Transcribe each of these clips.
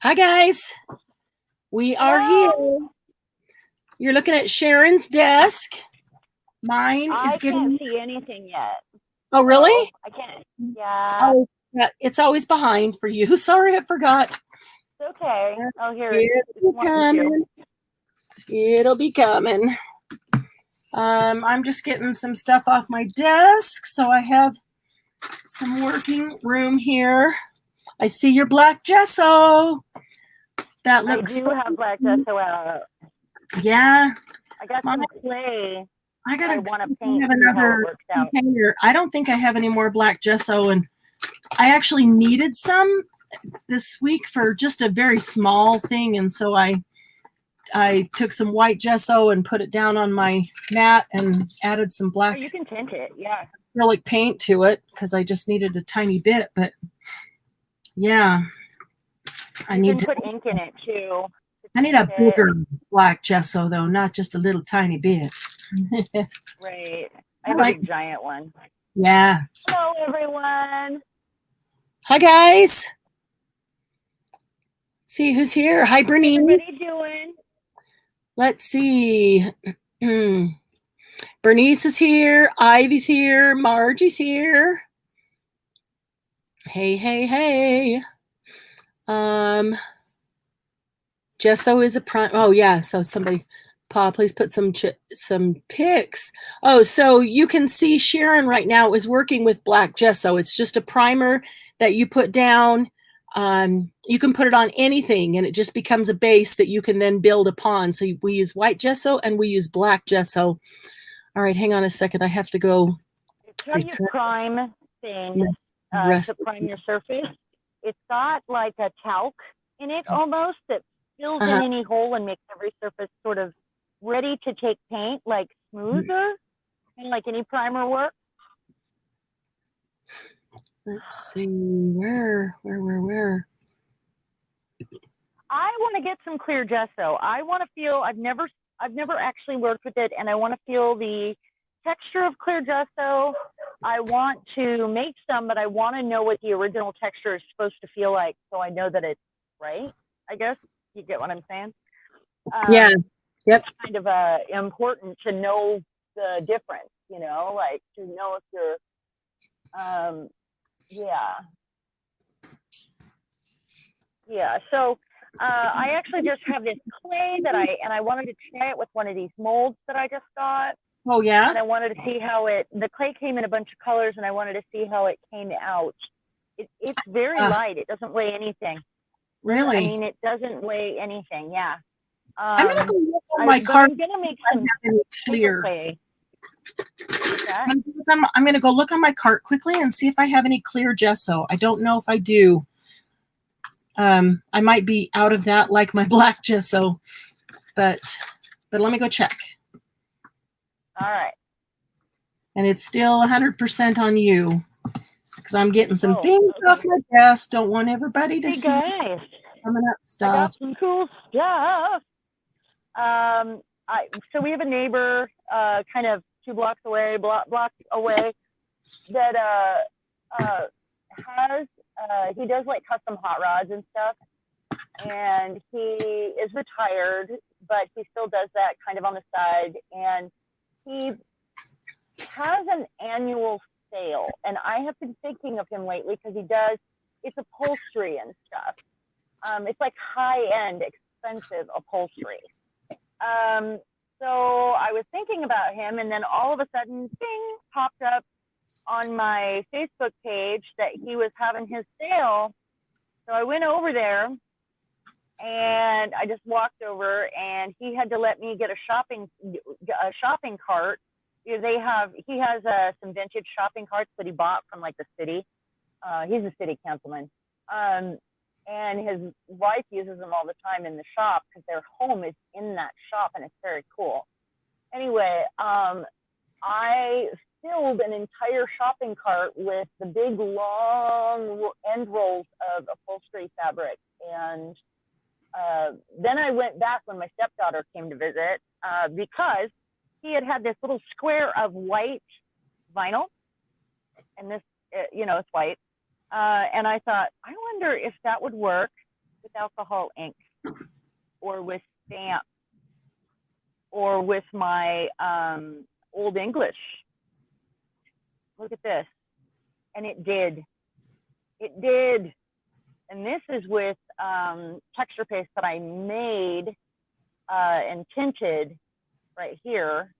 Hi, guys. We are here. You're looking at Cheran's desk. Mine is I can't see anything yet. Oh, really? I can't. Yeah. Oh, yeah, it's always behind for you. Sorry, I forgot. It's okay. Oh, here. It'll be coming. It'll be coming. I'm just getting some stuff off my desk, so I have some working room here. I see your black gesso. That looks. I do have black gesso out. Yeah. I got some clay. I want to paint. Have another container. I don't think I have any more black gesso, and I actually needed some this week for just a very small thing, and so I took some white gesso and put it down on my mat and added some black. Oh, you can tint it, yeah. Acrylic paint to it because I just needed a tiny bit, but yeah, I need to put ink in it too. I need a bigger black gesso though, not just a little tiny bit. Right. I have a big giant one. Yeah. Hello, everyone. Hi, guys. Let's see who's here. Hi, Bernice. How's everybody doing? Let's see. Bernice is here. Ivy's here. Margie's here. Hey, hey, hey. Gesso is a prime. Oh, yeah. So somebody, Pa, please put some pics. Oh, so you can see Cheran right now is working with black gesso. It's just a primer that you put down. You can put it on anything and it just becomes a base that you can then build upon. So we use white gesso and we use black gesso. All right, hang on a second. I have to go. It's how you prime things to prime your surface. It's got like a talc in it almost that fills in any hole and makes every surface sort of ready to take paint, like smoother, and like any primer work. Let's see, where? I want to get some clear gesso. I want to feel, I've never actually worked with it, and I want to feel the texture of clear gesso. I want to make some, but I want to know what the original texture is supposed to feel like, so I know that it's right, I guess. You get what I'm saying? Yeah. Yep. It's kind of important to know the difference, you know, like to know if you're, yeah. So I actually just have this clay that I wanted to try it with one of these molds that I just got. Oh, yeah? And I wanted to see how the clay came in a bunch of colors, and I wanted to see how it came out. It's very light. It doesn't weigh anything. Really? I mean, it doesn't weigh anything, yeah. I'm going to go look on my cart. I'm going to make some clear clay. I'm going to go look on my cart quickly and see if I have any clear gesso. I don't know if I do. I might be out of that like my black gesso, but let me go check. All right. And it's still 100% on you because I'm getting some things off my desk. Don't want everybody to see coming up stuff. I got some cool stuff. So we have a neighbor, kind of 2 blocks away, that he does like custom hot rods and stuff, and he is retired, but he still does that kind of on the side, and he has an annual sale, and I have been thinking of him lately because it's upholstery and stuff. It's like high-end, expensive upholstery. So I was thinking about him, and then all of a sudden, ding, popped up on my Facebook page that he was having his sale. So I went over there, and I just walked over, and he had to let me get a shopping cart. He has some vintage shopping carts that he bought from like the city. He's a city councilman. And his wife uses them all the time in the shop because their home is in that shop, and it's very cool. Anyway, I filled an entire shopping cart with the big, long end rolls of upholstery fabric. And then I went back when my stepdaughter came to visit because he had this little square of white vinyl. And this, it's white. And I thought, I wonder if that would work with alcohol ink or with stamp or with my Old English. Look at this. And it did. It did. And this is with texture paste that I made and tinted right here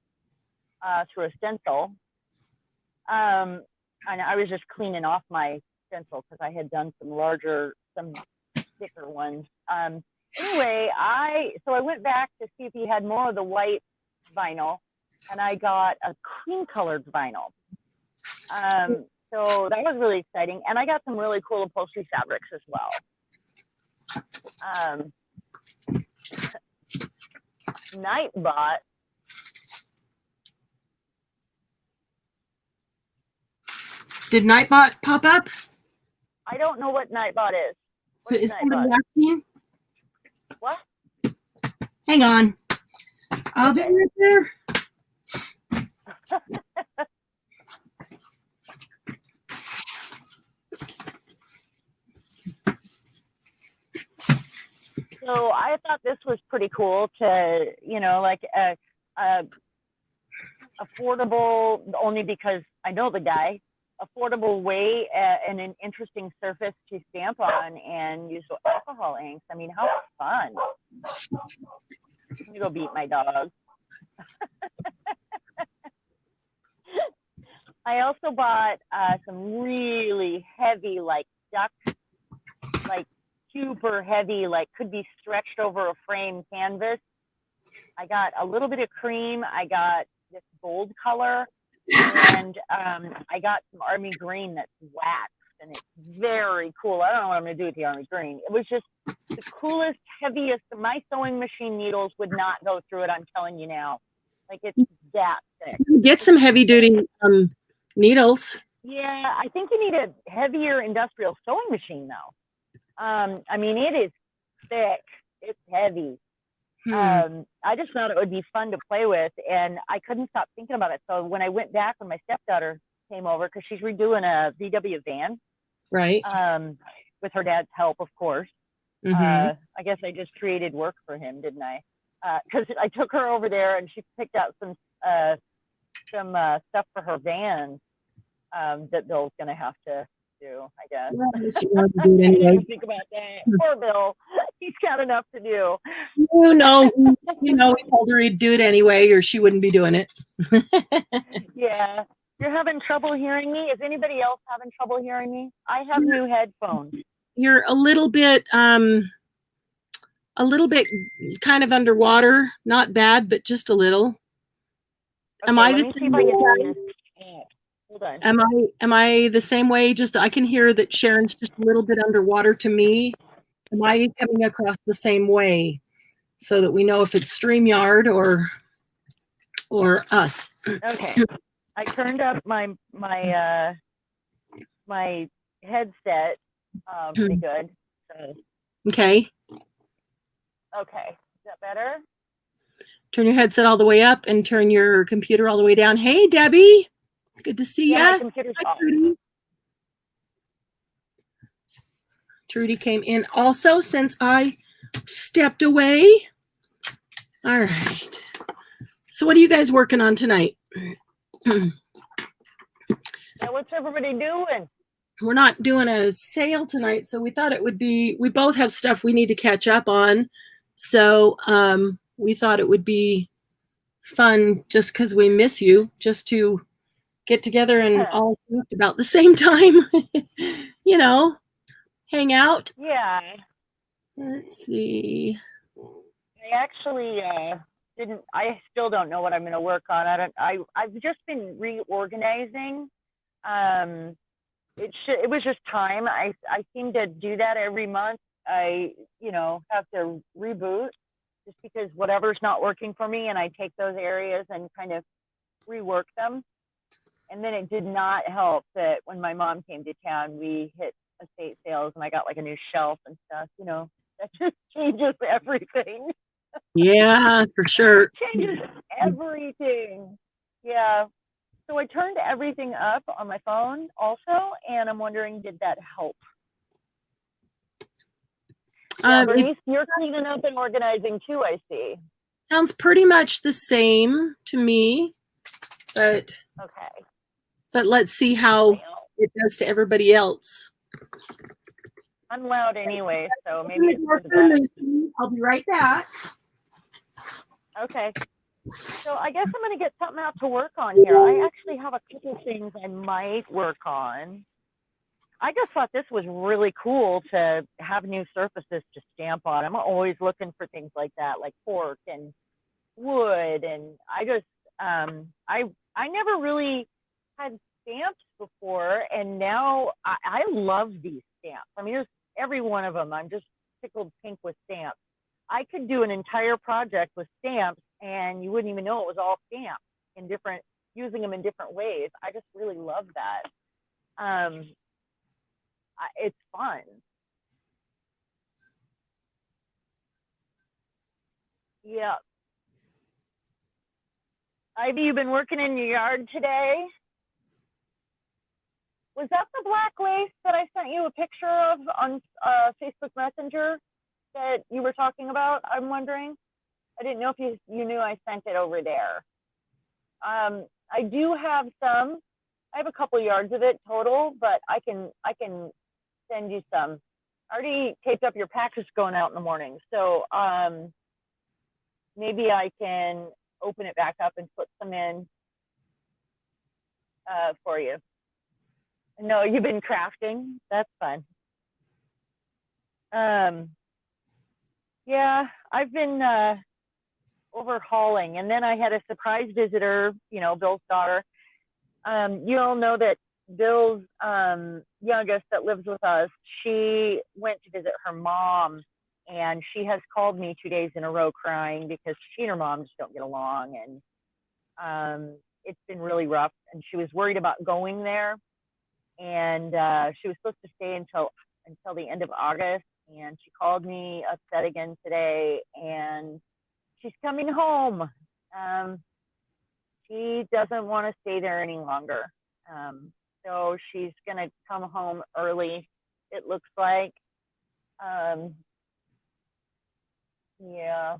through a stencil. And I was just cleaning off my stencil because I had done some thicker ones. Anyway, so I went back to see if he had more of the white vinyl, and I got a cream colored vinyl. So that was really exciting. And I got some really cool upholstery fabrics as well. Nightbot. Did Nightbot pop up? I don't know what Nightbot is. What Is somebody asking? What? Hang on. I'll be right there. So I thought this was pretty cool to, like a affordable, only because I know the guy, affordable way and an interesting surface to stamp on and use alcohol inks. I mean, how fun. Let me go beat my dog. I also bought some really heavy, like duck, like super heavy, like could be stretched over a frame canvas. I got a little bit of cream. I got this gold color, and I got some army green that's waxed, and it's very cool. I don't know what I'm going to do with the army green. It was just the coolest, heaviest. My sewing machine needles would not go through it. I'm telling you now. Like, it's that thick. Get some heavy duty needles. Yeah, I think you need a heavier industrial sewing machine, though. I mean, it is thick. It's heavy. I just thought it would be fun to play with, and I couldn't stop thinking about it. So when I went back, when my stepdaughter came over, because she's redoing a VW van, right, with her dad's help, of course. I guess I just created work for him, didn't I? Because I took her over there, and she picked out some stuff for her van that Bill's gonna have to do, I guess. I didn't think about that. Poor Bill. He's got enough to do. No, we told her he'd do it anyway, or she wouldn't be doing it. Yeah. You're having trouble hearing me? Is anybody else having trouble hearing me? I have new headphones. You're a little bit kind of underwater. Not bad, but just a little. Okay, let me see if I can turn this. Hold on. Am I the same way? Just I can hear that Cheran's just a little bit underwater to me. Am I coming across the same way, so that we know if it's StreamYard or us? Okay, I turned up my headset pretty good. So. Okay. Okay, is that better? Turn your headset all the way up and turn your computer all the way down. Hey, Debbie. Good to see you. My computer's off. Trudy came in also since I stepped away. All right. So what are you guys working on tonight? Yeah, what's everybody doing? We're not doing a sale tonight, so we thought it would be, we both have stuff we need to catch up on. So we thought it would be fun, just because we miss you, just to get together and all talk about the same time. Hang out. Yeah. Let's see. I actually I still don't know what I'm going to work on. I've just been reorganizing. It was just time. I seem to do that every month. I have to reboot just because whatever's not working for me, and I take those areas and kind of rework them. And then it did not help that when my mom came to town, we hit estate sales and I got like a new shelf and stuff. That just changes everything. Yeah, for sure. Changes everything. Yeah. So I turned everything up on my phone also, and I'm wondering, did that help? Yeah, Bernice, you're cleaning up and organizing too, I see. Sounds pretty much the same to me, but okay. But let's see how it does to everybody else. I'm loud anyway, so maybe it's for the best. I'll be right back. Okay. So I guess I'm going to get something out to work on here. I actually have a couple things I might work on. I just thought this was really cool to have new surfaces to stamp on. I'm always looking for things like that, like cork and wood. And I just, I never really had stamps before. And now I love these stamps. I mean, there's every one of them. I'm just tickled pink with stamps. I could do an entire project with stamps and you wouldn't even know it was all stamps in different, using them in different ways. I just really love that. It's fun. Yeah. Ivy, you've been working in your yard today? Was that the black lace that I sent you a picture of on Facebook Messenger that you were talking about? I'm wondering. I didn't know if you knew I sent it over there. I do have some. I have a couple yards of it total, but I can send you some. I already taped up your package going out in the morning, so maybe I can open it back up and put some in for you. No, you've been crafting. That's fun. Yeah, I've been overhauling, and then I had a surprise visitor. You know, Bill's daughter. You all know that Bill's youngest that lives with us, she went to visit her mom, and she has called me 2 days in a row crying because she and her mom just don't get along, and it's been really rough. And she was worried about going there, and she was supposed to stay until the end of August, and she called me upset again today, and she's coming home. She doesn't want to stay there any longer. So she's going to come home early, it looks like. Yeah.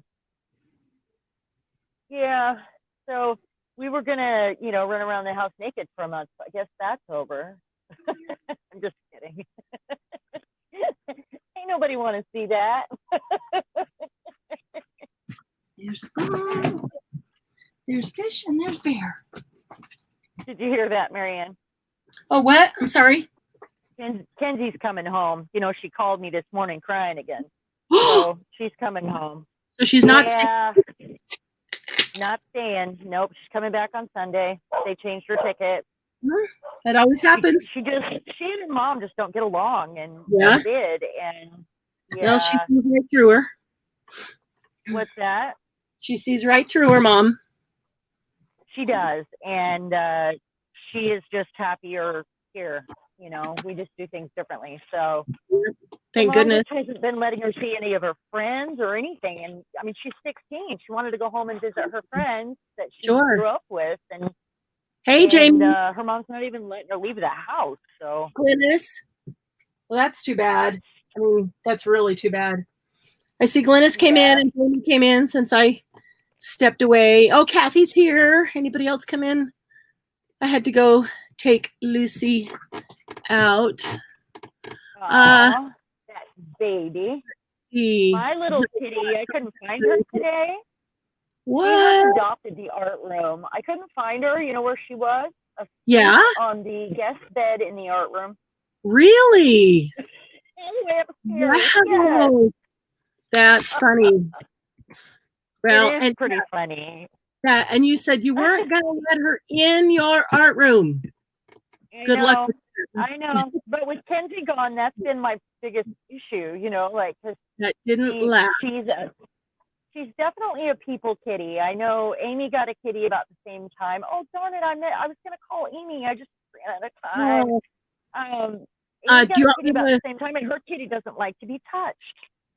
Yeah. So we were going to, run around the house naked for a month. So I guess that's over. I'm just kidding. Ain't nobody want to see that. There's fish and there's bear. Did you hear that, Marianne? Oh, what? I'm sorry. Kenzie's coming home. She called me this morning crying again. So she's coming home. So she's not staying? Not staying. Nope. She's coming back on Sunday. They changed her ticket. That always happens. She and her mom just don't get along, and yeah. They did. And yeah. Well, she sees right through her. What's that? She sees right through her mom. She does, and she is just happier here. We just do things differently. So thank goodness. She hasn't been letting her see any of her friends or anything. And I mean, she's 16. She wanted to go home and visit her friends that she grew up with. And hey, Jamie, her mom's not even letting her leave the house. So Glynis, well, that's too bad. I mean, that's really too bad. I see Glynis came in and Jamie came in since I stepped away. Oh, Kathy's here. Anybody else come in? I had to go take Lucy out. That baby. My little kitty. I couldn't find her today. What? We have adopted the art room. I couldn't find her. You know where she was? On the guest bed in the art room. Really? All the way upstairs. Wow. Yes. That's funny. Well, it is pretty funny. Yeah, and you said you weren't going to let her in your art room. Good luck. I know, but with Kenzie gone, that's been my biggest issue. Because that didn't last. She's definitely a people kitty. I know Amy got a kitty about the same time. Oh darn it! I was going to call Amy. I just ran out of time. Amy got a kitty about the same time, and her kitty doesn't like to be touched.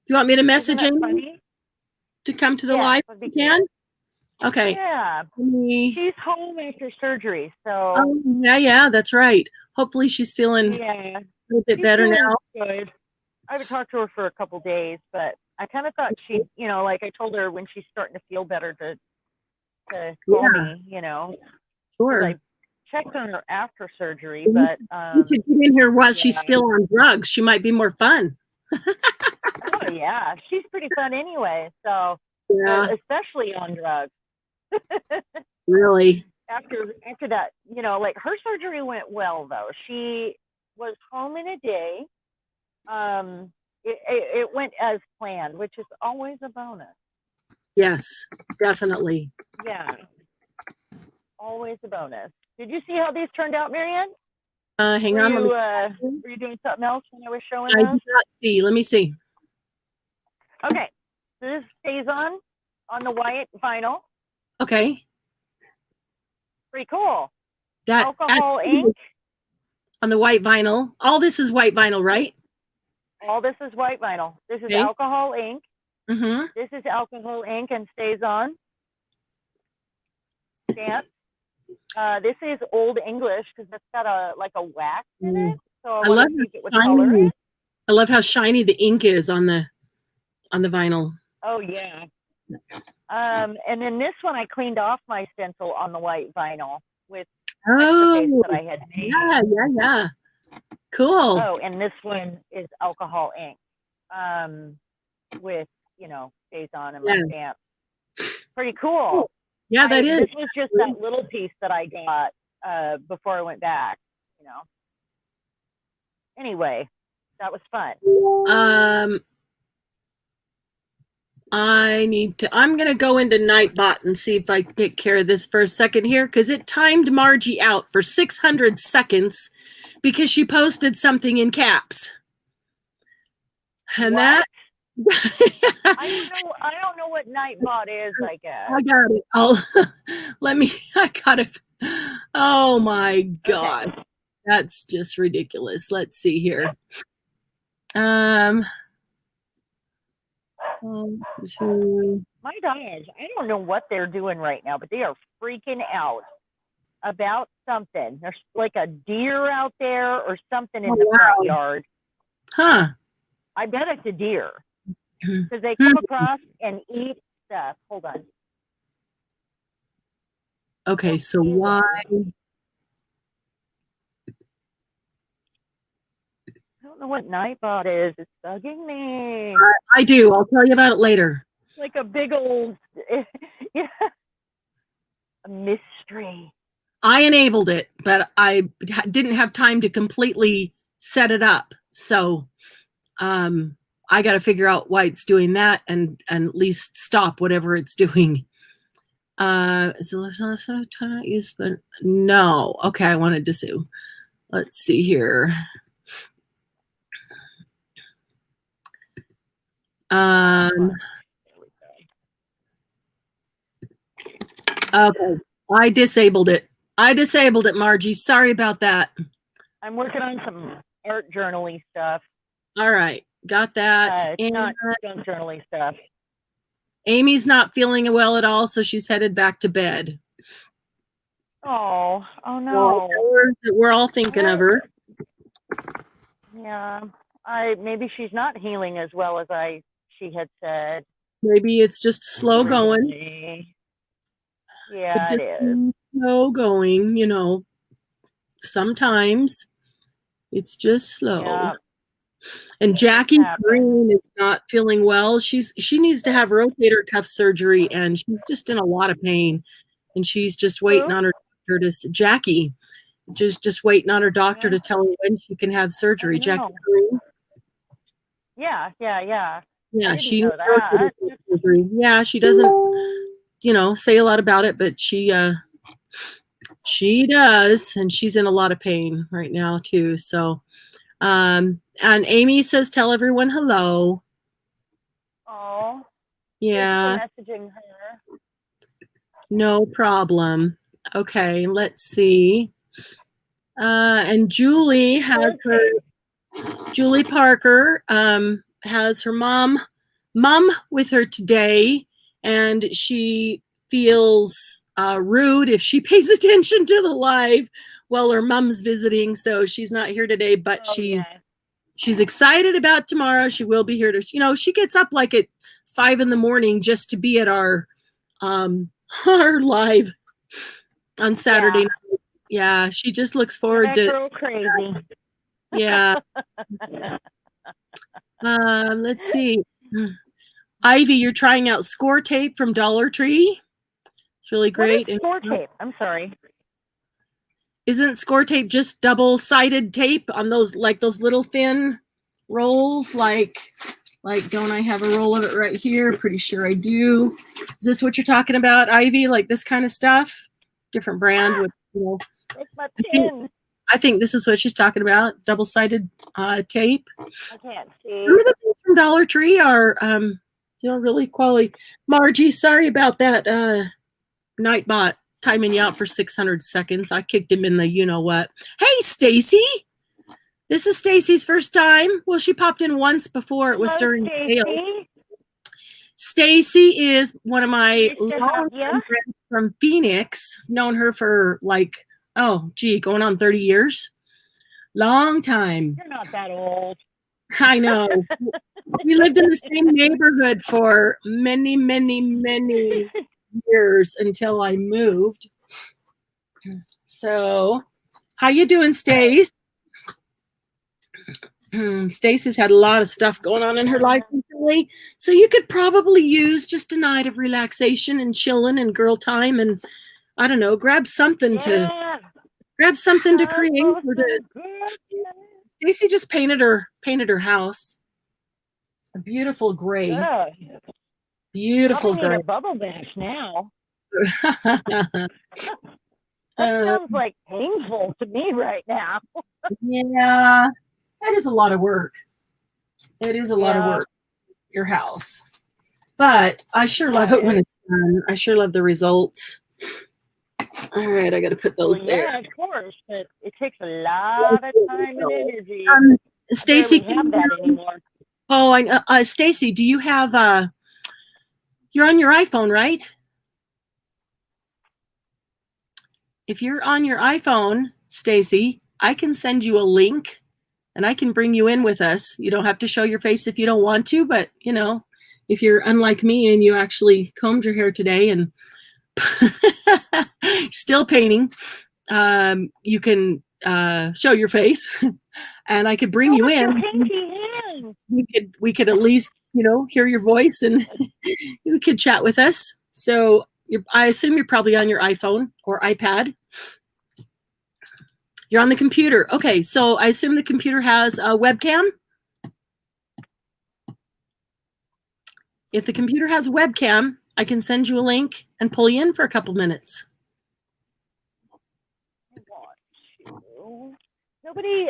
Do you want me to message Amy to come to the live? You can. Okay. Yeah, Me. she's home after surgery, Oh, so yeah, that's right. Hopefully she's feeling yeah, a little bit she's better feeling now. good. I haven't talked to her for a couple days, but I kind of thought she'd, like I told her when she's starting to feel better to call Yeah, me, because I sure. checked on her after surgery, You but should get in here while she's yeah. still on drugs. She might be more fun. Oh yeah, she's pretty fun anyway. So, but Yeah, especially on drugs. really. After that, like her surgery went well though. She was home in a day. It went as planned, which is always a bonus. Yes, definitely. Yeah, always a bonus. Did you see how these turned out, Marianne? Hang Were on. Let you me. were you doing something else when I was showing I those? did not see. Let me see. Okay, so this stays on the white vinyl. Okay. Pretty cool. That Alcohol actually ink. is on the white vinyl. All this is white vinyl, right? All this is white vinyl. This is Okay. alcohol ink. Mm-hmm. This is alcohol ink and stays on. Stamp. This is Old English because it's got a wax in it. So I I want love to see if it would how color shiny. it. I love how shiny the ink is on the vinyl. Oh yeah. And then this one I cleaned off my stencil on the white vinyl with extra paste Oh, that I had made. yeah. Cool. Oh, and this one is alcohol ink. With stays on and my Yeah. stamp. Pretty cool. Yeah, that is. This was just that little piece that I got before I went back. Anyway, that was fun. I'm going to go into Nightbot and see if I can take care of this for a second here because it timed Margie out for 600 seconds because she posted something in caps. And What? that. I don't know what Nightbot is, I guess. I got it. I got it. Oh my God. Okay. That's just ridiculous. Let's see here. My dogs, I don't know what they're doing right now, but they are freaking out about something. There's like a deer out there or something in the front yard. Huh. I bet it's a deer because they come across and eat stuff. Hold on. Okay, so why? I don't know what Nightbot is. It's bugging me. I do. I'll tell you about it later. Like a big old, yeah, a mystery. I enabled it, but I didn't have time to completely set it up. So I got to figure out why it's doing that and at least stop whatever it's doing. But no. Okay, I wanted to see. Let's see here. Okay, I disabled it. Margie. Sorry about that. I'm working on some art journaling stuff. All right, got that. It's not junk journaling stuff. Amy's not feeling well at all, so she's headed back to bed. Oh no. We're all thinking of her. Yeah, maybe she's not healing as well as she had said. Maybe it's just slow going. Yeah, it is. Slow going, sometimes it's just slow. Yeah. And Jackie Green is not feeling well. She needs to have rotator cuff surgery, and she's just in a lot of pain. And she's just waiting on her doctor to Jackie, just waiting on her doctor to tell her when she can have surgery. Jackie Green. Yeah. Yeah, she needs rotator cuff surgery. Yeah, she doesn't, say a lot about it, but she does, and she's in a lot of pain right now too. So, and Amy says, tell everyone hello. Oh. Yeah. Messaging her. No problem. Okay, let's see. And Julie Parker has her mom with her today, and she feels rude if she pays attention to the live while her mom's visiting. So she's not here today, but she's excited about tomorrow. She will be here to, she gets up like at 5 a.m. just to be at our live on Saturday night. Yeah, she just looks forward to. Girl crazy. Yeah. Let's see. Ivy, you're trying out score tape from Dollar Tree. It's really great. What is score tape? I'm sorry. Isn't score tape just double-sided tape on those little thin rolls? Like, don't I have a roll of it right here? Pretty sure I do. Is this what you're talking about, Ivy? Like this kind of stuff? Different brand with, It's my pin. I think this is what she's talking about. Double-sided tape. I can't see. Remember the things from Dollar Tree are really quality. Margie, sorry about that. Nightbot timing you out for 600 seconds. I kicked him in the you-know-what. Hey, Stacy. This is Stacy's first time. Well, she popped in once before. It was during sale. Stacy is one of my long friends from Phoenix. Known her for going on 30 years. Long time. You're not that old. I know. We lived in the same neighborhood for many, many, many years until I moved. So, how you doing, Stace? Stacy's had a lot of stuff going on in her life recently, so you could probably use just a night of relaxation and chilling and girl time, and I don't know, grab something to create. Stacy just painted her house a beautiful gray. Yeah. Beautiful I gray. need a bubble bath now. That sounds like painful to me right now. Yeah, that is a lot of work. It is a lot of work. Your house, but I sure love it when it's done. I sure love the results. All right, I got to put those there. Yeah, of course, but it takes a lot of time and energy. Stacy, we have that anymore. Oh, Stacy, do you have you're on your iPhone, right? If you're on your iPhone, Stacy, I can send you a link and I can bring you in with us. You don't have to show your face if you don't want to, but if you're unlike me and you actually combed your hair today and still painting, you can show your face and I could bring you in. We could at least, hear your voice and you could chat with us. So I assume you're probably on your iPhone or iPad. You're on the computer. Okay, so I assume the computer has a webcam. If the computer has a webcam, I can send you a link and pull you in for a couple minutes. Nobody,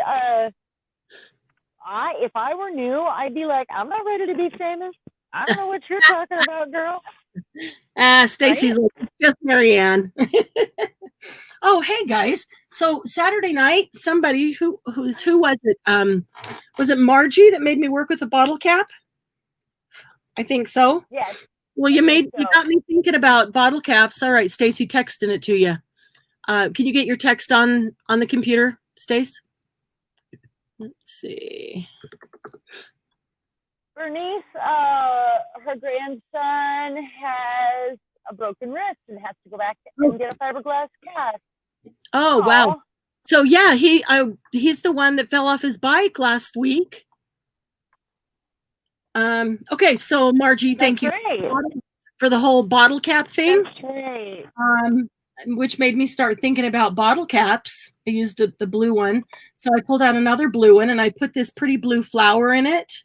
if I were new, I'd be like, I'm not ready to be famous. I don't know what you're talking about, girl. Stacy's like, just Marianne. Oh, hey guys. So Saturday night, somebody who was it? Was it Margie that made me work with a bottle cap? I think so. Yes. Well, you got me thinking about bottle caps. All right, Stacy, texting it to you. Can you get your text on the computer, Stace? Let's see. Bernice, her grandson has a broken wrist and has to go back and get a fiberglass cast. Oh, wow. So yeah, he's the one that fell off his bike last week. Okay, so Margie, thank you for the whole bottle cap thing. That's great. Which made me start thinking about bottle caps. I used the blue one. So I pulled out another blue one and I put this pretty blue flower in it.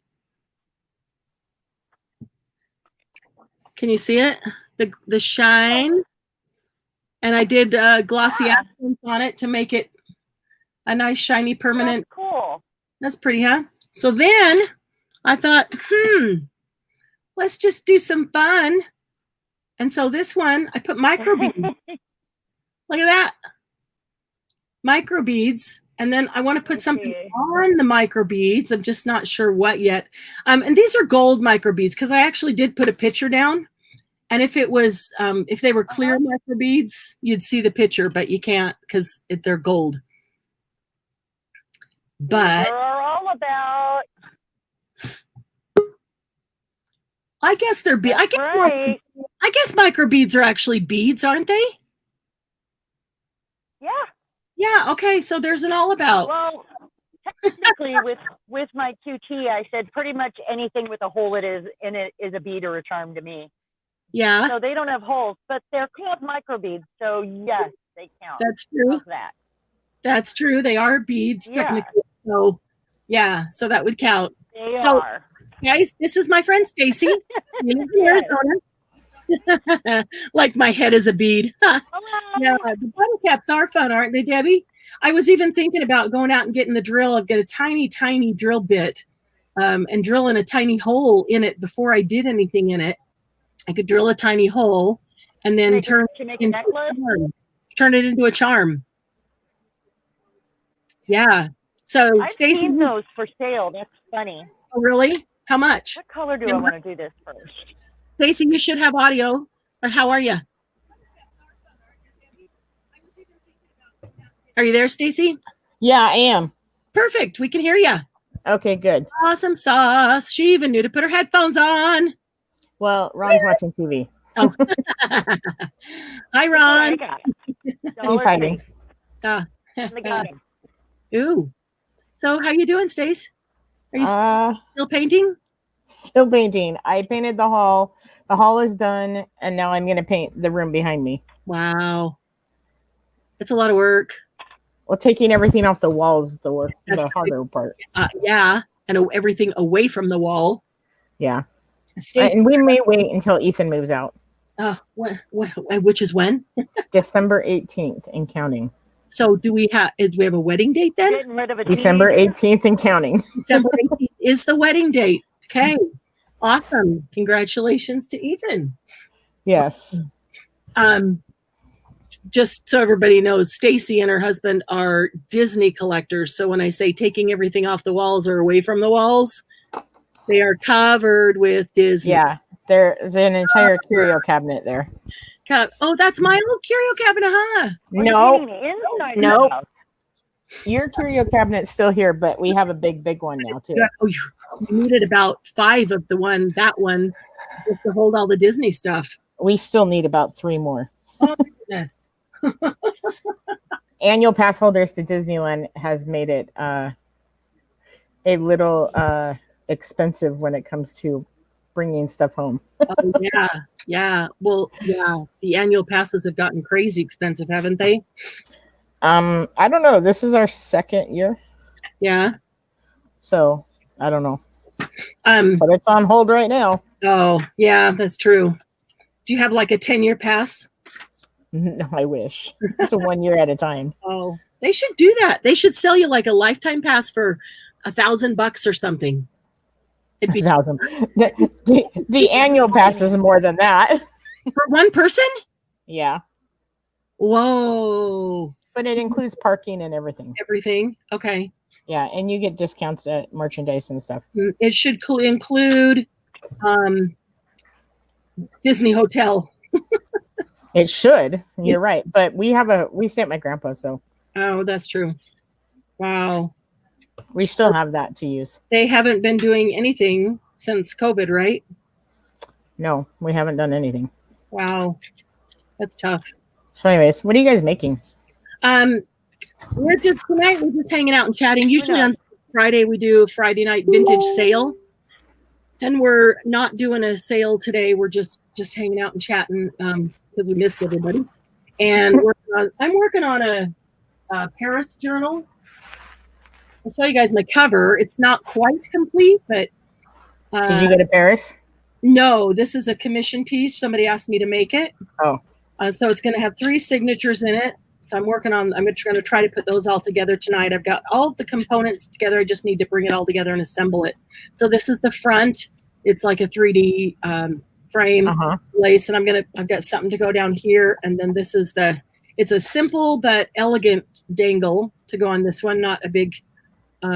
Can you see it? The shine. And I did glossy accents on it to make it a nice, shiny, permanent. That's cool. That's pretty, huh? So then I thought, let's just do some fun. And so this one, I put micro beads. Look at that. Micro beads. And then I want to put something on the micro beads. I'm just not sure what yet. And these are gold micro beads because I actually did put a picture down. And if it was, if they were clear micro beads, you'd see the picture, but you can't because they're gold. But they're all about. I guess they're beads. I guess micro beads are actually beads, aren't they? Yeah. Yeah. Okay. So there's an all about. Well, technically, with my QT, I said pretty much anything with a hole in it is a bead or a charm to me. Yeah. So they don't have holes, but they're called microbeads. So yes, they count. That's true. That's true. They are beads technically. So yeah, so that would count. They are. Guys, this is my friend Stacy. Arizona. Like my head is a bead. Yeah, the bottle caps are fun, aren't they, Debbie? I was even thinking about going out and getting the drill. I've got a tiny, tiny drill bit and drilling a tiny hole in it before I did anything in it. I could drill a tiny hole and then turn it into a charm. Yeah. So I've Stacy, seen those for sale. That's funny. Oh, really? How much? What color do I want to do this first? Stacy, you should have audio. How are you? Are you there, Stacy? Yeah, I am. Perfect. We can hear you. Okay, good. Awesome sauce. She even knew to put her headphones on. Well, Ron's watching TV. Oh. Hi, Ron. He's hiding. I got him. Ooh. So how you doing, Stace? Are you still painting? Still painting. I painted the hall. The hall is done, and now I'm going to paint the room behind me. Wow. It's a lot of work. Well, taking everything off the walls is the harder part. Yeah, and everything away from the wall. Yeah. And we may wait until Ethan moves out. Which is when? December 18th and counting. So do we have a wedding date then? Getting rid of a December 18th and counting. December 18th is the wedding date. Okay. Awesome. Congratulations to Ethan. Yes. Just so everybody knows, Stacy and her husband are Disney collectors. So when I say taking everything off the walls or away from the walls, they are covered with Disney. Yeah. There's an entire curio cabinet there. Oh, that's my old curio cabinet, huh? No. Your curio cabinet's still here, but we have a big one now too. Oh, you needed about 5 of that one just to hold all the Disney stuff. We still need about 3 more. Oh, goodness. Annual pass holders to Disneyland has made it a little expensive when it comes to bringing stuff home. Oh, yeah. Well, yeah. The annual passes have gotten crazy expensive, haven't they? I don't know. This is our 2nd year. Yeah. So I don't know. But it's on hold right now. Oh, yeah, that's true. Do you have like a 10-year pass? No, I wish. It's a 1 year at a time. Oh, they should do that. They should sell you like a lifetime pass for $1,000 or something. It'd be 1,000. The annual pass is more than that. For one person? Yeah. Whoa. But it includes parking and everything. Everything. Okay. Yeah, and you get discounts at merchandise and stuff. It should include Disney Hotel. It should. You're right. But we stay at my grandpa's, so. Oh, that's true. Wow. We still have that to use. They haven't been doing anything since COVID, right? No, we haven't done anything. Wow. That's tough. So anyways, what are you guys making? Tonight we're just hanging out and chatting. Usually on Friday we do a Friday night vintage sale. And we're not doing a sale today. We're just hanging out and chatting because we missed everybody. And I'm working on a Paris journal. I'll show you guys my cover. It's not quite complete, but did you go to Paris? No, this is a commission piece. Somebody asked me to make it. Oh. So it's going to have 3 signatures in it. So I'm going to try to put those all together tonight. I've got all the components together. I just need to bring it all together and assemble it. So this is the front. It's like a 3D frame lace, and I've got something to go down here. And then this is it's a simple but elegant dangle to go on this one, not a big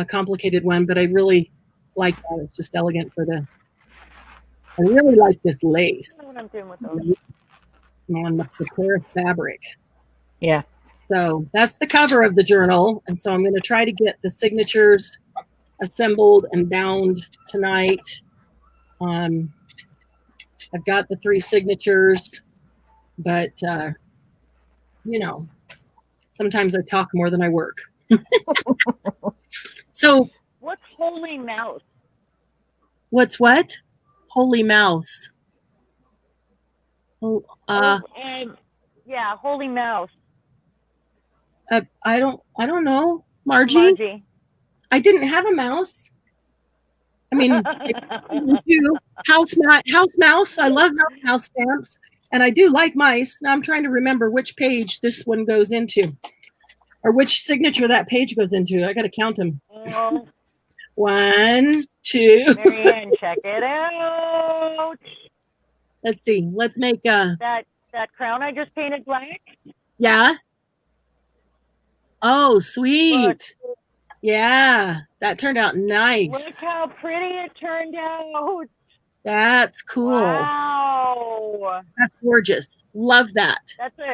complicated one, but I really like that. It's just elegant for I really like this I don't know lace what I'm doing with those. on the Paris fabric. Yeah. So that's the cover of the journal. And so I'm going to try to get the signatures assembled and bound tonight. I've got the 3 signatures, but sometimes I talk more than I work. So What's Holy Mouse? what's what? Holy Mouse. Oh, yeah, Holy Mouse. I don't know, Margie. I didn't have a mouse. I mean, house mouse. I love mouse stamps, and I do like mice. Now I'm trying to remember which page this one goes into, or which signature that page goes into. I got to count them. Oh, 1, 2. Marianne, check it out. Let's see. Let's make that crown I just painted black. Yeah. Oh, sweet. Look. Yeah, that turned out nice. Look how pretty it turned out. That's cool. Wow. That's gorgeous. Love that.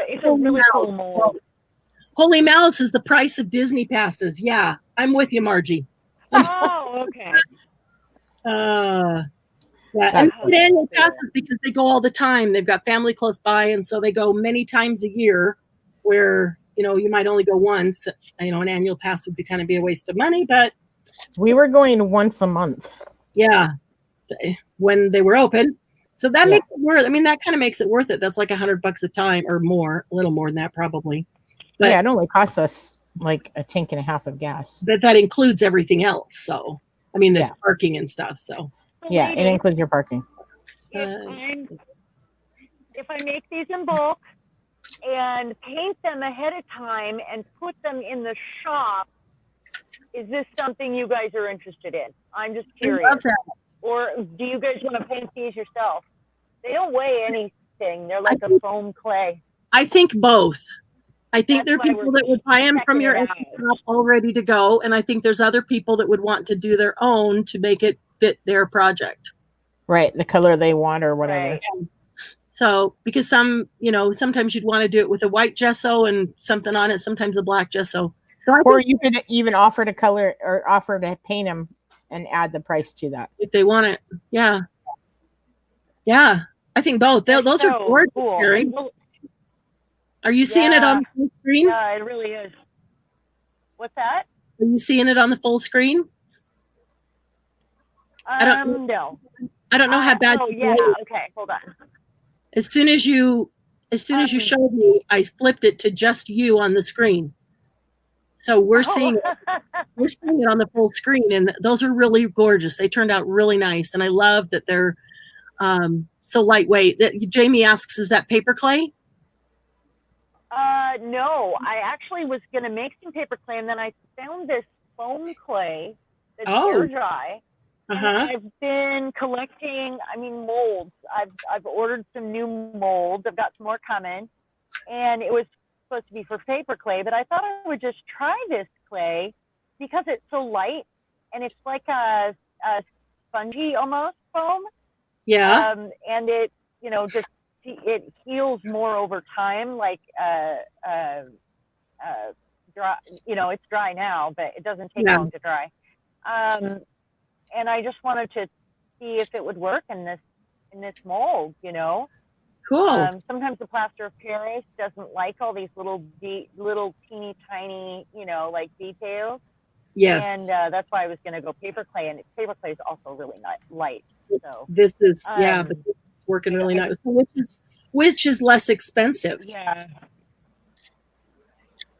It's a really cool mold. Holy Mouse is the price of Disney passes. Yeah, I'm with you, Margie. Oh, okay. Yeah, and annual passes because they go all the time. They've got family close by, and so they go many times a year. Where you might only go once. An annual pass would be a waste of money, but we were going once a month. Yeah, when they were open. So that makes it worth. I mean, that kind of makes it worth it. That's like $100 a time or more, a little more than that probably. But yeah, it only costs us like a tank and a half of gas. But that includes everything else. So I mean, the parking and stuff. So yeah, it includes your parking. If I make these in bulk and paint them ahead of time and put them in the shop, is this something you guys are interested in? I'm just curious. Or do you guys want to paint these yourself? They don't weigh anything. They're like a foam clay. I think both. I think there are people that would buy them from your Etsy shop all ready to go. And I think there's other people that would want to do their own to make it fit their project. Right. The color they want or whatever. Right. So, because sometimes you'd want to do it with a white gesso and something on it, sometimes a black gesso. So or you could even offer to color or offer to paint them and add the price to that. If they want it. Yeah. Yeah. I think both. Those are gorgeous, Cheran. Are you seeing it on the full screen? Yeah, it really is. What's that? Are you seeing it on the full screen? No. I don't know how bad. Oh, yeah. Okay, hold on. As soon as you showed me, I flipped it to just you on the screen. So we're seeing it on the full screen, and those are really gorgeous. They turned out really nice, and I love that they're so lightweight. Jamie asks, "Is that paper clay?" No, I actually was going to make some paper clay, and then I found this foam clay that's air dry. I've been collecting, molds. I've ordered some new molds. I've got some more coming, and it was supposed to be for paper clay, but I thought I would just try this clay because it's so light, and it's like a spongy almost foam. Yeah. And it, it heals more over time, like dry. It's dry now, but it doesn't take long to dry. And I just wanted to see if it would work in this mold, Cool. Sometimes the plaster of Paris doesn't like all these little teeny tiny, like details. Yes. And that's why I was going to go paper clay, and paper clay is also really light. So this is but this is working really nice. So which is less expensive? Yeah.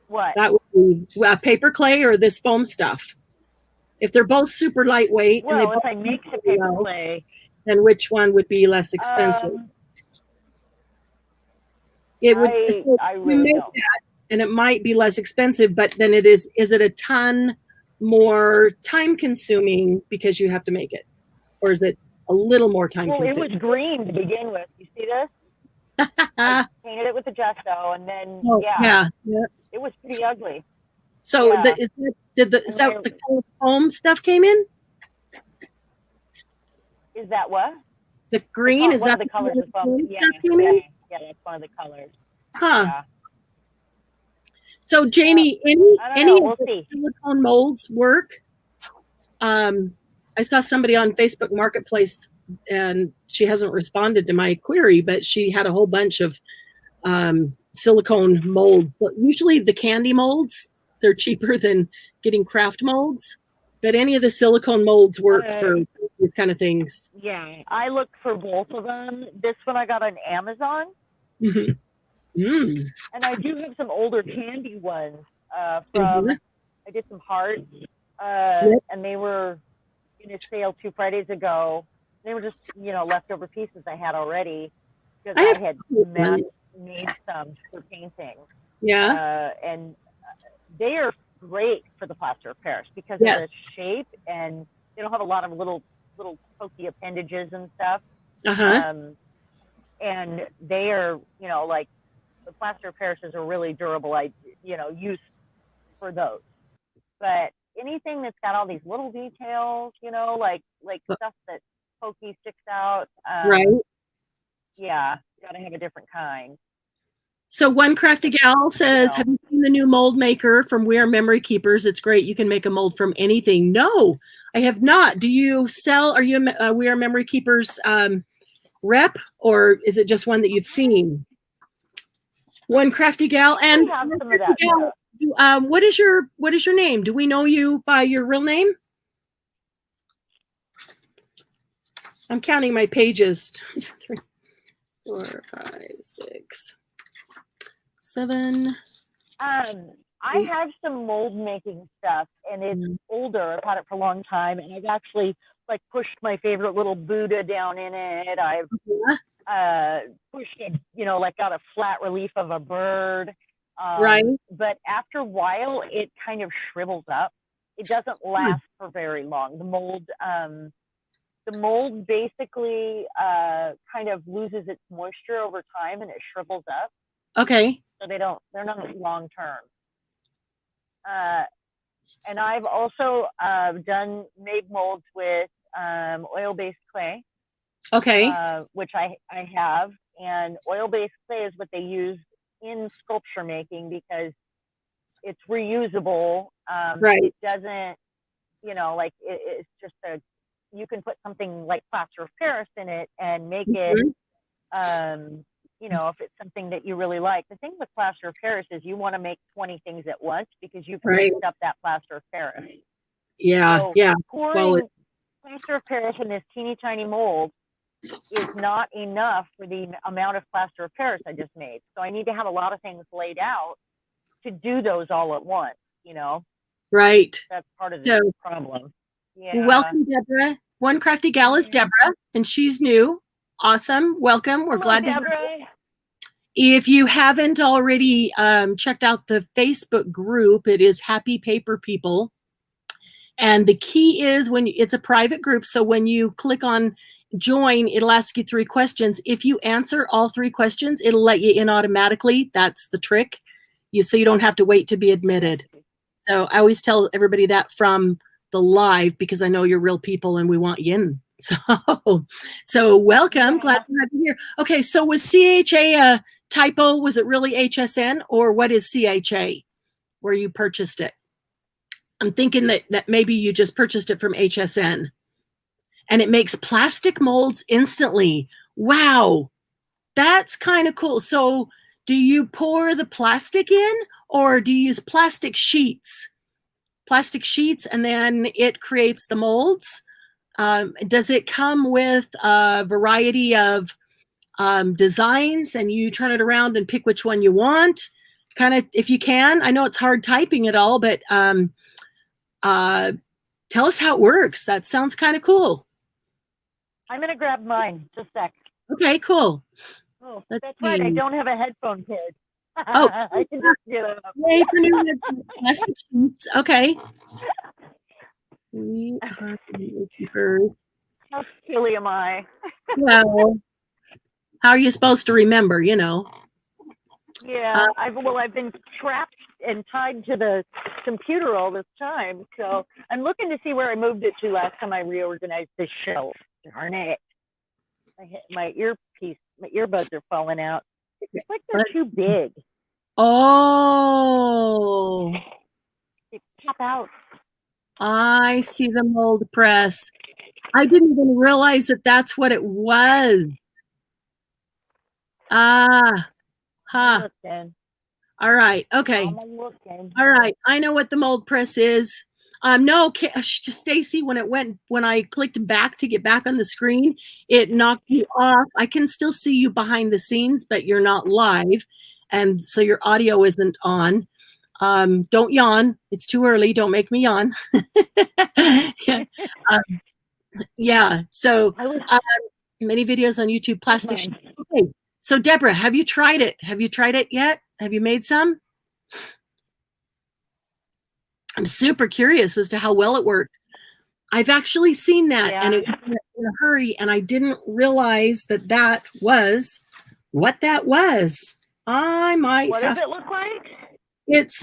What? That would be paper clay or this foam stuff. If they're both super lightweight, well, and if I make the paper clay, then which one would be less expensive? It would. I really don't. And it might be less expensive, but then is it a ton more time consuming because you have to make it, or is it a little more time consuming? Well, it was green to begin with. You see this? I painted it with the gesso, and then it was pretty ugly. So is that the foam stuff came in? Is that what? The green, is one that of the colors the as well. green Yeah, stuff you mean? yeah, that's one of the colors. Huh. Yeah. So Jamie, I don't any know. of We'll the see. silicone molds work? I saw somebody on Facebook Marketplace, and she hasn't responded to my query, but she had a whole bunch of silicone molds. Usually the candy molds, they're cheaper than getting craft molds, but any of the silicone molds work for these kind of things. Yeah, I looked for both of them. This one I got on Amazon. Mm-hmm. Mm. And I do have some older candy ones Mm-hmm. I did some hearts, Yep. and they were in a sale 2 Fridays ago. They were just, leftover pieces I had already because I I have had made some for painting. Yeah. And they are great for the plaster of Paris because Yes. of the shape, and they don't have a lot of little pokey appendages and stuff. Uh-huh. And they are, like, the plaster of Paris is a really durable, use for those. But anything that's got all these little details, like stuff that pokey sticks out, Right. yeah, got to have a different kind. So One Crafty Gal says, have you seen the new mold maker from We Are Memory Keepers? It's great. You can make a mold from anything. No, I have not. Do you sell, are you a We Are Memory Keepers rep, or is it just one that you've seen? One Crafty Gal. And have some of that Gal, what is your name? Do we know you by your real name? I'm counting my pages. 3, 4, 5, 6, 7. I have some mold making stuff, and it's older. I've had it for a long time, and I've actually pushed my favorite little Buddha down in it. I've pushed it, got a flat relief of a bird. Right. But after a while, it kind of shrivels up. It doesn't last for very long. The mold basically kind of loses its moisture over time, and it shrivels up. Okay. So they're not long term. And I've also made molds with oil-based clay. Okay. Which I have. And oil-based clay is what they use in sculpture making because it's reusable. Right. It doesn't, it's just you can put something like plaster of Paris in it and make it, if it's something that you really like. The thing with plaster of Paris is you want to make 20 things at once because you've mixed up that plaster of Paris. Yeah, so yeah. Pouring plaster of Paris in this teeny tiny mold is not enough for the amount of plaster of Paris I just made. So I need to have a lot of things laid out to do those all at once, Right. That's part of the problem. Yeah. Welcome, Deborah. One Crafty Gal is Deborah, and she's new. Awesome. Welcome. We're glad to have you. If you haven't already checked out the Facebook group, it is Happy Paper People. And the key is it's a private group. So when you click on join, it'll ask you 3 questions. If you answer all 3 questions, it'll let you in automatically. That's the trick. So you don't have to wait to be admitted. So I always tell everybody that from the live because I know you're real people and we want you in. So welcome. Glad to have you here. Okay, so was CHA a typo? Was it really HSN, or what is CHA where you purchased it? I'm thinking that maybe you just purchased it from HSN. And it makes plastic molds instantly. Wow, that's kind of cool. So do you pour the plastic in, or do you use plastic sheets? Plastic sheets, and then it creates the molds. Does it come with a variety of designs, and you turn it around and pick which one you want? Kind of, if you can. I know it's hard typing it all, but tell us how it works. That sounds kind of cool. I'm going to grab mine. Just a sec. Okay, cool. Oh, that's right. I don't have a headphone cord. Oh, I can just get it up. Yay for new plastic sheets. Okay. We are keepers. How silly am I? Well, how are you supposed to remember, Yeah, I've been trapped and tied to the computer all this time. So I'm looking to see where I moved it to last time I reorganized this shelf. Darn it. my earpiece, my earbuds are falling out. It's like they're Let's too big. Oh, They pop out. I see the mold press. I didn't even realize that that's what it was. Ah, I'm ha. looking. All right. Okay. I'm looking. All right. I know what the mold press is. No, Stacy, when I clicked back to get back on the screen, it knocked you off. I can still see you behind the scenes, but you're not live. And so your audio isn't on. Don't yawn. It's too early. Don't make me yawn. Yeah. Yeah. So many videos on YouTube, plastic. Okay. So Deborah, have you tried it? Have you tried it yet? Have you made some? I'm super curious as to how well it works. I've actually seen that and it was in a hurry, and I didn't realize that that was what that was. I might What have. does it look like? It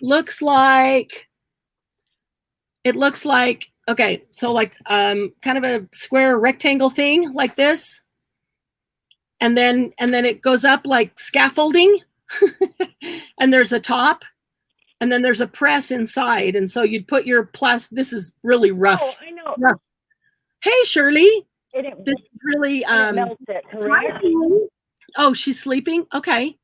looks like okay, so like kind of a square rectangle thing like this, and then it goes up like scaffolding, and there's a top. And then there's a press inside. And so you'd put your this is really rough. Oh, I know. Rough. Hey, Shirley. This is really it melts it, correct? Oh, she's sleeping? Okay.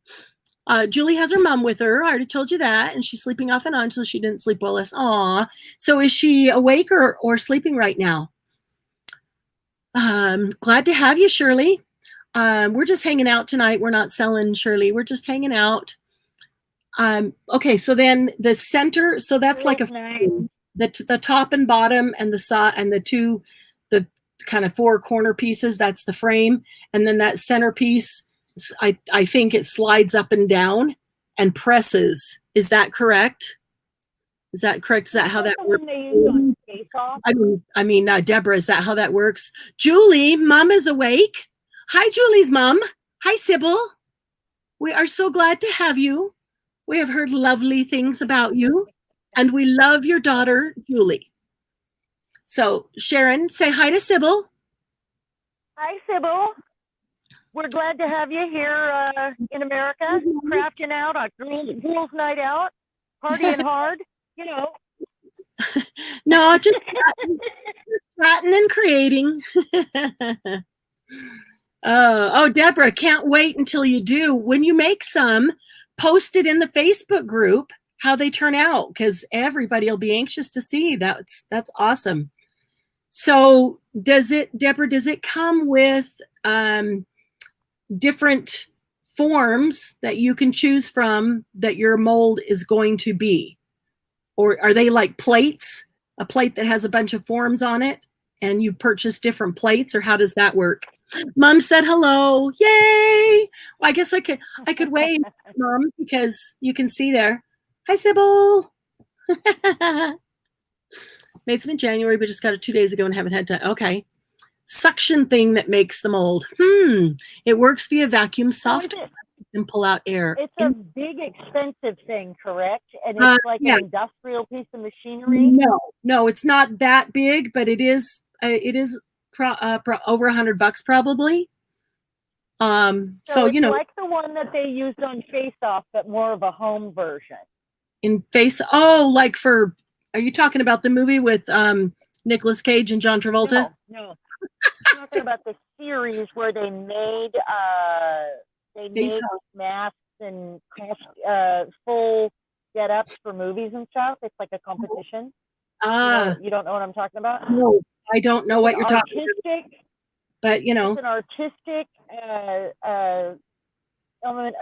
Julie has her mom with her. I already told you that. And she's sleeping off and on, so she didn't sleep well. Aw. So is she awake or sleeping right now? Glad to have you, Shirley. We're just hanging out tonight. We're not selling, Shirley. We're just hanging out. Okay, so then the center, so that's like the top and bottom and the side and the kind of four corner pieces, that's the frame. And then that centerpiece, I think it slides up and down and presses. Is that correct? Is that correct? Is that how that works? I mean, Deborah, is that how that works? Julie, mom is awake. Hi, Julie's mom. Hi, Sybil. We are so glad to have you. We have heard lovely things about you, and we love your daughter, Julie. So, Cheran, say hi to Sybil. Hi, Sybil. We're glad to have you here in America, crafting out on girls' night out, partying hard, you know. No, just chatting and creating. Oh, Deborah, can't wait until you do. When you make some, post it in the Facebook group how they turn out, because everybody will be anxious to see. That's awesome. So Deborah, does it come with different forms that you can choose from that your mold is going to be? Or are they like plates, a plate that has a bunch of forms on it, and you purchase different plates, or how does that work? Mom said hello. Yay! Well, I guess I could wave, Mom, because you can see there. Hi, Sybil. Made some in January, but just got it 2 days ago and haven't had time. Okay. Suction thing that makes the mold. It works via vacuum software and pull out air. It's a big, expensive thing, correct? And it's like an industrial piece of machinery. No, it's not that big, but it is over $100 probably. So it's like the one that they used on Face Off, but more of a home version. Are you talking about the movie with Nicolas Cage and John Travolta? No. I'm talking about the series where they made masks and full get-ups for movies and stuff. It's like a competition. You don't know what I'm talking about? No, I don't know what you're talking about. But it's an artistic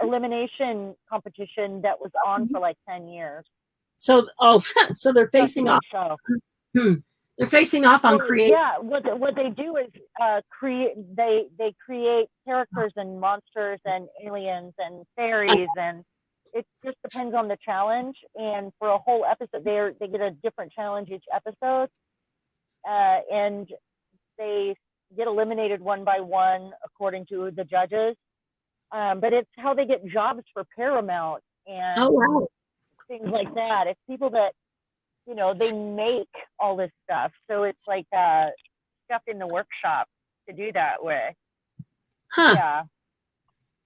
elimination competition that was on for like 10 years. So they're facing off. They're facing off on creating. Yeah, what they do is they create characters and monsters and aliens and fairies, and it just depends on the challenge. And for a whole episode, they get a different challenge each episode, and they get eliminated one by one according to the judges. But it's how they get jobs for Paramount and things like that. It's people that, they make all this stuff. So it's like stuff in the workshop to do that with. Huh. Yeah.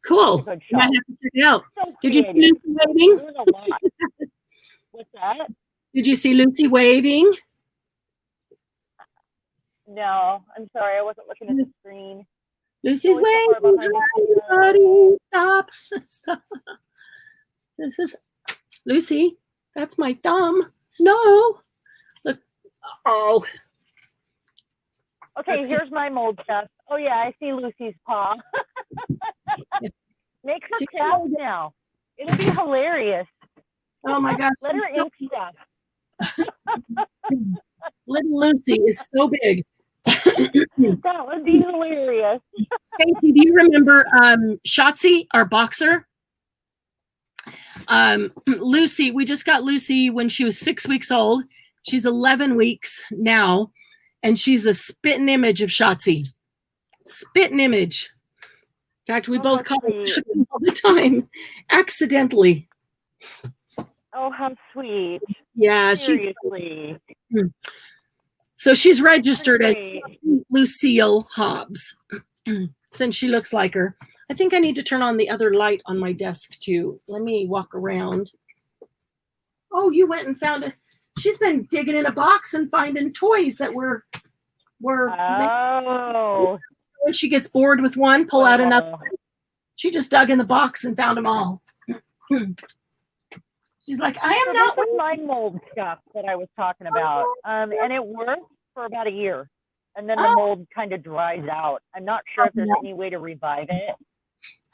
Cool. Good I might show. have to check it out. So Did you see creative. Lucy waving? Learn a lot. What's that? Did you see Lucy waving? No, I'm sorry. I wasn't looking at the screen. Lucy's Always so far waving. behind me. Hi, everybody. Stop. Stop. This is Lucy. That's my thumb. No. Look. Oh. Okay, That's here's my mold stuff. Oh yeah, I see Lucy's paw. Make her craft now. It'll be hilarious. Oh my gosh. Let her ink stuff. Little Lucy is so big. That would be hilarious. Stacy, do you remember Shotzi, our boxer? Lucy, we just got Lucy when she was 6 weeks old. She's 11 weeks now, and she's a spitting image of Shotzi. Spitting image. In fact, we both call her Shotzi all the time, accidentally. Oh, how sweet. Yeah, Seriously. So she's registered as Lucille Hobbs, since she looks like her. I think I need to turn on the other light on my desk too. Let me walk around. Oh, you went and found a. She's been digging in a box and finding toys that were. Oh. When she gets bored with one, pull out another. She just dug in the box and found them all. She's like, I am not. This is my mold stuff that I was talking about, and it worked for about a year, and then the mold kind of dries out. I'm not sure if there's any way to revive it.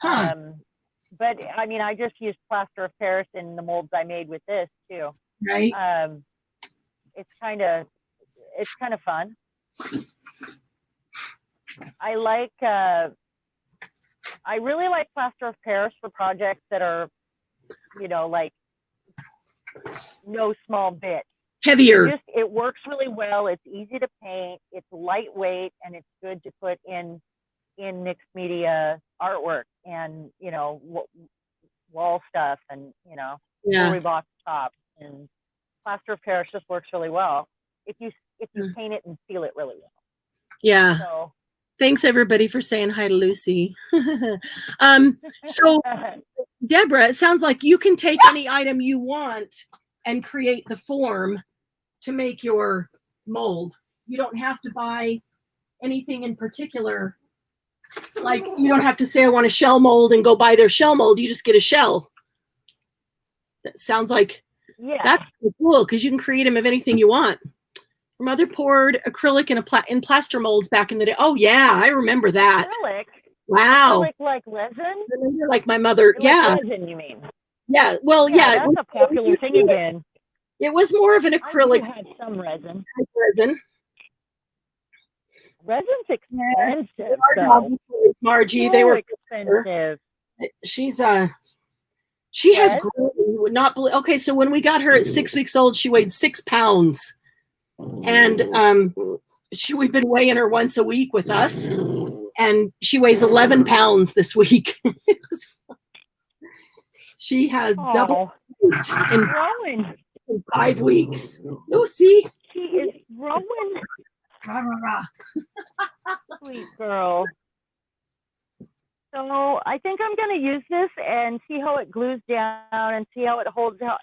But I mean, I just used plaster of Paris in the molds I made with this too. Right. It's kind of fun. I really like plaster of Paris for projects that are, like no small bit. Heavier. It works really well. It's easy to paint. It's lightweight, and it's good to put in mixed media artwork and wall stuff and jewelry box tops, and plaster of Paris just works really well if you paint it and seal it really well. Yeah. So thanks everybody for saying hi to Lucy. So Deborah, it sounds like you can take any item you want and create the form to make your mold. You don't have to buy anything in particular. Like, you don't have to say, I want a shell mold and go buy their shell mold. You just get a shell. That sounds like that's cool because you can create them of anything you want. Your mother poured acrylic in plaster molds back in the day. Oh, yeah, I remember that. Acrylic? Wow. Acrylic like resin? Like my mother. Like resin, you mean? Yeah, well, yeah. That's a popular thing again. It was more of an acrylic. I had some resin. Resin's expensive, though. Margie, so they were expensive. She has grown. You would not believe. Okay, so when we got her at 6 weeks old, she weighed 6 pounds, and we've been weighing her once a week with us, and she weighs 11 pounds this week. She has double in 5 weeks. Lucy, she is growing. Sweet girl. So I think I'm going to use this and see how it glues down and see how it holds, how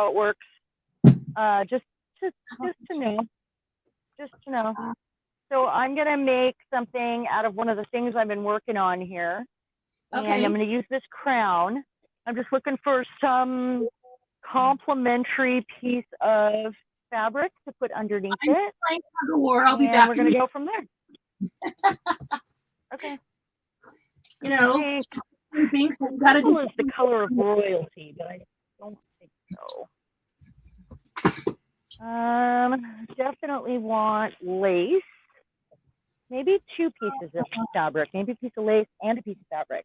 it works. Just to know. So I'm going to make something out of one of the things I've been working on here. Okay. And I'm going to use this crown. I'm just looking for some complementary piece of fabric to put underneath it. I'll be back. We're going to go from there. Okay. Things that you gotta do is the color of royalty, but I don't think so. Definitely want lace. Maybe 2 pieces of fabric, maybe a piece of lace and a piece of fabric.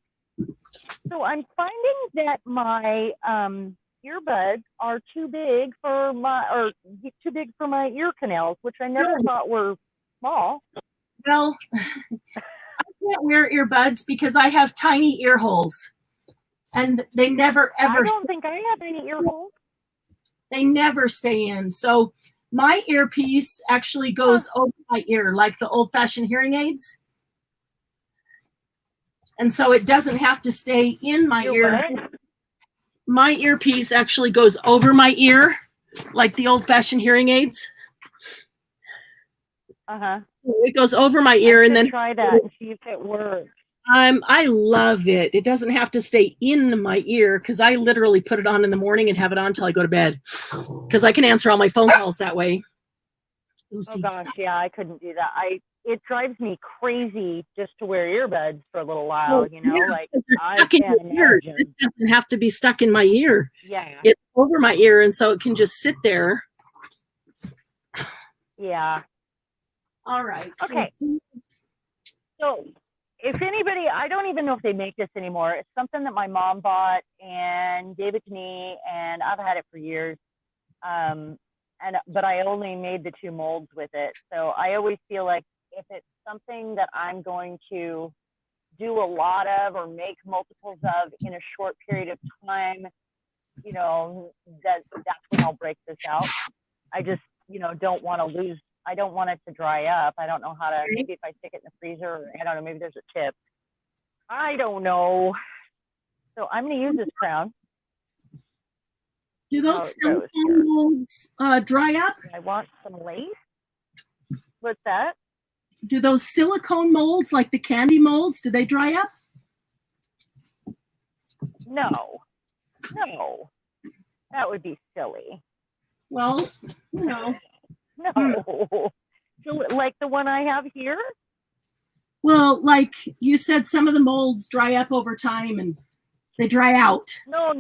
So I'm finding that my earbuds are too big for my ear canals, which I never thought were small. Well, I can't wear earbuds because I have tiny ear holes, and they never ever. I don't think I have any ear holes. They never stay in. So my earpiece actually goes over my ear, like the old-fashioned hearing aids. And so it doesn't have to stay in my Your ear. what? My earpiece actually goes over my ear, like the old-fashioned hearing aids. Uh-huh. So it goes over my ear, and then try that and see if it works. I love it. It doesn't have to stay in my ear because I literally put it on in the morning and have it on until I go to bed because I can answer all my phone calls that way. Oh gosh, yeah, I couldn't do that. It drives me crazy just to wear earbuds for a little while, you know, like I can't imagine. It doesn't have to be stuck in my ear. Yeah. It's over my ear, and so it can just sit there. Yeah. All right. Okay. So if anybody, I don't even know if they make this anymore. It's something that my mom bought and gave it to me, and I've had it for years. But I only made the 2 molds with it. So I always feel like if it's something that I'm going to do a lot of or make multiples of in a short period of time, you know, that's when I'll break this out. I just, you know, don't want to lose. I don't want it to dry up. I don't know how to, maybe if I stick it in the freezer, I don't know, maybe there's a tip. I don't know. So I'm going to use this crown. Do those silicone molds dry up? I want some lace. What's that? Do those silicone molds, like the candy molds, do they dry up? No. That would be silly. Well, you know. No. So, like the one I have here? Well, like you said, some of the molds dry up over time and they dry out. No,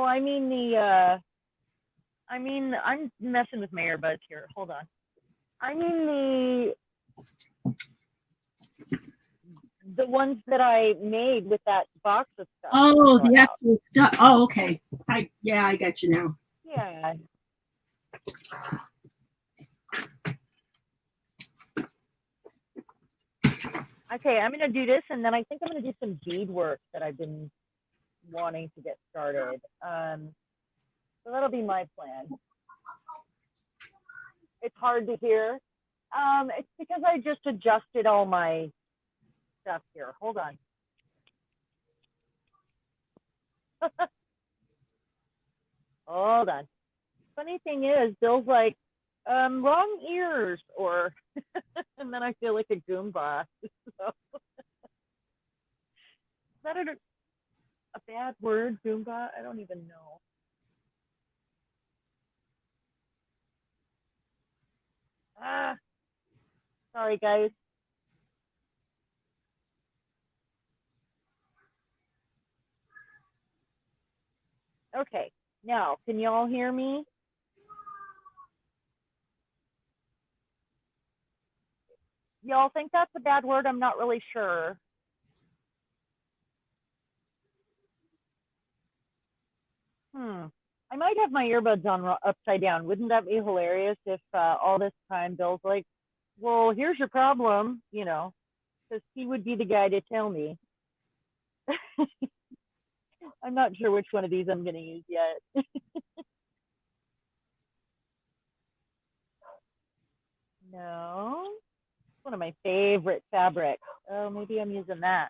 I mean I'm messing with my earbuds here. Hold on. I mean the ones that I made with that box of stuff. Oh, the actual stuff. Oh, okay. I got you now. Yeah. Okay, I'm gonna do this, and then I think I'm gonna do some bead work that I've been wanting to get started. So that'll be my plan. It's hard to hear. It's because I just adjusted all my stuff here. Hold on. Hold on. Funny thing is, Bill's like, wrong ears, or, and then I feel like a Goomba. So. Is that a bad word, Goomba? I don't even know. Sorry, guys. Okay, now, can y'all hear me? Y'all think that's a bad word? I'm not really sure. I might have my earbuds on upside down. Wouldn't that be hilarious if all this time Bill's like, well, here's your problem, you know, because he would be the guy to tell me. I'm not sure which one of these I'm going to use yet. No. One of my favorite fabrics. Oh, maybe I'm using that.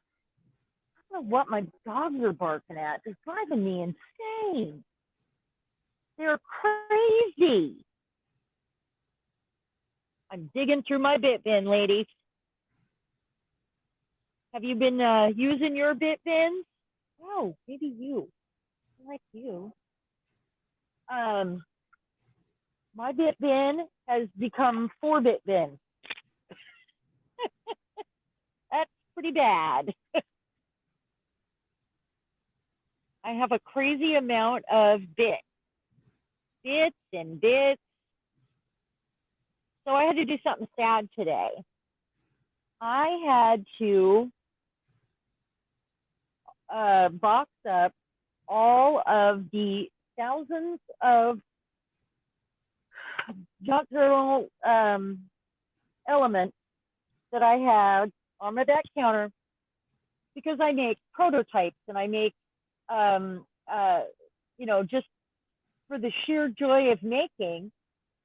I don't know what my dogs are barking at. They're driving me insane. They're crazy. I'm digging through my bit bin, ladies. Have you been using your bit bins? Oh, maybe you. I like you. My bit bin has become 4-bit bin. That's pretty bad. I have a crazy amount of bits and bits. So I had to do something sad today. I had to box up all of the thousands of junk journal elements that I had on my back counter because I make prototypes and I make, you know, just for the sheer joy of making.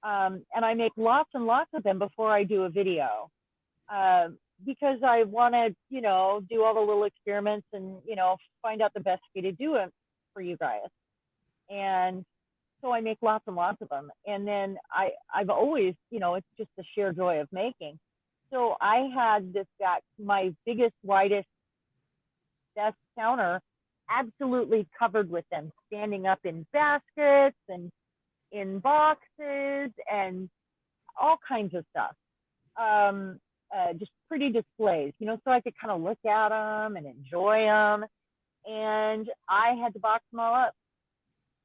And I make lots and lots of them before I do a video. because I want to, do all the little experiments and, find out the best way to do it for you guys. And so I make lots and lots of them. And then I've always, it's just the sheer joy of making. So I had this guy, my biggest, widest, best counter, absolutely covered with them, standing up in baskets and in boxes and all kinds of stuff. Just pretty displays, so I could kind of look at them and enjoy them. And I had to box them all up.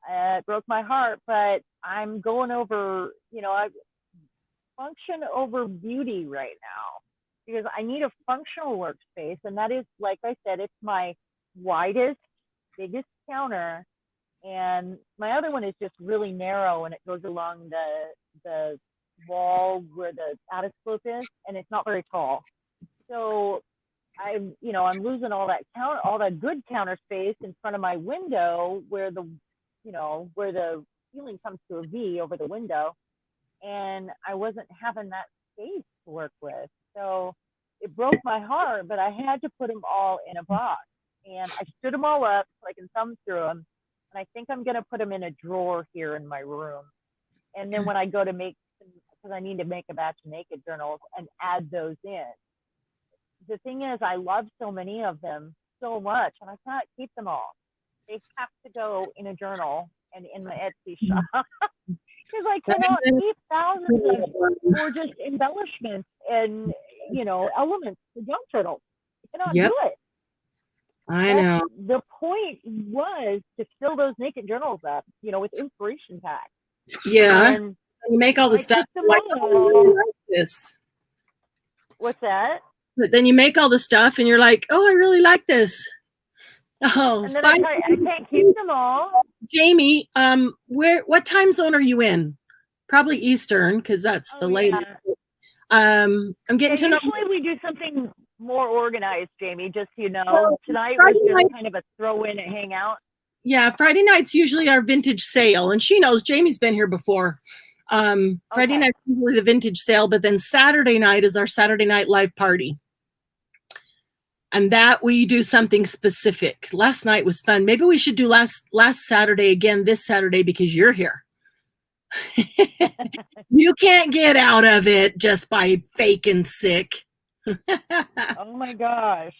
It broke my heart, but I'm going over, I function over beauty right now because I need a functional workspace. And that is, like I said, it's my widest, biggest counter. And my other one is just really narrow and it goes along the wall where the attic slope is, and it's not very tall. So I'm losing all that good counter space in front of my window where the ceiling comes to a V over the window, and I wasn't having that space to work with. So it broke my heart, but I had to put them all in a box, and I stood them all up so I can thumb through them. And I think I'm going to put them in a drawer here in my room. And then when I go to make, because I need to make a batch of naked journals and add those in. The thing is, I love so many of them so much, and I can't keep them all. They have to go in a journal and in my Etsy shop because I cannot keep thousands of gorgeous embellishments and elements for junk journals. I cannot do it. I know. The point was to fill those naked journals up, with inspiration packs. Yeah. And you make all the stuff like, oh, I really like this. What's that? But then you make all the stuff and you're like, oh, I really like this. Oh, and then I can't keep them all. Jamie, what time zone are you in? Probably Eastern, because that's the latest. I'm getting to know. Usually we do something more organized, Jamie, just well, tonight was just kind of a throw in and hang out. Yeah, Friday night's usually our vintage sale, and she knows Jamie's been here before. Friday night's usually the vintage sale, but then Saturday night is our Saturday night live party. And that we do something specific. Last night was fun. Maybe we should do last Saturday again this Saturday because you're here. You can't get out of it just by faking sick. Oh my gosh.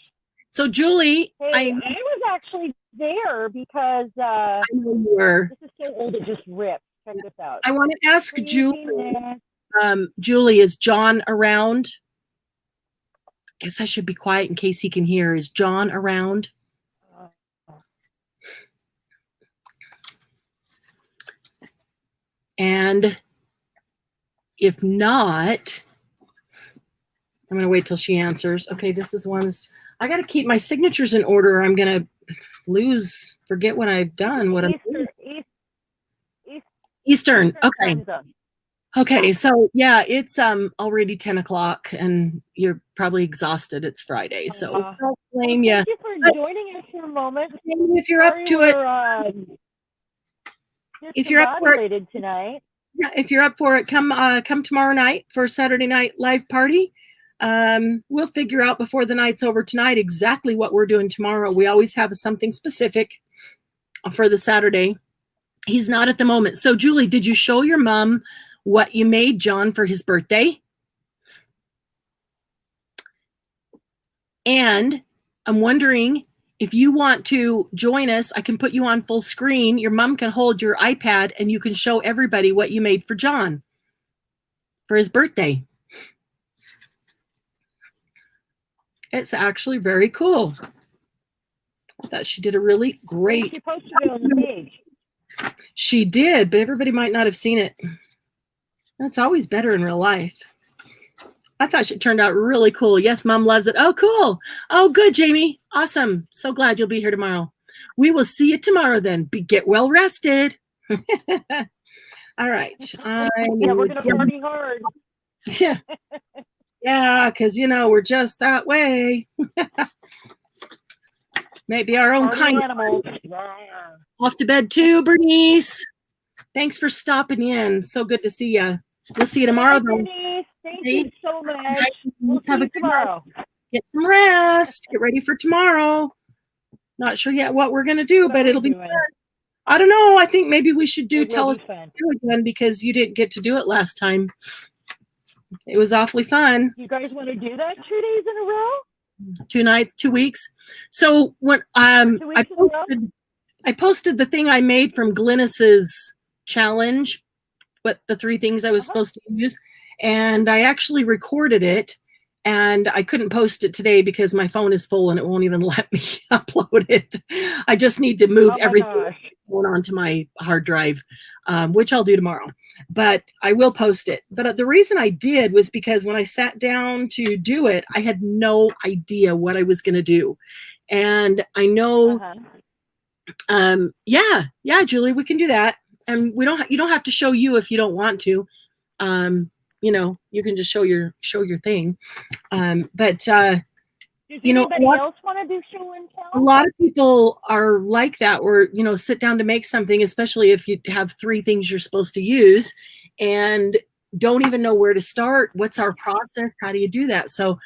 So Julie, I was actually there because I know you were. This is so old it just ripped. Check this out. I want to ask Julie. Julie, is John around? Guess I should be quiet in case he can hear. Is John around? And if not, I'm going to wait till she answers. Okay, this is one. I got to keep my signatures in order. I'm going to forget what I've done. Eastern. Okay. Okay, so yeah, it's already 10 o'clock and you're probably exhausted. It's Friday, so I don't blame you. Thank you for joining us for a moment. If you're up to it, if you're up for it tonight, yeah, if you're up for it, come tomorrow night for Saturday night live party. We'll figure out before the night's over tonight exactly what we're doing tomorrow. We always have something specific for the Saturday. He's not at the moment. So Julie, did you show your mom what you made John for his birthday? And I'm wondering if you want to join us, I can put you on full screen. Your mom can hold your iPad and you can show everybody what you made for John for his birthday. It's actually very cool. I thought she did a really great. She posted it on the page. She did, but everybody might not have seen it. That's always better in real life. I thought it turned out really cool. Yes, Mom loves it. Oh, cool. Oh, good, Jamie. Awesome. So glad you'll be here tomorrow. We will see you tomorrow then. Get well rested. All right. Yeah, we're going to party hard. Yeah. Yeah, because, we're just that way. Maybe our own kind of animals. Off to bed too, Bernice. Thanks for stopping in. So good to see you. We'll see you tomorrow. Bernice, Thank you so much. We'll see Have you a good night. tomorrow. Get some rest. Get ready for tomorrow. Not sure yet what we're going to do, but it'll be fun. I don't know. I think maybe we should tell us again because you didn't get to do it last time. It was awfully fun. You guys want to do that 2 days in a row? 2 nights, 2 weeks. So when I posted the thing I made from Glynis's challenge, what the 3 things I was supposed to use, and I actually recorded it, and I couldn't post it today because my phone is full and it won't even let me upload it. I just need to move everything onto my hard drive, which I'll do tomorrow, but I will post it. But the reason I did was because when I sat down to do it, I had no idea what I was going to do. And I know, yeah, Julie, we can do that. And you don't have to show you if you don't want to. You know, you can just show your thing. Does anybody else want to do show and tell? A lot of people are like that, or, you know, sit down to make something, especially if you have 3 things you're supposed to use and don't even know where to start. What's our process? How do you do that? So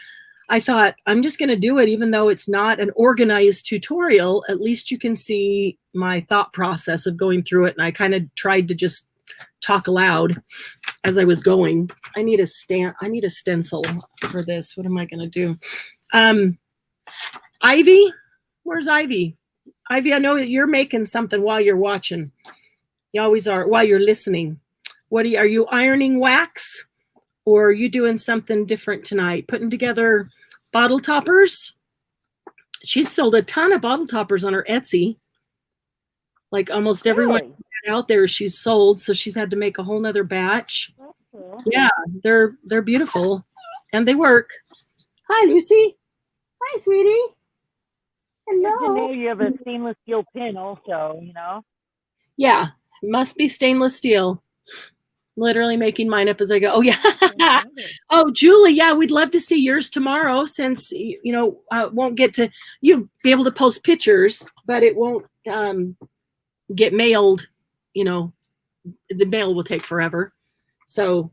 I thought I'm just going to do it, even though it's not an organized tutorial. At least you can see my thought process of going through it. And I kind of tried to just talk aloud as I was going. I need a stencil for this. What am I going to do? Ivy, where's Ivy? Ivy, I know that you're making something while you're watching. You always are while you're listening. Are you ironing wax, or are you doing something different tonight? Putting together bottle toppers? She's sold a ton of bottle toppers on her Etsy. Like almost everyone out there she's sold, so she's had to make a whole nother batch. Yeah, they're beautiful and they work. Hi, Lucy. Hi, sweetie. Hello. Good to know you have a stainless steel pin also, you know? Yeah, must be stainless steel. Literally making mine up as I go. Oh, yeah. Oh, Julie, yeah, we'd love to see yours tomorrow since, you know, won't get to, you'll be able to post pictures, but it won't get mailed, you know, the mail will take forever. So,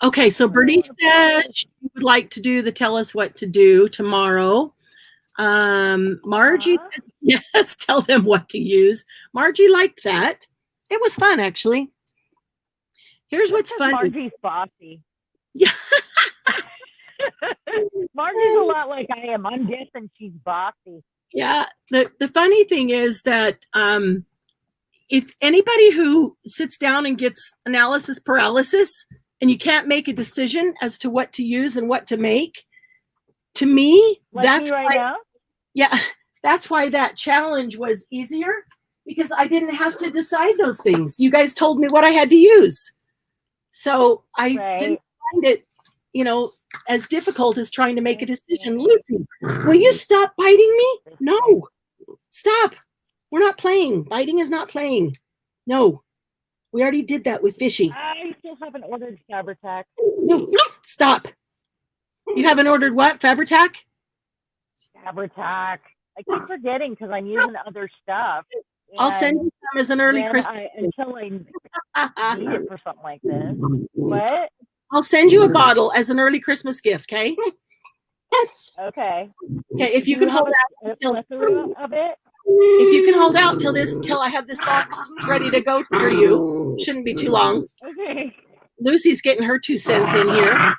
okay, so Bernie said she would like to do the tell us what to do tomorrow. Margie says, yes, tell them what to use. Margie liked that. It was fun, actually. Here's what's fun. Margie's bossy. Yeah. Margie's a lot like I am. I'm guessing she's bossy. Yeah. The funny thing is that if anybody who sits down and gets analysis paralysis and you can't make a decision as to what to use and what to make, to me, like that's me right now? Yeah, that's why that challenge was easier, because I didn't have to decide those things. You guys told me what I had to use. So I didn't find it, you know, as difficult as trying to make a decision. Lucy, will you stop biting me? No, stop. We're not playing. Biting is not playing. No, we already did that with Fishy. I still haven't ordered Fabri-Tac. No, stop. You haven't ordered what? Fabri-Tac? Fabri-Tac. I keep forgetting because I'm using other stuff. I'll send you some as an early Christmas. Until I need it for something like this. What? I'll send you a bottle as an early Christmas gift, okay? Okay. Okay, if you can hold out until of it. If you can hold out till I have this box ready to go for you, shouldn't be too long. Okay. Lucy's getting her 2 cents in here.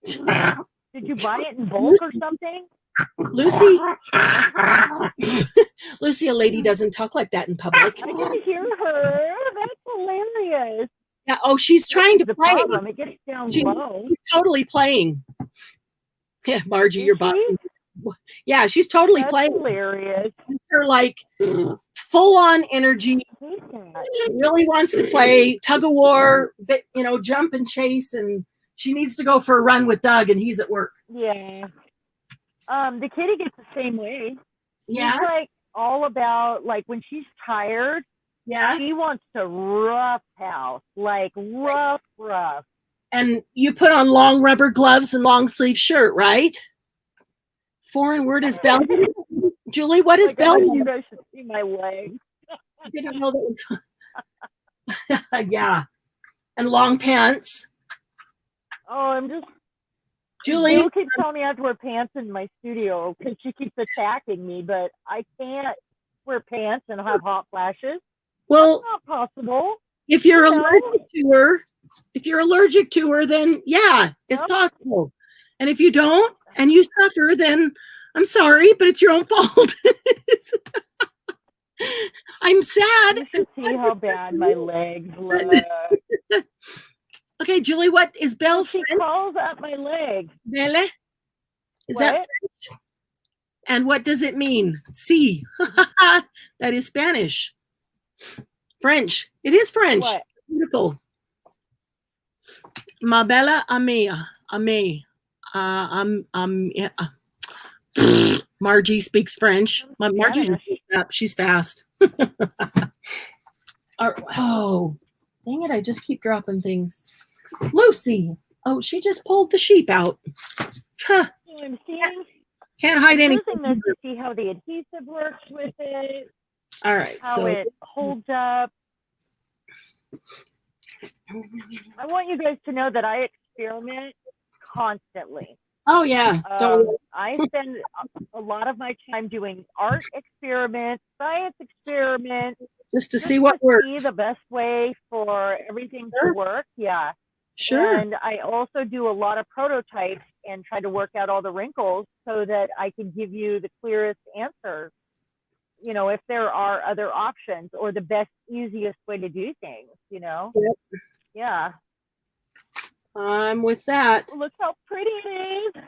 Did you buy it in bulk or something? Lucy, Lucy, a lady doesn't talk like that in public. I can hear her. That's hilarious. Yeah. Oh, she's trying to play. It gets down low. She's totally playing. Yeah, Margie, you're bothering. Yeah, she's totally playing. Hilarious. Her like full on energy. Really wants to play tug of war, but you know, jump and chase, and she needs to go for a run with Doug, and he's at work. Yeah. The kitty gets the same way. Yeah. She's like all about like when she's tired. Yeah. She wants to rough house, like rough. And you put on long rubber gloves and long sleeve shirt, right? Foreign word is Belgian. Julie, what is Belgian? You guys should see my legs. I didn't know that was. Yeah. and long pants. Oh, I'm just. Julie, Jill keeps telling me I have to wear pants in my studio because she keeps attacking me, but I can't wear pants and have hot flashes. well, That's not possible. if you're You know? allergic to her, then yeah, it's Yep. possible. And if you don't and you suffer, then I'm sorry, but it's your own fault. I'm sad. You should see how bad my legs look. Okay, Julie, what is Belle She French? calls up my leg. Belle? Is that What? French? And what does it mean? Si. That is Spanish. French. It is French. What? Beautiful. Ma bella amiga. Ame. Yeah. Margie speaks French. Margie, Spanish. she's fast. Oh, dang it. I just keep dropping things. Lucy. Oh, she just pulled the sheep out. Huh. I'm seeing. Can't hide I'm anything. using this to see how the adhesive works with it, All right. how So it holds up. I want you guys to know that I experiment constantly. oh yeah. Don't I spend a lot of my time doing art experiments, science experiments, just to see what works. see the best way for everything to work. Yeah. Sure. And I also do a lot of prototypes and try to work out all the wrinkles so that I can give you the clearest answer. You know, if there are other options or the best, easiest way to do things, you know? Yep. Yeah. I'm with that. Look how pretty it is.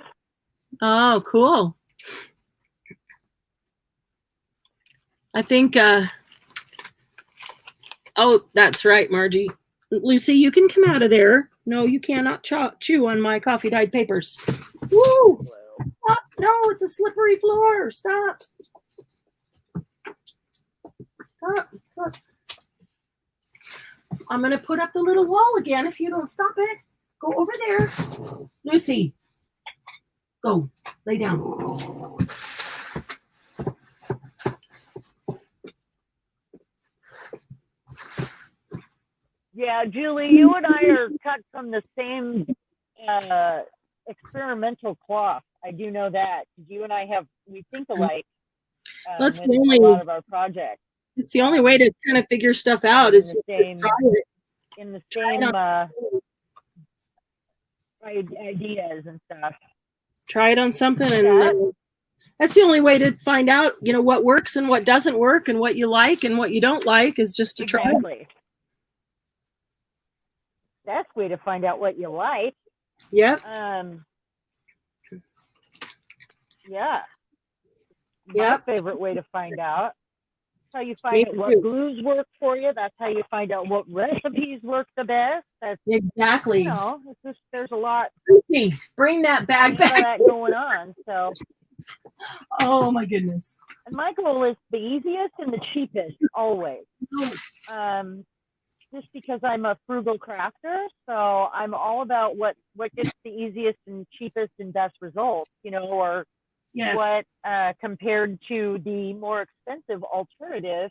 Oh, cool. I think, oh, that's right, Margie. Lucy, you can come out of there. No, you cannot chew on my coffee dyed papers. Woo! Stop. No, it's a slippery floor. Stop. Stop. Stop. I'm going to put up the little wall again if you don't stop it. Go over there. Lucy, go. Lay down. Yeah, Julie, you and I are cut from the same experimental cloth. I do know that. You and I we think alike. That's with the only, a lot of our projects. it's the only way to kind of figure stuff out is to try it. In the same ideas and stuff. Try it on something, and that's the only way to find out, you know, what works and what doesn't work, and what you like and what you don't like, is just to try. Exactly. Best way to find out what you like. Yep. Yeah. Yep. My favorite way to find out. That's how you find out what glues work for you. That's how you find out what recipes work the best. That's exactly. You know, it's just, there's a lot. Lucy, bring that bag back. That going on. So. Oh my goodness. And my goal is the easiest and the cheapest always. Just because I'm a frugal crafter, so I'm all about what gets the easiest and cheapest and best results, you know, or yes. What compared to the more expensive alternative,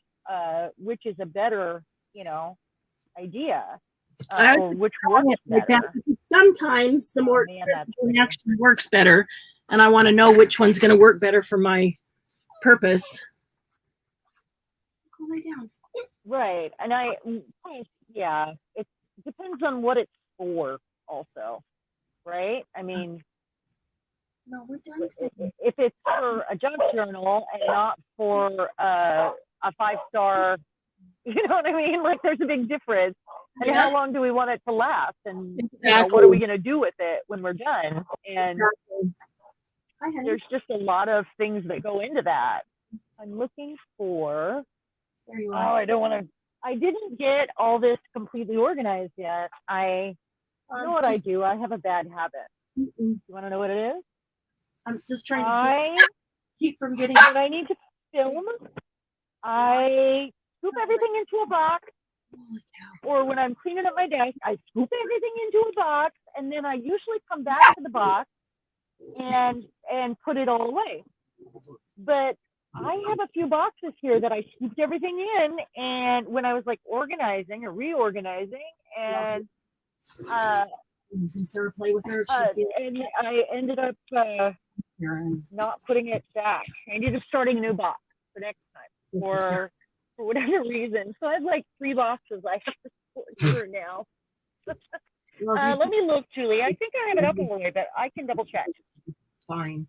which is a better, you know, idea, or which works better. Sometimes the more expensive one actually works better, and I want to know which one's going to work better for my purpose. Go lay down. Right, and yeah, it depends on what it's for, also, right? I mean, no, we're done. If it's for a junk journal and not for a 5-star, you know what I mean? Like, there's a big difference. And how long do we want it to last? And you know, what are we going to do with it when we're done? And there's just a lot of things that go into that. I'm looking for. There you are. Oh, I didn't get all this completely organized yet. You know what I do? I have a bad habit. You want to know what it is? I'm just trying to keep from getting. When I need to film, I scoop everything into a box. Or when I'm cleaning up my desk, I scoop everything into a box, and then I usually come back to the box and put it all away. But I have a few boxes here that I scooped everything in, and when I was like organizing or reorganizing, and Can Sarah play with her? She's and I ended up not putting it back. I ended up starting a new box for next time for whatever reason. So I have like 3 boxes I have to sort through now. Let me look, Julie. I think I have it up a little bit, but I can double check. Fine.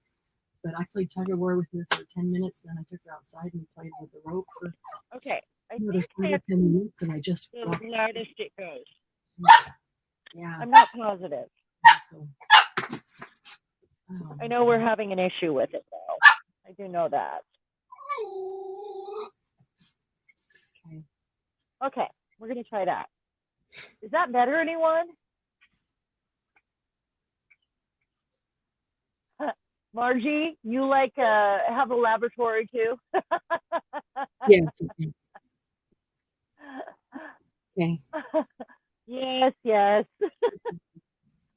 But I played tug of war with her for 10 minutes, then I took her outside and played with the rope for okay. I think another 10 minutes, and I just the loudest it goes. Yeah. I'm not positive. So, I know we're having an issue with it, though. I do know that. Okay. Okay, we're going to try that. Is that better, anyone? Margie, you like have a laboratory too? Yes. Okay. Yes, yes.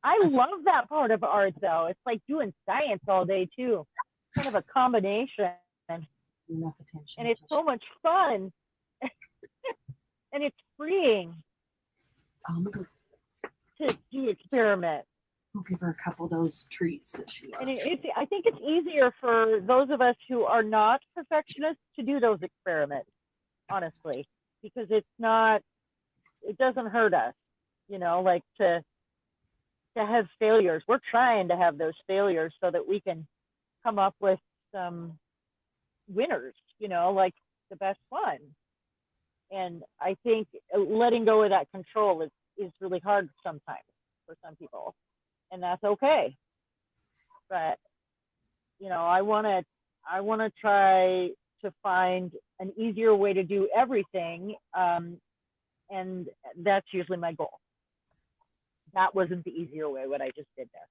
I love that part of art, though. It's like doing science all day too. Kind of a combination. Enough attention. And it's so much fun. And it's freeing to do experiments. I'll give her a couple of those treats that she loves. And I think it's easier for those of us who are not perfectionists to do those experiments, honestly, because it doesn't hurt us, like to have failures. We're trying to have those failures so that we can come up with some winners, like the best one. And I think letting go of that control is really hard sometimes for some people. And that's okay. But, I want to try to find an easier way to do everything. And that's usually my goal. That wasn't the easier way, what I just did there.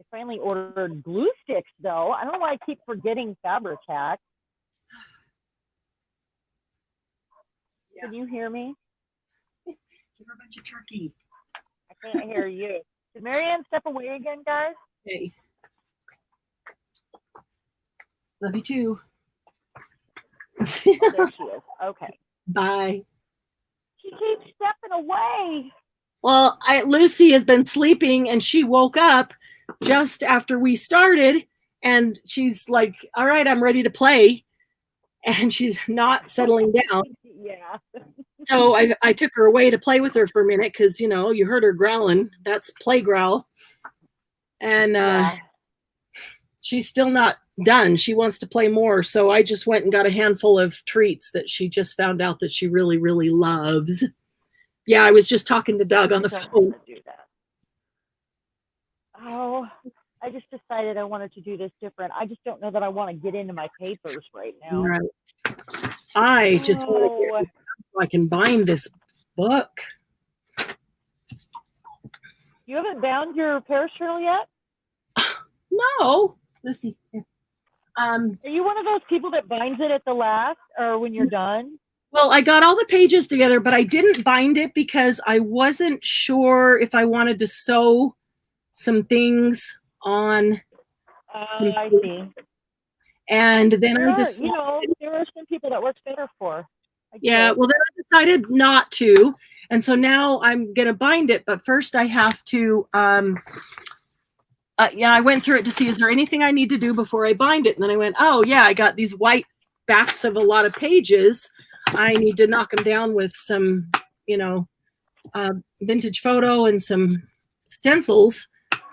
I finally ordered glue sticks, though. I don't know why I keep forgetting Fabri-Tac. Yeah. Can you hear me? Give her a bunch of turkey. I can't hear you. Did Marianne step away again, guys? Hey. Love you too. Oh, there she is. Okay. Bye. She keeps stepping away. Well, Lucy has been sleeping and she woke up just after we started and she's like, all right, I'm ready to play. And she's not settling down. Yeah. So I took her away to play with her for a minute because, you heard her growling. That's play growl. And she's still not done. She wants to play more. So I just went and got a handful of treats that she just found out that she really, really loves. Yeah, I was just talking to Doug on the phone. Do that. Oh, I just decided I wanted to do this different. I just don't know that I want to get into my papers right now. Right. I just want to get so I can bind this book. You haven't bound your Paris journal yet? No. Lucy. Are you one of those people that binds it at the last or when you're done? Well, I got all the pages together, but I didn't bind it because I wasn't sure if I wanted to sew some things on. I see. And then I decided, there are some people that works better for. Yeah, well, then I decided not to. And so now I'm going to bind it. But first I have to, I went through it to see, is there anything I need to do before I bind it? And then I went, oh, yeah, I got these white backs of a lot of pages. I need to knock them down with some, vintage photo and some stencils.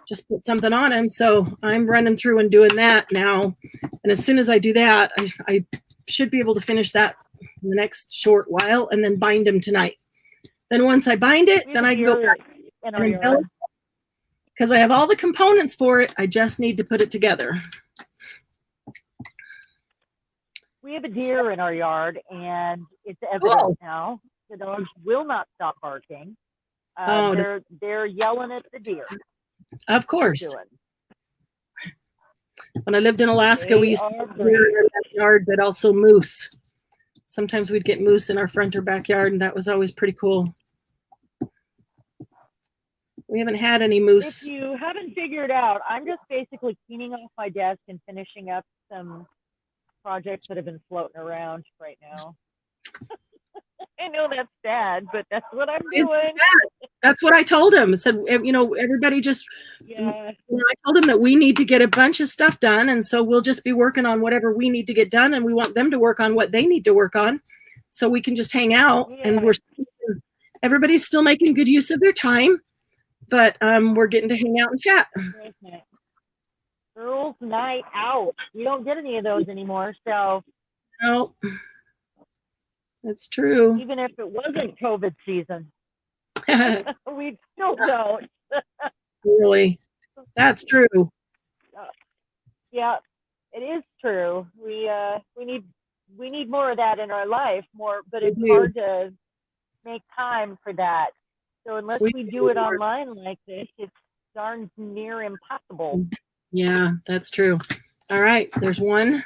Just put something on them. So I'm running through and doing that now. And as soon as I do that, I should be able to finish that in the next short while and then bind them tonight. Then once I bind it, then I can go back and embellish because I have all the components for it. I just need to put it together. We have a deer in our yard, and it's evident now. The dogs will not stop barking. They're yelling at the deer. Of course. When I lived in Alaska, we used to have deer in our backyard, but also moose. Sometimes we'd get moose in our front or backyard, and that was always pretty cool. We haven't had any moose. If you haven't figured out, I'm just basically cleaning off my desk and finishing up some projects that have been floating around right now. I know that's sad, but that's what I'm doing. That's what I told him. I said, everybody just, Yeah. I told him that we need to get a bunch of stuff done. And so we'll just be working on whatever we need to get done. And we want them to work on what they need to work on. So we can just hang out and everybody's still making good use of their time, but we're getting to hang out and chat. Girls' night out. You don't get any of those anymore. So no, that's true. Even if it wasn't COVID season, we still don't. Really, that's true. Yeah, it is true. We need more of that in our life, but it's hard to make time for that. So unless we do it online like this, it's darn near impossible. Yeah, that's true. All right, there's one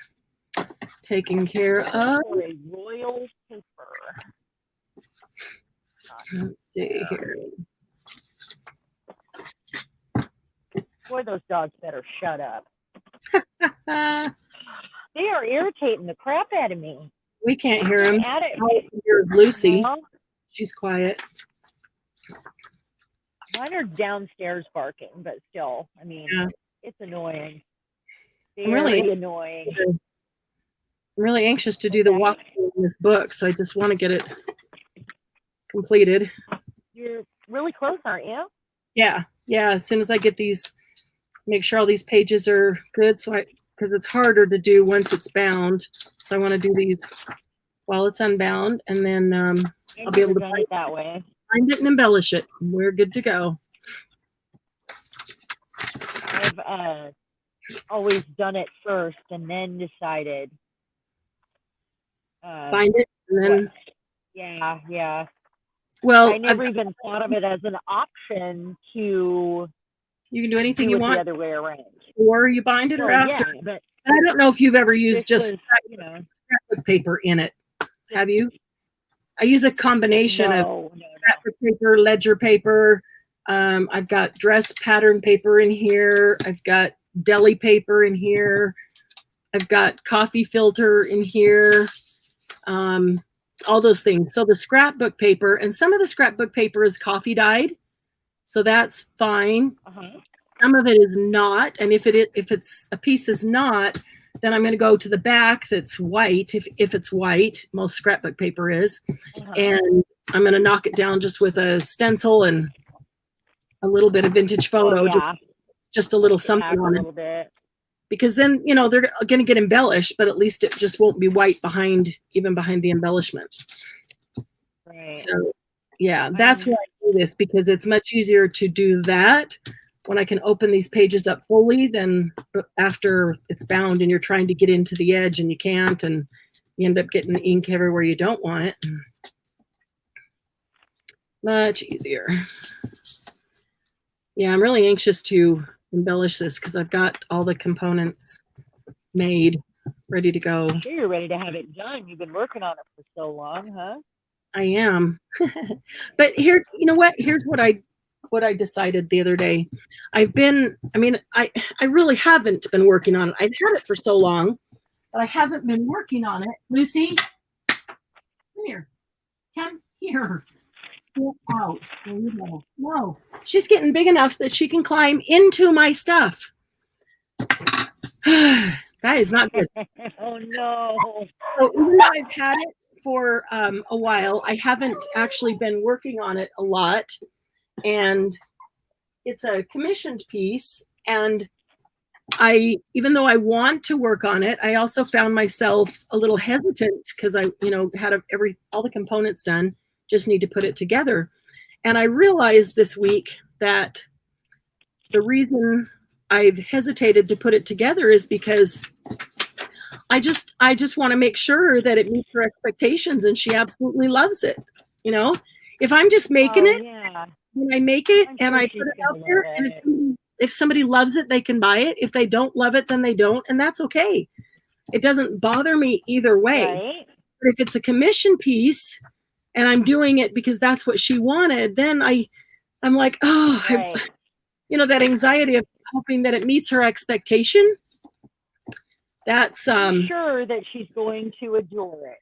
taken care of. A royal paper. Let's see here. Boy, those dogs better shut up. They are irritating the crap out of me. We can't hear him. I hear Lucy. She's quiet. Mine are downstairs barking, but still, I mean, it's annoying. Very really annoying. I'm really anxious to do the walkthrough in this book, so I just want to get it completed. You're really close, aren't you? Yeah. As soon as I get these, make sure all these pages are good, because it's harder to do once it's bound. So I want to do these while it's unbound, and then I'll be able to find it that way. Find it and embellish it. We're good to go. I've always done it first and then decided. Find it and then. Yeah. Well, I never even thought of it as an option to. You can do anything you want. The other way around. Or you bind it or after. Yeah, but I don't know if you've ever used just scrapbook paper in it. Have you? I use a combination of scrapbook paper, ledger paper. I've got dress pattern paper in here. I've got deli paper in here. I've got coffee filter in here. All those things. So the scrapbook paper, and some of the scrapbook paper is coffee dyed, so that's fine. Some of it is not, and if it's a piece is not, then I'm going to go to the back that's white. If it's white, most scrapbook paper is, and I'm going to knock it down just with a stencil and a little bit of vintage photo, just a little something on it. Because then, they're going to get embellished, but at least it just won't be white even behind the embellishment. Right. So, that's why I do this, because it's much easier to do that when I can open these pages up fully than after it's bound and you're trying to get into the edge and you can't, and you end up getting ink everywhere you don't want it. Much easier. Yeah, I'm really anxious to embellish this because I've got all the components made, ready to go. Sure, you're ready to have it done. You've been working on it for so long, huh? I am. But here, you know what? Here's what I decided the other day. I really haven't been working on it. I've had it for so long, but I haven't been working on it. Lucy, come here. Come here. Get out. There you go. No, she's getting big enough that she can climb into my stuff. That is not good. Oh no. So even though I've had it for a while, I haven't actually been working on it a lot. And it's a commissioned piece. And even though I want to work on it, I also found myself a little hesitant because I, had all the components done. Just need to put it together. And I realized this week that the reason I've hesitated to put it together is because I just want to make sure that it meets her expectations and she absolutely loves it. If I'm just making it, when I make it and I put it out there, and if somebody loves it, they can buy it. If they don't love it, then they don't. And that's okay. It doesn't bother me either way. Right. But if it's a commission piece, and I'm doing it because that's what she wanted, then I'm like, that anxiety of hoping that it meets her expectation. That's I'm sure that she's going to adore it.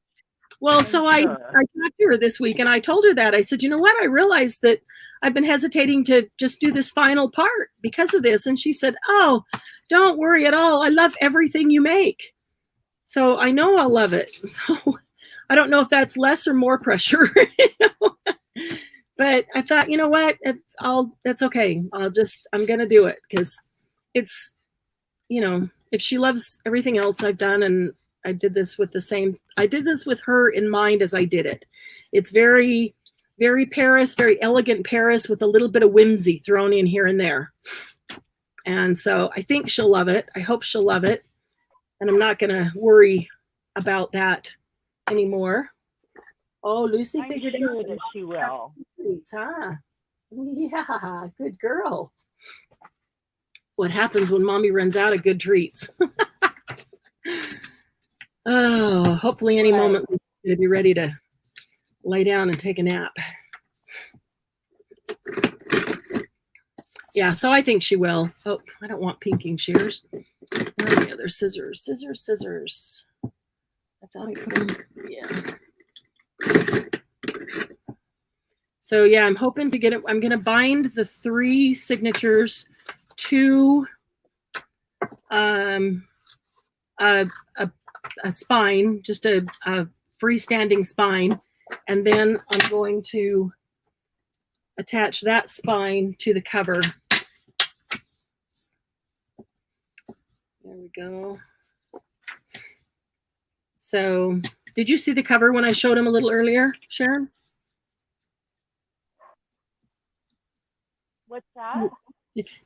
Well, I'm so I sure. talked to her this week and I told her that. I said, you know what? I realized that I've been hesitating to just do this final part because of this. And she said, oh, don't worry at all. I love everything you make. So I know I'll love it. So I don't know if that's less or more pressure. But I thought, you know what? That's okay. I'm going to do it because it's, if she loves everything else I've done, and I did this with her in mind as I did it. It's very, very Paris, very elegant Paris with a little bit of whimsy thrown in here and there. And so I think she'll love it. I hope she'll love it. And I'm not going to worry about that anymore. Oh, Lucy figured sure out that she will. Huh? Yeah, good girl. What happens when mommy runs out of good treats? Oh, hopefully any moment we're going to be ready to lay down and take a nap. Yeah, so I think she will. Oh, I don't want pinking shears. Where are the other scissors? Scissors. I thought I put them. Yeah. So yeah, I'm hoping to get it. I'm going to bind the 3 signatures to a spine, just a freestanding spine, and then I'm going to attach that spine to the cover. There we go. So, did you see the cover when I showed him a little earlier, Cheran? What's that?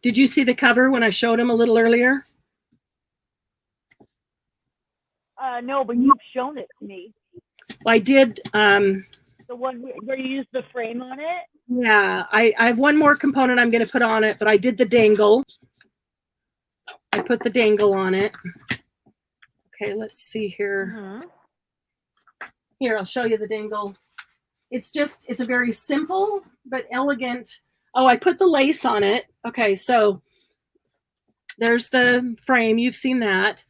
Did you see the cover when I showed him a little earlier? No, but you've shown it to me. Well, I did. The one where you use the frame on it? Yeah, I have one more component I'm going to put on it, but I did the dangle. I put the dangle on it. Okay, let's see here. Mm-hmm. Here, I'll show you the dangle. It's a very simple but elegant. Oh, I put the lace on it. Okay, so there's the frame. You've seen that.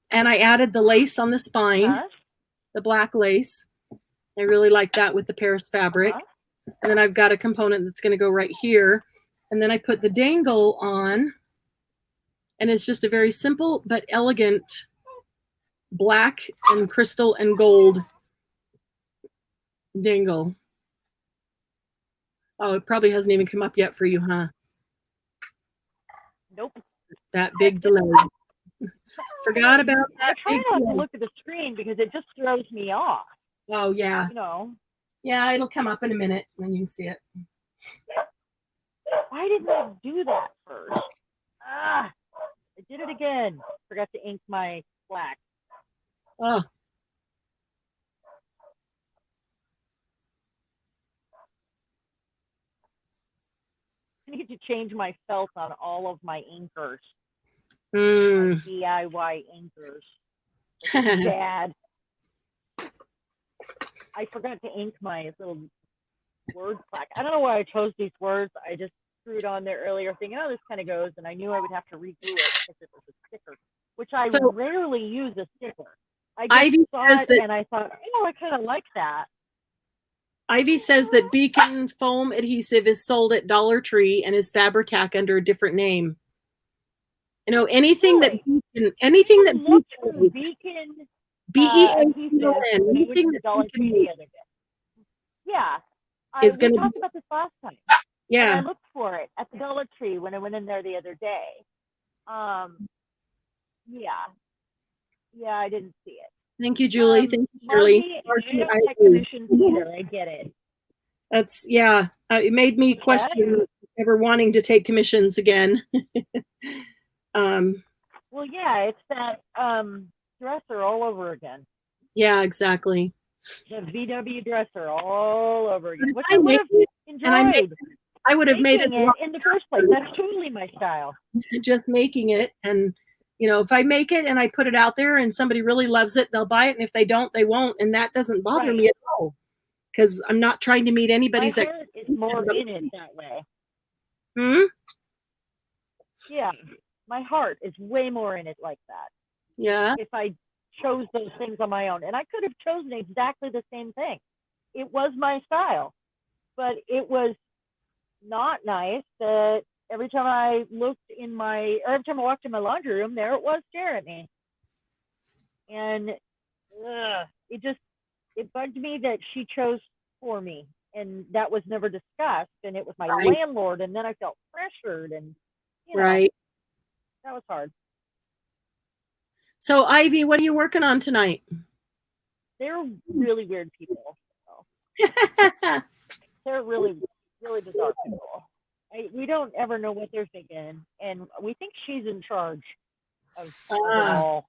And I added the lace on the spine, the black lace. I really like that with the Paris fabric. And then I've got a component that's going to go right here. And then I put the dangle on. And it's just a very simple but elegant black and crystal and gold dangle. Oh, it probably hasn't even come up yet for you, huh? Nope. That big delay. Forgot about that. I try not to look at the screen because it just throws me off. Oh, yeah. Yeah, it'll come up in a minute when you can see it. Why didn't I do that first? I did it again. Forgot to ink my black. Oh. I need to change my felt on all of my inkers. Mm. DIY inkers. It's bad. I forgot to ink my little word plaque. I don't know why I chose these words. I just threw it on there earlier thinking, oh, this kind of goes. And I knew I would have to redo it because it was a sticker, which I rarely use a sticker. I just saw it and I thought, oh, I kind of like that. Ivy says that Beacon foam adhesive is sold at Dollar Tree and is Fabri-Tac under a different name. You know, anything that Beacon BEACON, anything that Beacon makes. Yeah, is going to talked about this last time. Yeah, and I looked for it at the Dollar Tree when I went in there the other day. Yeah, I didn't see it. Thank you, Julie. Thank you, Shirley. I commissions either. I get it. That's it made me question ever wanting to take commissions again. Well, yeah, it's that dresser all over again. Yeah, exactly. The VW dresser all over again. Which I I would have enjoyed. I would have made it in the first place. That's totally my style. Just making it, and if I make it and I put it out there and somebody really loves it, they'll buy it, and if they don't, they won't, and that doesn't bother me at all because I'm not trying to meet anybody's expectations. It's more in it that way. Yeah, my heart is way more in it like that. Yeah. If I chose those things on my own. And I could have chosen exactly the same thing. It was my style, but it was not nice that every time I walked in my laundry room, there it was staring at me. And it bugged me that she chose for me, and that was never discussed. And it was my landlord, and then I felt pressured, and that was hard. So Ivy, what are you working on tonight? They're really weird people. They're really, really bizarre people. We don't ever know what they're thinking, and we think she's in charge of it all.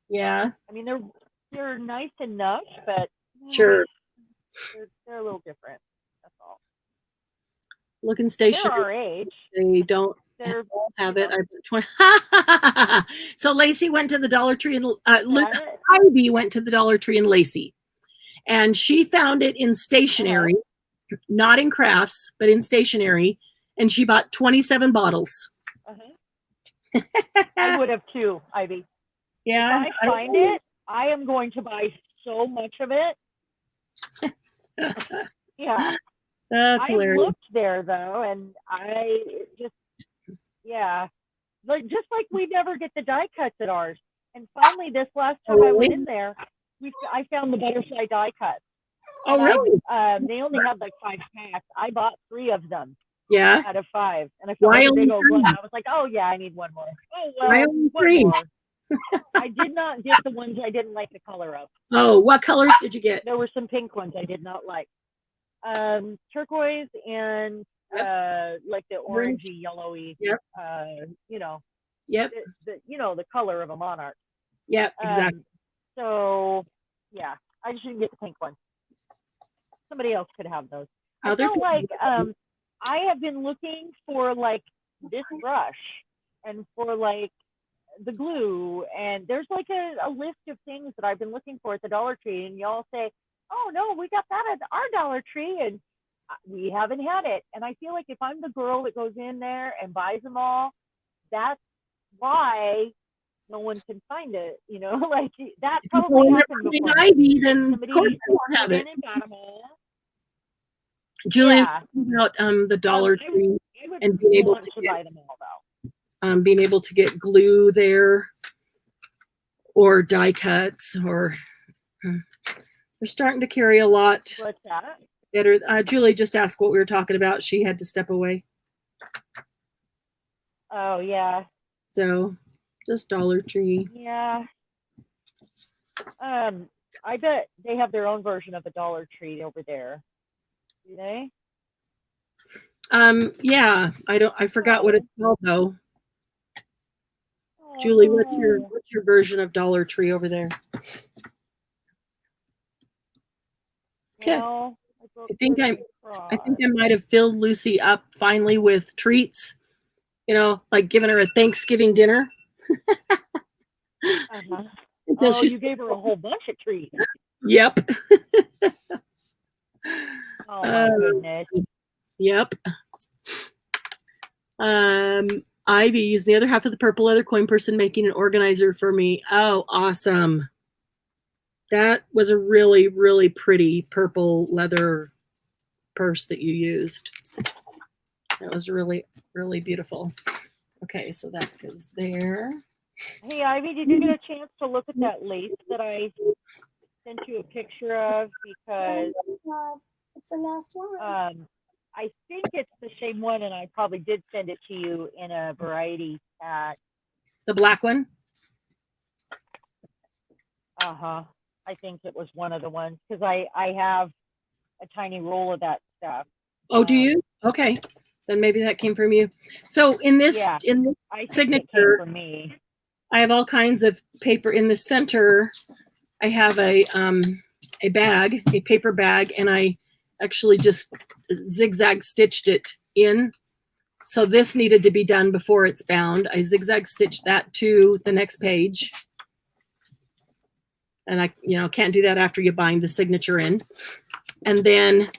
Yeah. I mean, they're nice enough, but sure, they're a little different. That's all. Looking station. They're our age. They don't have it. So Lacey went to the Dollar Tree, and Ivy went to the Dollar Tree in Lacey, and she found it in stationery, not in crafts, but in stationery, and she bought 27 bottles. I would have too, Ivy. Yeah. If I find it, I am going to buy so much of it. Yeah. That's hilarious. I looked there though, and I just, just like we never get the die cuts at ours. And finally, this last time I went in there, I found the butterfly die cuts. Oh, really? They only had like 5 packs. I bought 3 of them. Yeah. Out of 5, and I felt like a big old one. I was like, oh yeah, I need one more. Oh well, one more. I did not get the ones I didn't like the color of. Oh, what colors did you get? There were some pink ones I did not like. Turquoise and like the orangey, yellowy. Yep. The color of a monarch. Yep, exactly. So yeah, I just didn't get the pink one. Somebody else could have those. I feel like I have been looking for like this brush and for like the glue, and there's like a list of things that I've been looking for at the Dollar Tree, and y'all say, oh no, we got that at our Dollar Tree, and we haven't had it. And I feel like if I'm the girl that goes in there and buys them all, that's why no one can find it, like that probably happened before. Ivy, then of course they won't have it. Julia, about the Dollar Tree and being able to buy them all, though. Being able to get glue there, or die cuts, or they're starting to carry a lot. What's that? Better. Julie just asked what we were talking about. She had to step away. Oh yeah. So, just Dollar Tree. Yeah. I bet they have their own version of the Dollar Tree over there. Do they? Yeah. I forgot what it's called though. Julie, what's your version of Dollar Tree over there? Well, I think I might have filled Lucy up finally with treats. Like giving her a Thanksgiving dinner. You gave her a whole bunch of treats. Yep. Oh my goodness. Yep. Ivy used the other half of the purple leather coin purse and making an organizer for me. Oh, awesome. That was a really, really pretty purple leather purse that you used. That was really, really beautiful. Okay, so that goes there. Hey, Ivy, did you get a chance to look at that lace that I sent you a picture of? Because it's the last one. I think it's the same one, and I probably did send it to you in a variety at the black one. I think it was one of the ones, because I have a tiny roll of that stuff. Oh, do you? Okay, then maybe that came from you. So in this signature, for me, I have all kinds of paper in the center. I have a paper bag, and I actually just zigzag stitched it in. So this needed to be done before it's bound. I zigzag stitched that to the next page. And I, can't do that after you bind the signature in. And then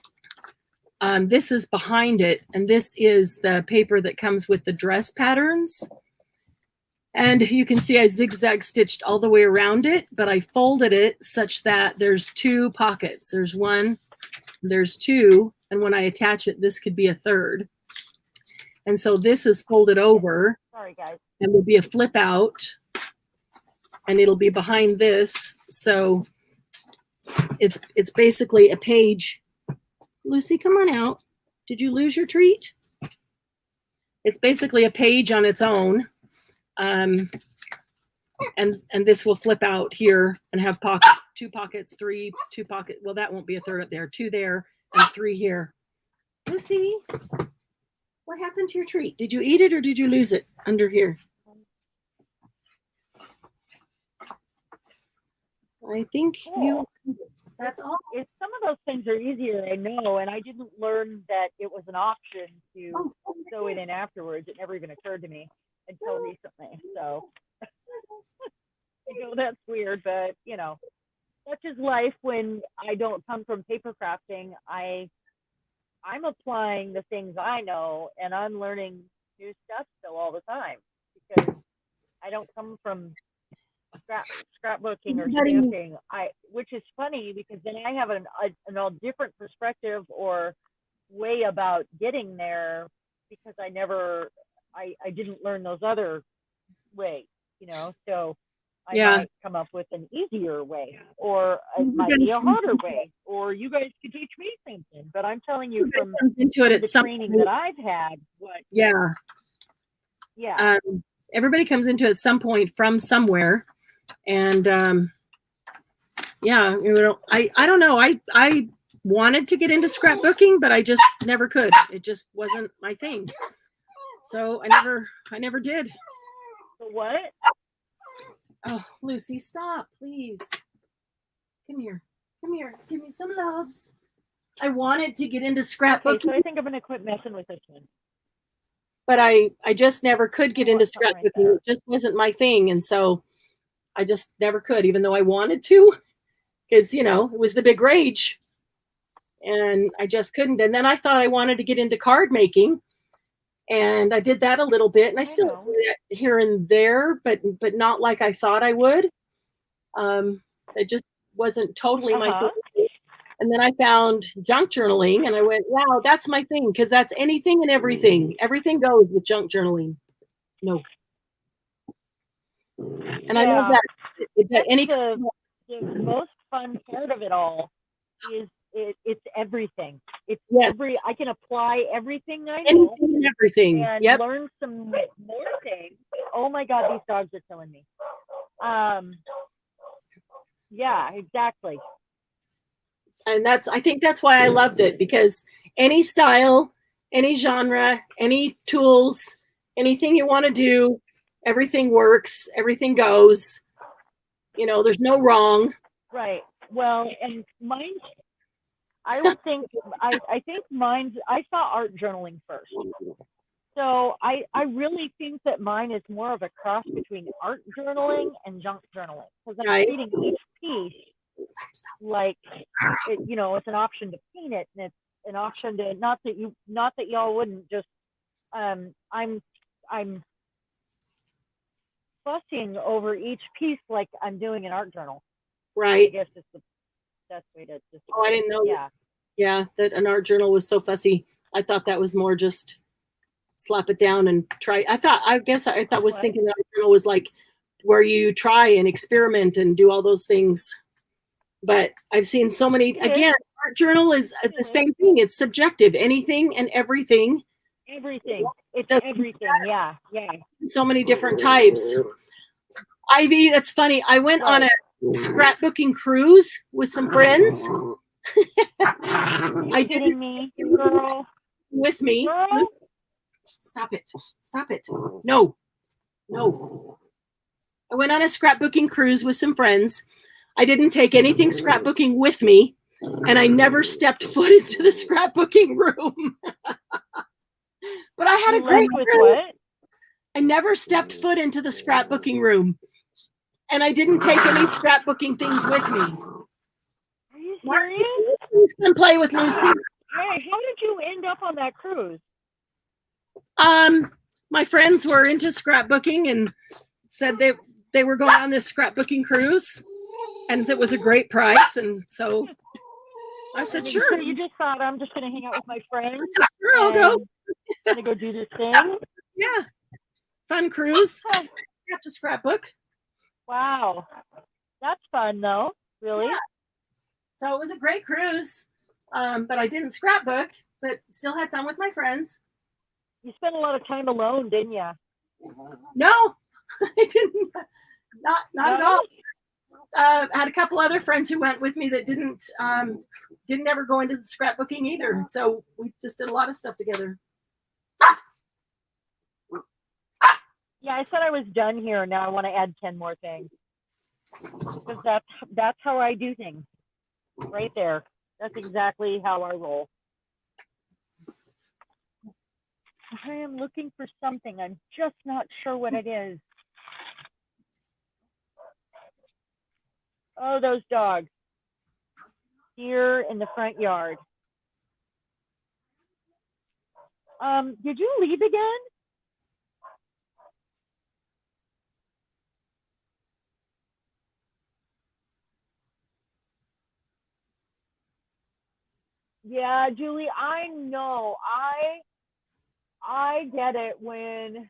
this is behind it. And this is the paper that comes with the dress patterns. And you can see I zigzag stitched all the way around it, but I folded it such that there's 2 pockets. There's 1, there's 2, and when I attach it, this could be a third. And so this is folded over. Sorry, guys. And will be a flip out, and it'll be behind this. So it's basically a page. Lucy, come on out. Did you lose your treat? It's basically a page on its own. And this will flip out here and have 2 pockets, 3, 2 pockets. Well, that won't be a third up there. 2 there and 3 here. Lucy, what happened to your treat? Did you eat it or did you lose it under here? I think that's all. Some of those things are easier, I know, and I didn't learn that it was an option to sew it in afterwards. It never even occurred to me until recently. So I know that's weird, but you know, such is life when I don't come from paper crafting. I'm applying the things I know, and I'm learning new stuff still all the time because I don't come from scrapbooking or stamping. Which is funny because then I have a different perspective or way about getting there because I didn't learn those other ways, you know. So I might come up with an easier way, or it might be a harder way, or you guys could teach me something. But I'm telling you from the training that I've had, everybody comes into it at some point from somewhere, and you know, I don't know. I wanted to get into scrapbooking, but I just never could. It just wasn't my thing. So I never did. What? Oh, Lucy, stop, please. Come here. Give me some loves. I wanted to get into scrapbooking. Okay, so I think I'm gonna quit messing with this one. But I just never could get into scrapbooking. It just wasn't my thing, and so I just never could, even though I wanted to, because you know it was the big rage, and I just couldn't. And then I thought I wanted to get into card making. And I did that a little bit, and I still do that here and there, but not like I thought I would. It just wasn't totally my thing. And then I found junk journaling, and I went, wow, that's my thing, because that's anything and everything. Everything goes with junk journaling. No. And I love that. The most fun part of it all is it's everything. It's I can apply everything I know. Anything and everything. And learn some more things. Oh my God, these dogs are killing me. Yeah, exactly. And I think that's why I loved it, because any style, any genre, any tools, anything you want to do, everything works, everything goes. You know, there's no wrong. Right. Well, and mine, I would think, I think mine, I saw art journaling first. So I really think that mine is more of a cross between art journaling and junk journaling, because I'm reading each piece like, you know, it's an option to paint it, and it's an option to, not that y'all wouldn't just, I'm fussing over each piece like I'm doing an art journal. Right. I guess it's the best way to just. Oh, I didn't know. Yeah, that an art journal was so fussy. I thought that was more just slap it down and try. I thought thinking that art journal was like where you try and experiment and do all those things. But I've seen so many. Again, art journal is the same thing. It's subjective. Anything and everything. Everything. It's everything. Yeah. So many different types. Ivy, that's funny. I went on a scrapbooking cruise with some friends. I didn't me, girl. With me. Girl? Stop it. No. I went on a scrapbooking cruise with some friends. I didn't take anything scrapbooking with me, and I never stepped foot into the scrapbooking room. But I had a great room. I never stepped foot into the scrapbooking room, and I didn't take any scrapbooking things with me. Are you serious? Please come play with Lucy. Hey, how did you end up on that cruise? My friends were into scrapbooking, and said they were going on this scrapbooking cruise, and it was a great price, and so I said, sure. So you just thought, I'm just going to hang out with my friends. Said, sure, I'll go. Going to go do this thing. Yeah, fun cruise. You have to scrapbook. Wow, that's fun though. Really. Yeah. So it was a great cruise, but I didn't scrapbook, but still had fun with my friends. You spent a lot of time alone, didn't you? No, I didn't. Not at all. Had a couple other friends who went with me that didn't ever go into the scrapbooking either. So we just did a lot of stuff together. Yeah, I said I was done here. Now I want to add 10 more things. Because that's how I do things. Right there. That's exactly how I roll. I am looking for something. I'm just not sure what it is. Oh, those dogs. Here in the front yard. Did you leave again? Yeah, Julie, I know. I get it when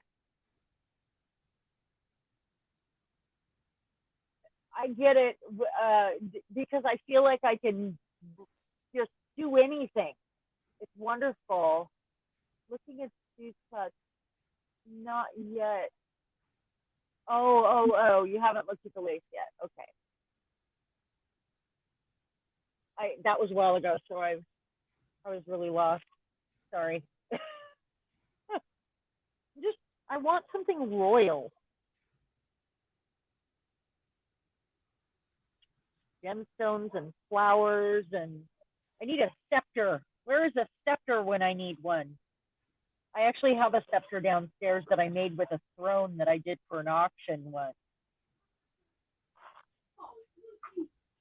I get it because I feel like I can just do anything. It's wonderful. Looking at these cuts, not yet. Oh, you haven't looked at the lace yet. Okay. That was a while ago, so I was really lost. Sorry. I want something royal. Gemstones and flowers, and I need a scepter. Where is a scepter when I need one? I actually have a scepter downstairs that I made with a throne that I did for an auction once,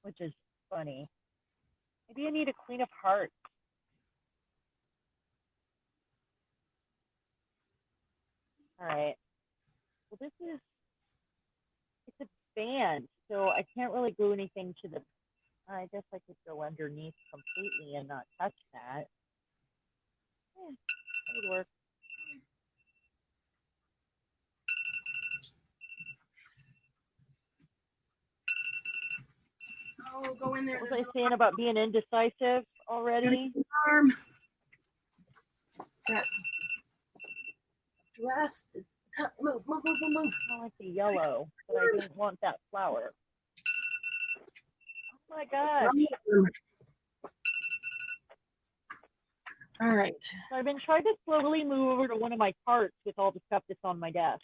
which is funny. Maybe I need a Queen of Hearts. All right. Well, it's a band, so I can't really glue anything to the, I guess I could go underneath completely and not touch that. Yeah, that would work. Oh, go in there. What was I saying about being indecisive already? Arm. That dress. Move. I like the yellow, but I didn't want that flower. Oh my God. All right. So I've been trying to slowly move over to one of my carts with all the stuff that's on my desk.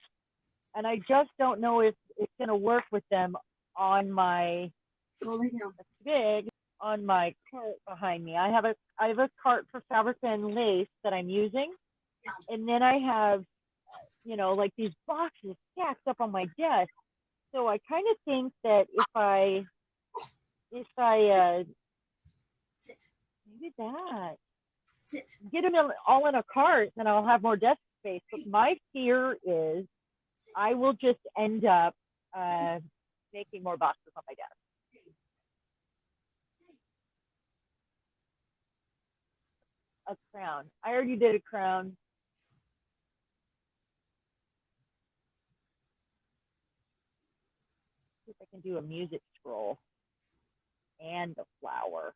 And I just don't know if it's going to work with them on my big on my cart behind me. I have a cart for fabric and lace that I'm using. And then I have, like these boxes stacked up on my desk. So I kind of think that if I sit, maybe that sit, get them all in a cart, then I'll have more desk space. But my fear is I will just end up making more boxes on my desk. A crown. I already did a crown. See if I can do a music scroll and a flower.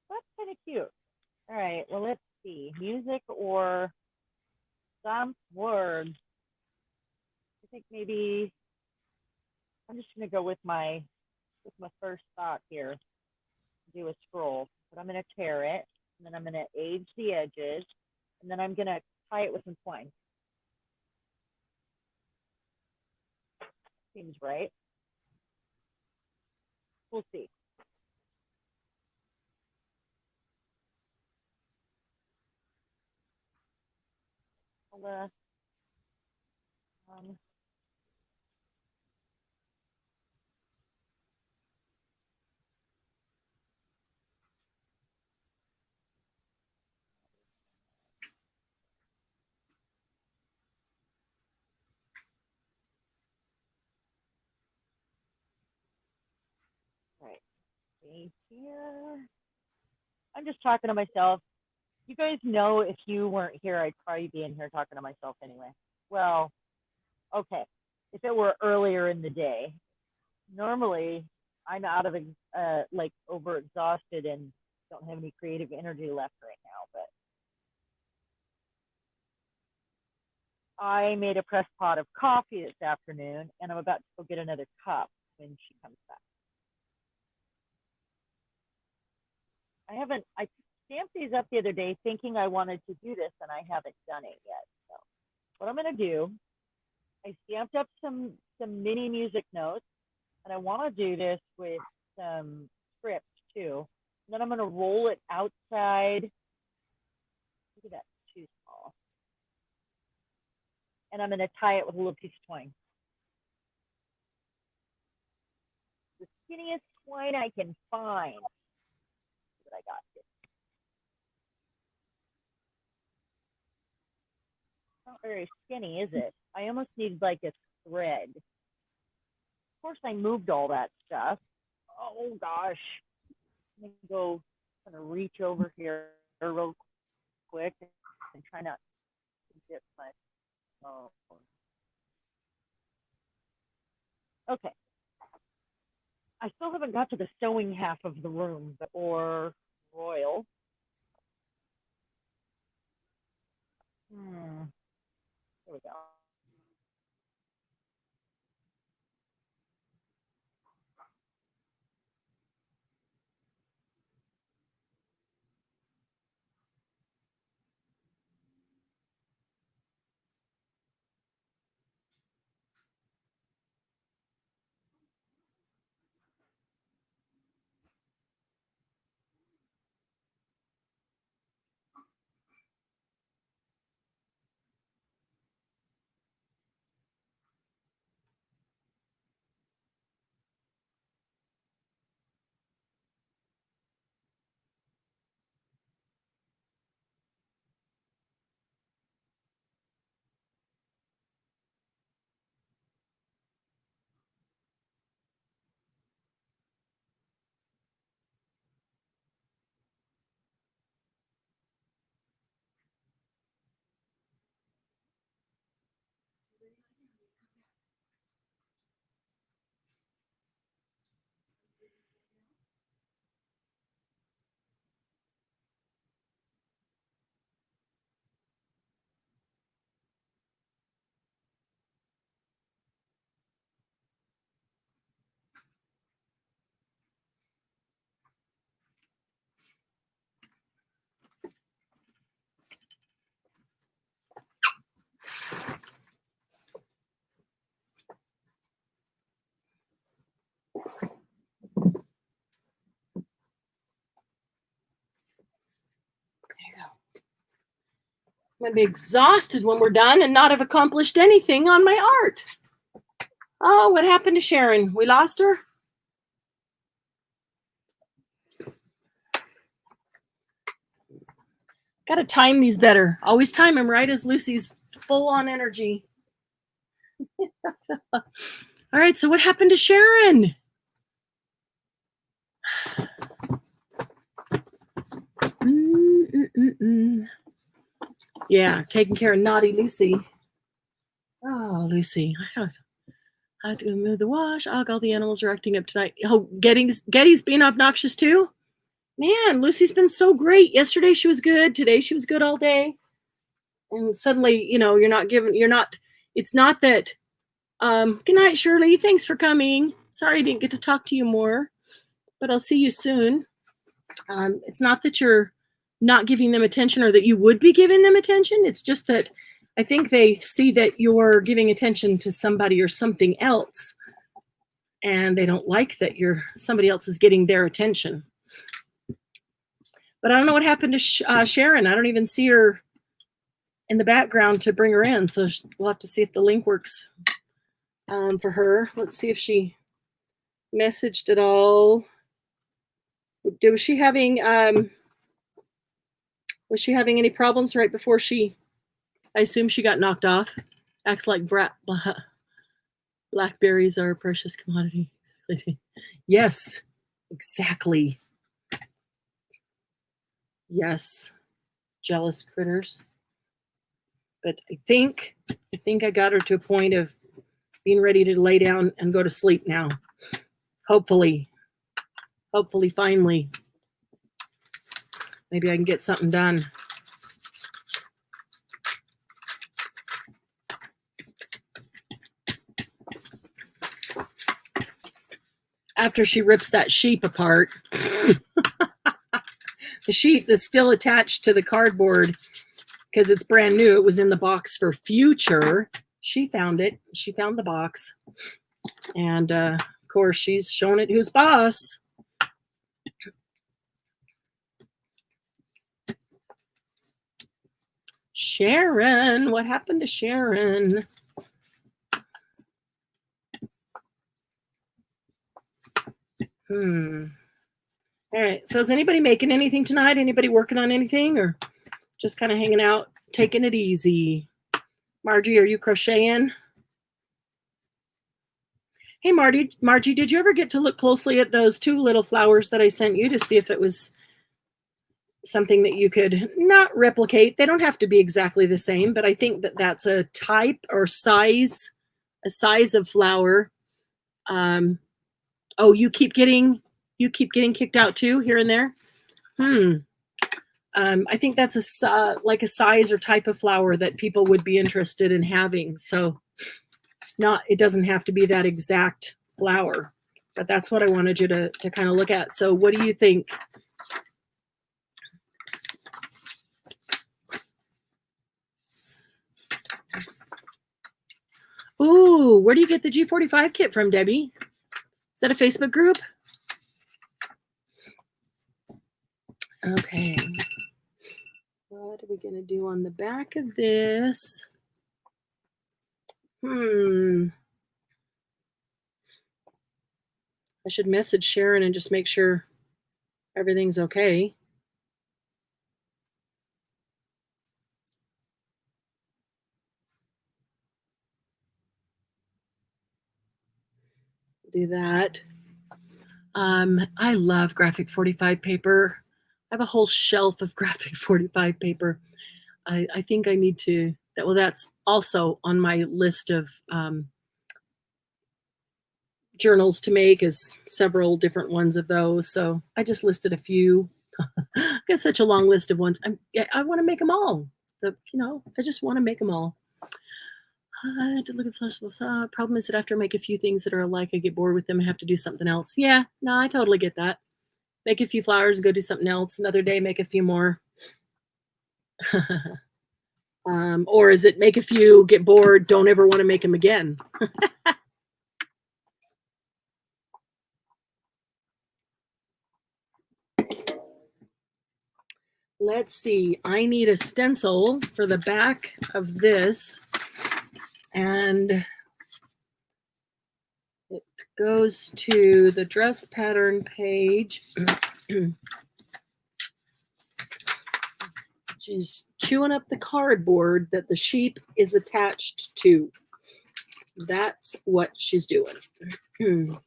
That's kind of cute. All right, well, let's see. Music or some words. I think maybe I'm just going to go with my first thought here. Do a scroll, but I'm going to tear it, and then I'm going to age the edges, and then I'm going to tie it with some twine. Seems right. We'll see. I'll, see here. I'm just talking to myself. You guys know if you weren't here, I'd probably be in here talking to myself anyway. Well, okay. If it were earlier in the day, normally I'm out of like overexhausted and don't have any creative energy left right now. But I made a press pot of coffee this afternoon, and I'm about to go get another cup when she comes back. I stamped these up the other day thinking I wanted to do this, and I haven't done it yet. So what I'm going to do, I stamped up some mini music notes, and I want to do this with some script too. And then I'm going to roll it outside. Look at that, too small. And I'm going to tie it with a little piece of twine. The skinniest twine I can find. That I got here. Not very skinny, is it? I almost need like a thread. Of course, I moved all that stuff. Oh gosh. Let me go kind of reach over here real quick and try not to get my phone. Okay. I still haven't got to the sewing half of the room or royal. There we go. I'm going to be exhausted when we're done and not have accomplished anything on my art. Oh, what happened to Cheran? We lost her? Got to time these better. Always time them right as Lucy's full on energy. All right, so what happened to Cheran? Yeah, taking care of naughty Lucy. Oh, Lucy. I have to move the wash. Oh, all the animals are acting up tonight. Oh, Getty's being obnoxious too? Man, Lucy's been so great. Yesterday she was good. Today she was good all day. And suddenly, it's not that, good night, Shirley. Thanks for coming. Sorry I didn't get to talk to you more, but I'll see you soon. It's not that you're not giving them attention or that you would be giving them attention. It's just that I think they see that you're giving attention to somebody or something else, and they don't like that somebody else is getting their attention. But I don't know what happened to Cheran. I don't even see her in the background to bring her in, so we'll have to see if the link works for her. Let's see if she messaged at all. Was she having any problems right before I assume she got knocked off? Acts like blackberries are a precious commodity. Yes, Exactly. Yes. Jealous critters. But I think I got her to a point of being ready to lay down and go to sleep now. Hopefully, finally. Maybe I can get something done. After she rips that sheep apart, the sheep that's still attached to the cardboard because it's brand new. It was in the box for future. She found it. She found the box. And of course, she's showing it who's boss. Cheran, what happened to Cheran? All right, so is anybody making anything tonight? Anybody working on anything or just kind of hanging out, taking it easy? Margie, are you crocheting? Hey, Margie, did you ever get to look closely at those 2 little flowers that I sent you to see if it was something that you could not replicate? They don't have to be exactly the same, but I think that that's a type or size, a size of flower. Oh, you keep getting kicked out too here and there. I think that's like a size or type of flower that people would be interested in having. So it doesn't have to be that exact flower, but that's what I wanted you to kind of look at. So what do you think? Ooh, where do you get the G45 kit from, Debbie? Is that a Facebook group? Okay. What are we going to do on the back of this? I should message Cheran and just make sure everything's okay. Do that. I love graphic 45 paper. I have a whole shelf of graphic 45 paper. I think I need to, that's also on my list of journals to make, is several different ones of those. So I just listed a few. I got such a long list of ones. I want to make them all. I just want to make them all. To look at festivals. Problem is that after I make a few things that are alike, I get bored with them and have to do something else. Yeah, no, I totally get that. Make a few flowers and go do something else. Another day, make a few more. Or is it make a few, get bored, don't ever want to make them again? Let's see. I need a stencil for the back of this. And it goes to the dress pattern page. She's chewing up the cardboard that the sheep is attached to. That's what she's doing. The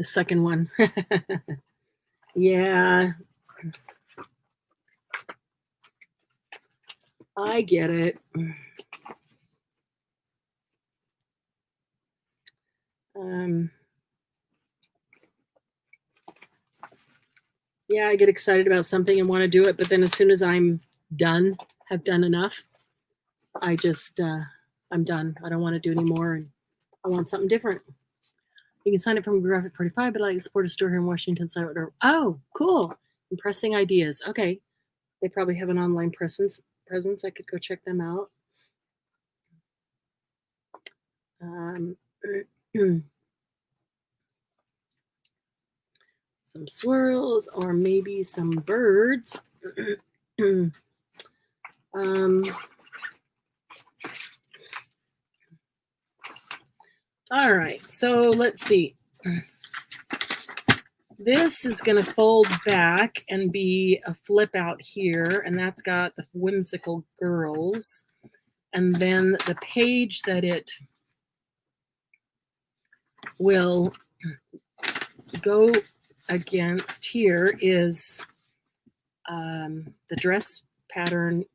second one. Yeah. I get it. Yeah, I get excited about something and want to do it, but then as soon as I'm done, have done enough, I just, I'm done. I don't want to do anymore, and I want something different. You can sign up from Graphic 45, but I like to support a store here in Washington. So oh, cool. Impressing ideas. Okay. They probably have an online presence. I could go check them out. Some swirls or maybe some birds. All right, so let's see. This is going to fold back and be a flip out here, and that's got the whimsical girls. And then the page that it will go against here is the dress pattern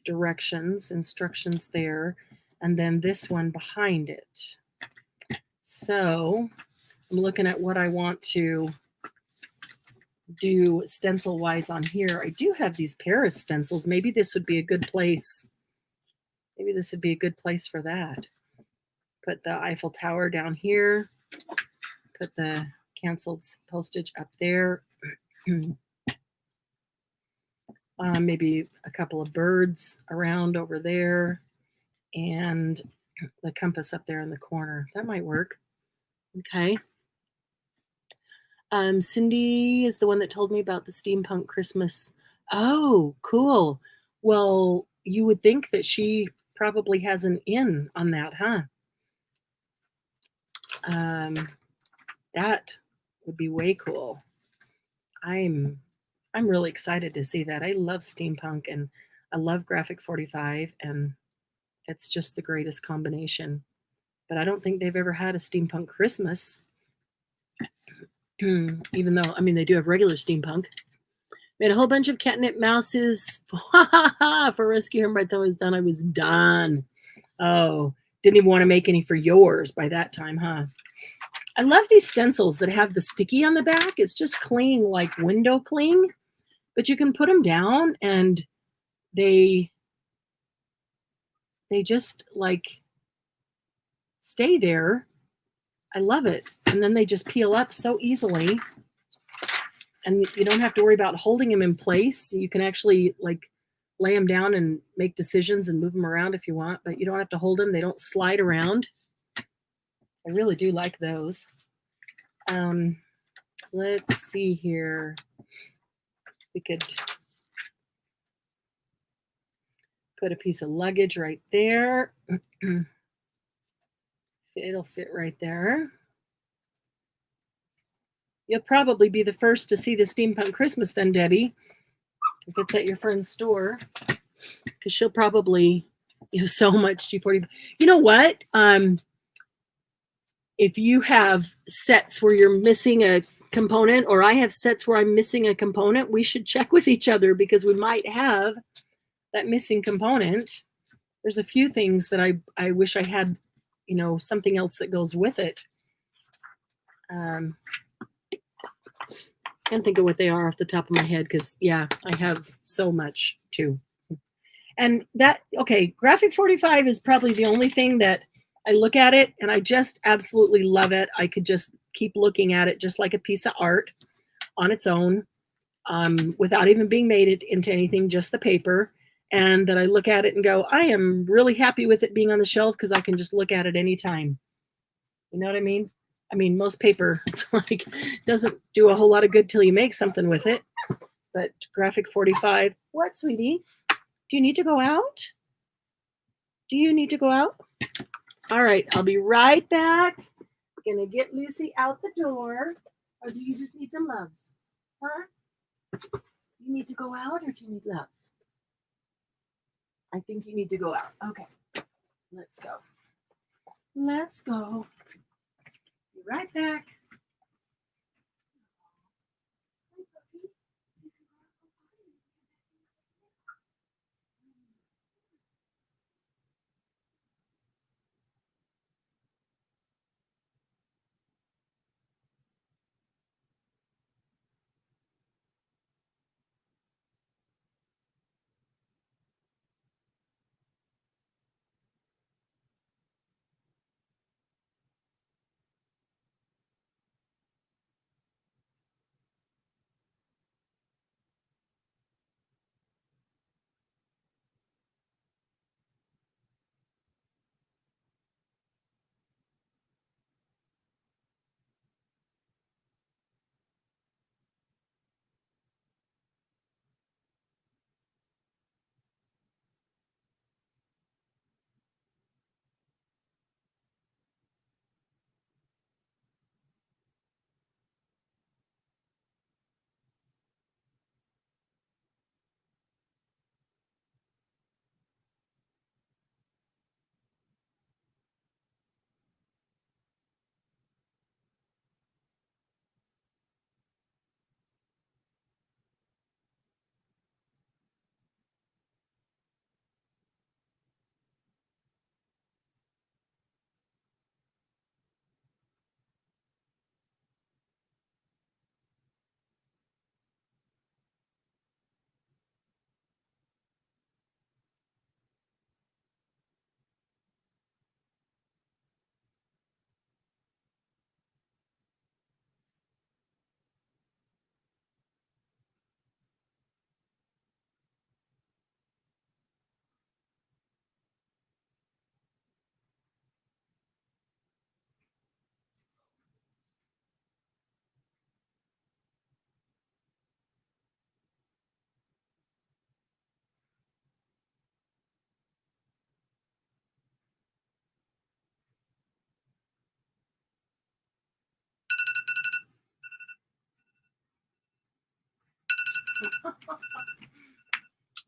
directions, instructions there, and then this one behind it. So I'm looking at what I want to do stencil wise on here. I do have these Paris stencils. Maybe this would be a good place. Maybe this would be a good place for that. Put the Eiffel Tower down here. Put the canceled postage up there. Maybe a couple of birds around over there. And the compass up there in the corner. That might work. Okay. Cindy is the one that told me about the steampunk Christmas. Oh, cool. Well, you would think that she probably has an in on that, huh? That would be way cool. I'm really excited to see that. I love steampunk and I love Graphic 45, and it's just the greatest combination. But I don't think they've ever had a steampunk Christmas. Even though, I mean, they do have regular steampunk. Made a whole bunch of catnip mouses for rescue him. By the time I was done, I was done. Oh, didn't even want to make any for yours by that time, huh? I love these stencils that have the sticky on the back. It's just cling like window cling, but you can put them down and they just like stay there. I love it. And then they just peel up so easily. And you don't have to worry about holding them in place. You can actually like lay them down and make decisions and move them around if you want, but you don't have to hold them. They don't slide around. I really do like those. Let's see here. We could put a piece of luggage right there. It'll fit right there. You'll probably be the first to see the steampunk Christmas then, Debbie, if it's at your friend's store, because she'll probably use so much G40. You know what? If you have sets where you're missing a component, or I have sets where I'm missing a component, we should check with each other because we might have that missing component. There's a few things that I wish I had, you know, something else that goes with it. Can't think of what they are off the top of my head because, yeah, I have so much too. And that, okay, Graphic 45 is probably the only thing that I look at it and I just absolutely love it. I could just keep looking at it just like a piece of art on its own, without even being made it into anything, just the paper. And that I look at it and go, I am really happy with it being on the shelf because I can just look at it anytime. You know what I mean? I mean, most paper, it's like, doesn't do a whole lot of good till you make something with it. But Graphic 45, what, sweetie? Do you need to go out? Do you need to go out? All right, I'll be right back. Gonna get Lucy out the door. Or do you just need some loves? Huh? You need to go out or do you need loves? I think you need to go out. Okay, let's go. Let's go. Be right back.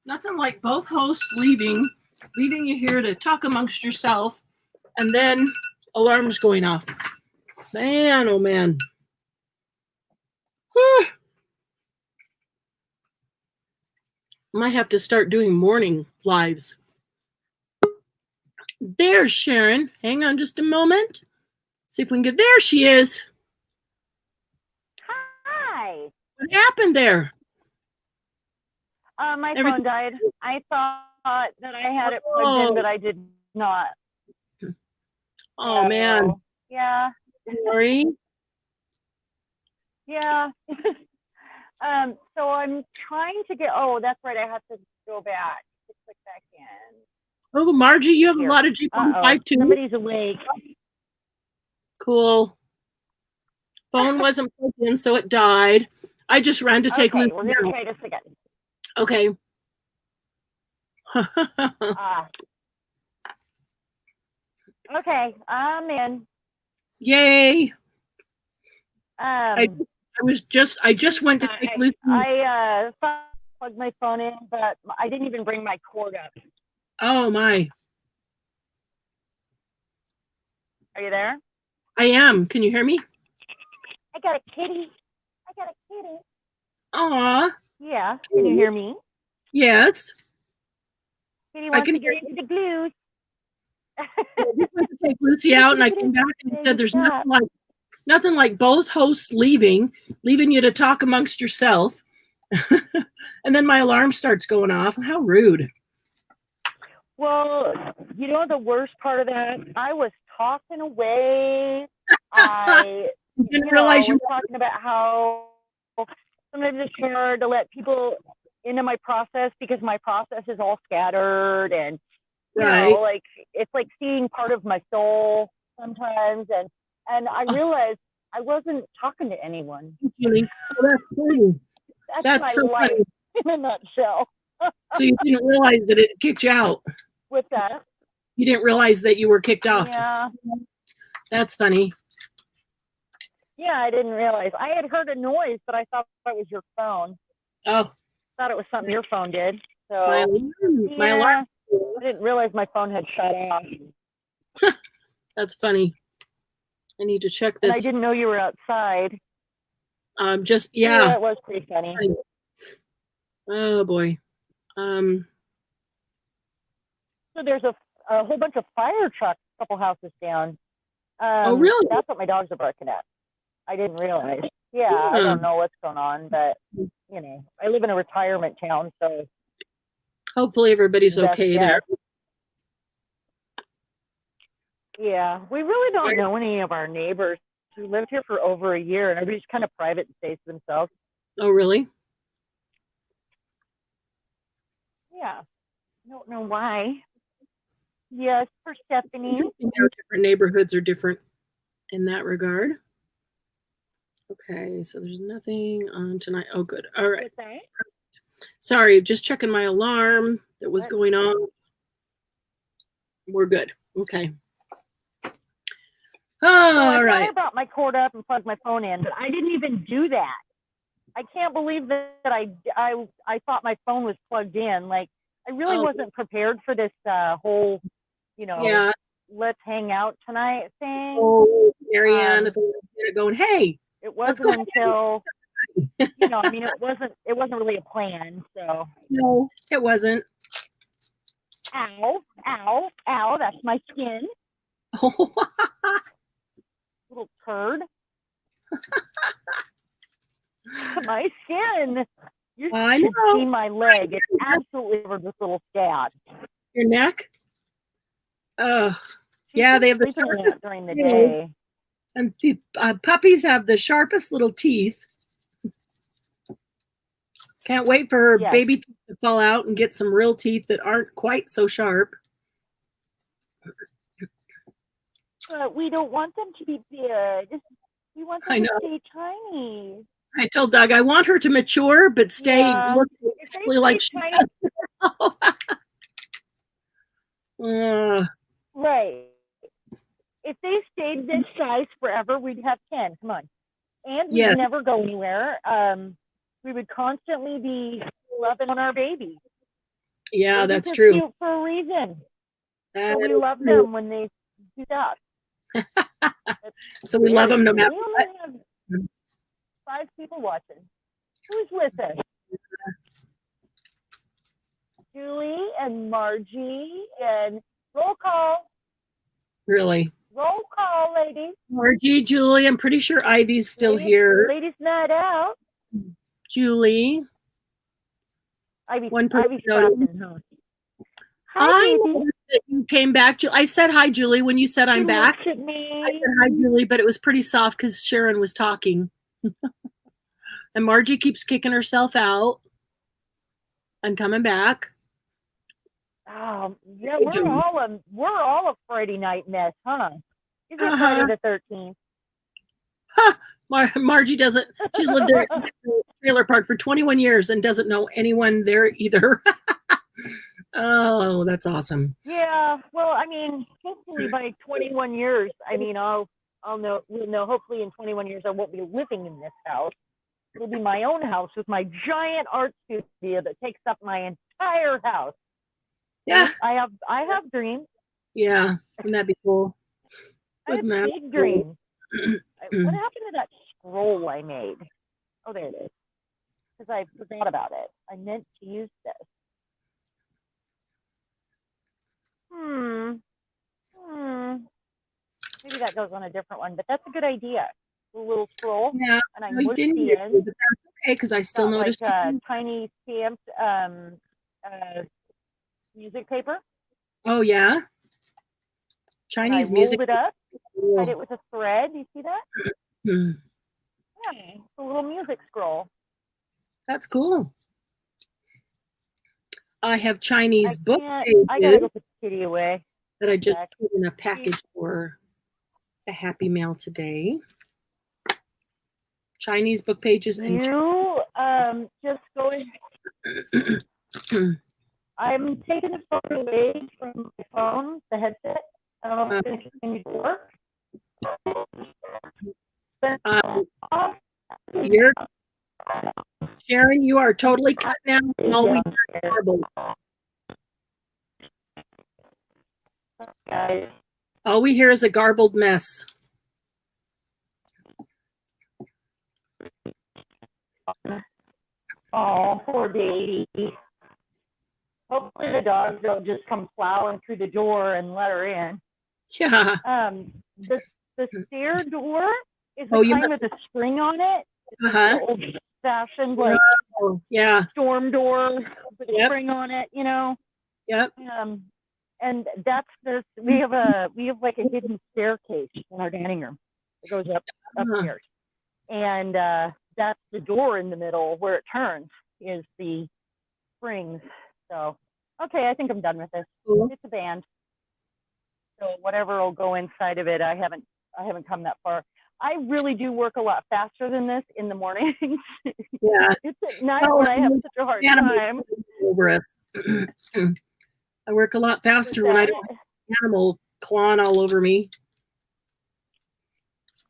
Nothing like both hosts leaving you here to talk amongst yourself, and then alarms going off. Man, oh man. Whew. Might have to start doing morning lives. There's Cheran. Hang on just a moment. See if we can get, there she is. Hi. What happened there? My Everything- phone died. I thought that I had it plugged in, but I did not. Oh man. Yeah. Sorry. Yeah. So I'm trying to get, oh, that's right. I have to go back to click back in. Oh, Margie, you have Here. a lot of G5 too. Somebody's awake. Cool. Phone wasn't plugged in, so it died. I just ran to take Okay, Lucy we're going to out. try this again. Okay. Okay, I'm in. Yay. I just went to take Lucy. I plugged my phone in, but I didn't even bring my cord up. Oh my. Are you there? I am. Can you hear me? I got a kitty. Aw. Yeah, can you hear me? Yes. Kitty wants can to get into the blues. I just went to take Lucy out, and I came back and said there's nothing like both hosts leaving you to talk amongst yourself. And then my alarm starts going off. How rude. Well, you know the worst part of that? I was talking away. I didn't realize you were talking about how sometimes it's hard to let people into my process because my process is all scattered, and you know, like it's like seeing part of my soul sometimes, and I realized I wasn't talking to anyone. Oh, that's funny. That's so my life funny. in a nutshell. So you didn't realize that it kicked you out. With that, you didn't realize that you were kicked off. Yeah. That's funny. Yeah, I didn't realize. I had heard a noise, but I thought it was your phone. Oh. Thought it was something your phone did. So my alarm. I didn't realize my phone had shut off. That's funny. I need to check this. And I didn't know you were outside. Yeah. It was pretty funny. Oh boy. So there's a whole bunch of fire trucks a couple houses down. Oh really? That's what my dogs are barking at. I didn't realize. Yeah, I don't know what's going on, but you know, I live in a retirement town, so hopefully everybody's okay there. Yeah, we really don't know any of our neighbors. We lived here for over a year, and everybody's kind of private and stays to themselves. Oh, really? Yeah, I don't know why. Yes, for Stephanie. Different neighborhoods are different in that regard. Okay, so there's nothing on tonight. Oh, good. All right. Sorry, just checking my alarm that was going on. We're good. Okay. All right. I brought my cord up and plugged my phone in, but I didn't even do that. I can't believe that I thought my phone was plugged in. Like, I really wasn't prepared for this whole, you know, let's hang out tonight thing. Oh, Marianne going, hey. It wasn't until, you know, I mean, it wasn't really a plan, so. No, it wasn't. Ow, ow, ow, that's my skin. Little turd. My skin. You should see my leg. It's absolutely over this little scab. Your neck? Yeah, they have the sharpest during the day. And the puppies have the sharpest little teeth. Can't wait for her baby teeth to fall out and get some real teeth that aren't quite so sharp. But we don't want them to be big. We want them to stay tiny. I told Doug I want her to mature, but stay looking exactly like she does. Right. If they stayed this size forever, we'd have 10. Come on. And we'd never go anywhere. we would constantly be loving on our babies. Yeah, Babies that's are true. cute for a reason. That So we is love true. them when they do that. So we love them no matter We what. only have 5 people watching. Who's with us? Julie and Margie and roll call. Really. Roll call, ladies. Margie, Julie, I'm pretty sure Ivy's still here. Ladies night out. Julie. Ivy's noticed. crafting, huh? Hi, I baby. noticed that you came back. I said hi, Julie, when you said I'm She back. looks at me. I said hi, Julie, but it was pretty soft because Cheran was talking. And Margie keeps kicking herself out and coming back. Yeah, we're all a Friday night mess, huh? Is it Friday the 13th? Huh. Margie doesn't. She's lived there in the trailer park for 21 years and doesn't know anyone there either. Oh, that's awesome. Yeah. Well, I mean, hopefully by 21 years, I mean, we'll know. Hopefully in 21 years, I won't be living in this house. It'll be my own house with my giant art studio that takes up my entire house. Yeah. I have dreams. Yeah. Wouldn't that be cool? I have big dreams. What happened to that scroll I made? Oh, there it is. Because I forgot about it. I meant to use this. Maybe that goes on a different one, but that's a good idea. A little scroll. Yeah. And I you didn't use it, but that's okay because I still noticed. Like tiny stamped music paper. Oh yeah. Chinese music. Rolled it up. Tied it with a thread. You see that? Yeah, it's a little music scroll. That's cool. I have Chinese book pages. I gotta go put the kitty away. That I just put in a package for a Happy Mail today. Chinese book pages and just going. I'm taking the phone away from my phone, the headset. I don't know if it's going to work. Cheran, you are totally cut now. All we hear is garbled. All we hear is a garbled mess. Oh, poor baby. Hopefully the dogs don't just come plowing through the door and let her in. Yeah. The stair door is the kind with a spring on it. It's old-fashioned, like storm door with a spring on it, you know. Yep. And that's we have like a hidden staircase in our dining room. It goes upstairs, and that's the door in the middle where it turns is the springs. So okay, I think I'm done with this. Cool. It's a band. So whatever will go inside of it, I haven't come that far. I really do work a lot faster than this in the mornings. Yeah. It's at night when I have such a hard time. Over us. I work a lot faster when I don't have an animal clawing all over me.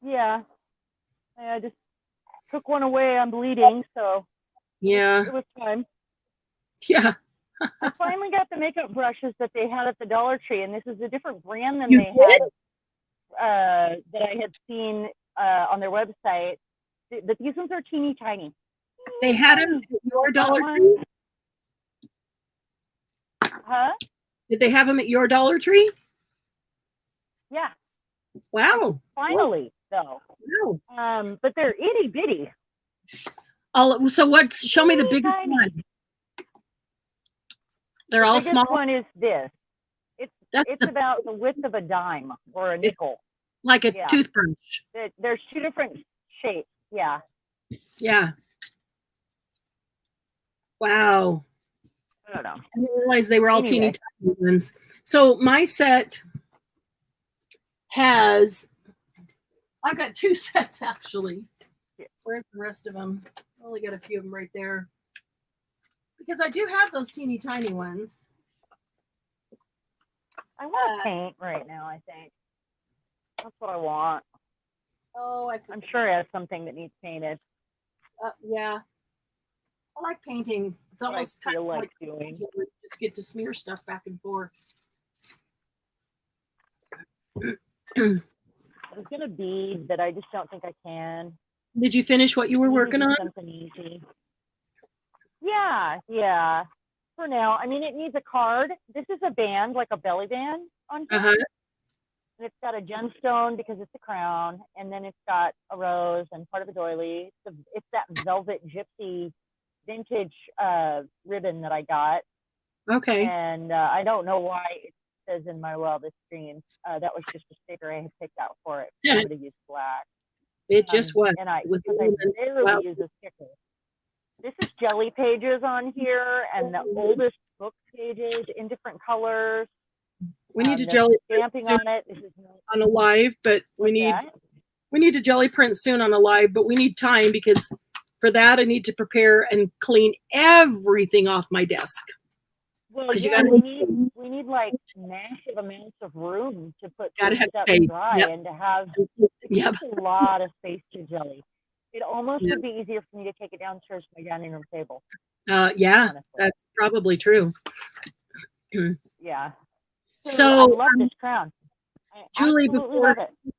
Yeah. I just took one away. I'm bleeding, so yeah, it was time. Yeah. I finally got the makeup brushes that they had at the Dollar Tree, and this is a different brand than they had that I had seen on their website. But these ones are teeny tiny. They had them at your Dollar Tree? Huh? Did they have them at your Dollar Tree? Yeah. Wow. Finally, though. Wow. But they're itty bitty. So show me the biggest one. They're all small. The biggest one is this. It's about the width of a dime or a nickel. Like a toothbrush. There's 2 different shapes. Yeah. Yeah. Wow. I don't know. I didn't realize they were all teeny tiny ones. So my set has, I've got 2 sets actually. Where's the rest of them? I only got a few of them right there. Because I do have those teeny tiny ones. I want to paint right now, I think. That's what I want. Oh, I'm sure I have something that needs painted. Yeah. I like painting. It's what I almost kind feel of like like doing. painting where you just get to smear stuff back and forth. I was gonna bead, but I just don't think I can. Did you finish what you were Maybe working do on? something easy. Yeah. For now, I mean, it needs a card. This is a band, like a belly band on here. Uh-huh. And it's got a gemstone because it's a crown, and then it's got a rose and part of a doily. It's that velvet gypsy vintage ribbon that I got. Okay. And I don't know why it says in my wildest dreams. That was just a sticker I had picked out for it. I would have used black. It just was. And I It was rarely use a sticker. This is jelly pages on here, and the oldest book pages in different colors. We need to jelly stamping on it. This is on a live, but we need to jelly print soon on a live, but we need time because for that I need to prepare and clean everything off my desk. Well, 'Cause you yeah, gotta- we need like massive amounts of room to put Gotta have stuff space. dry Yep. and to have Yep. a lot of space to jelly. It almost Yep. would be easier for me to take it downstairs to my dining room table. Yeah, honestly. that's probably true. Yeah. So I love this crown. I Julie, absolutely before love it.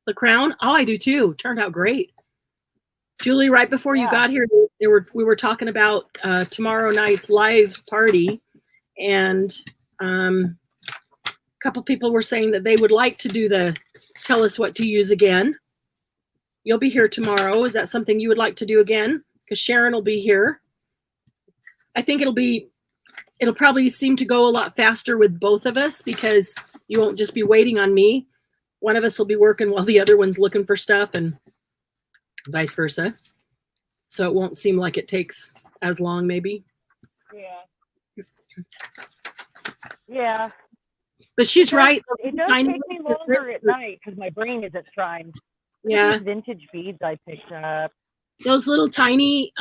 the crown, oh, I do too. Turned out great. Julie, right before you Yeah. got here, we were talking about tomorrow night's live party, and a couple people were saying that they would like to do the tell us what to use again. You'll be here tomorrow. Is that something you would like to do again? Because Cheran will be here. I think it'll probably seem to go a lot faster with both of us because you won't just be waiting on me. One of us will be working while the other one's looking for stuff and vice versa. So it won't seem like it takes as long, maybe. Yeah. But she's right. It does take me longer at night because my brain isn't primed. Yeah. These vintage beads I picked up. Those little tiny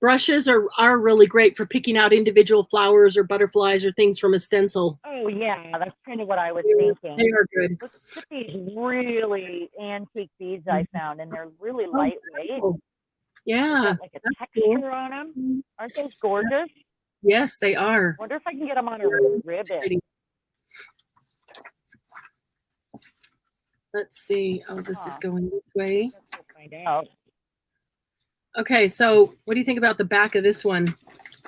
brushes are really great for picking out individual flowers or butterflies or things from a stencil. Oh, yeah. That's kind of what I was thinking. They are good. Look at these really antique beads I found, and they're really lightweight. Yeah. Like a texture on them. Aren't those gorgeous? Yes, they are. Wonder if I can get them on a ribbon. Let's see. Oh, this is going this way. Let's find out. Okay, so what do you think about the back of this one?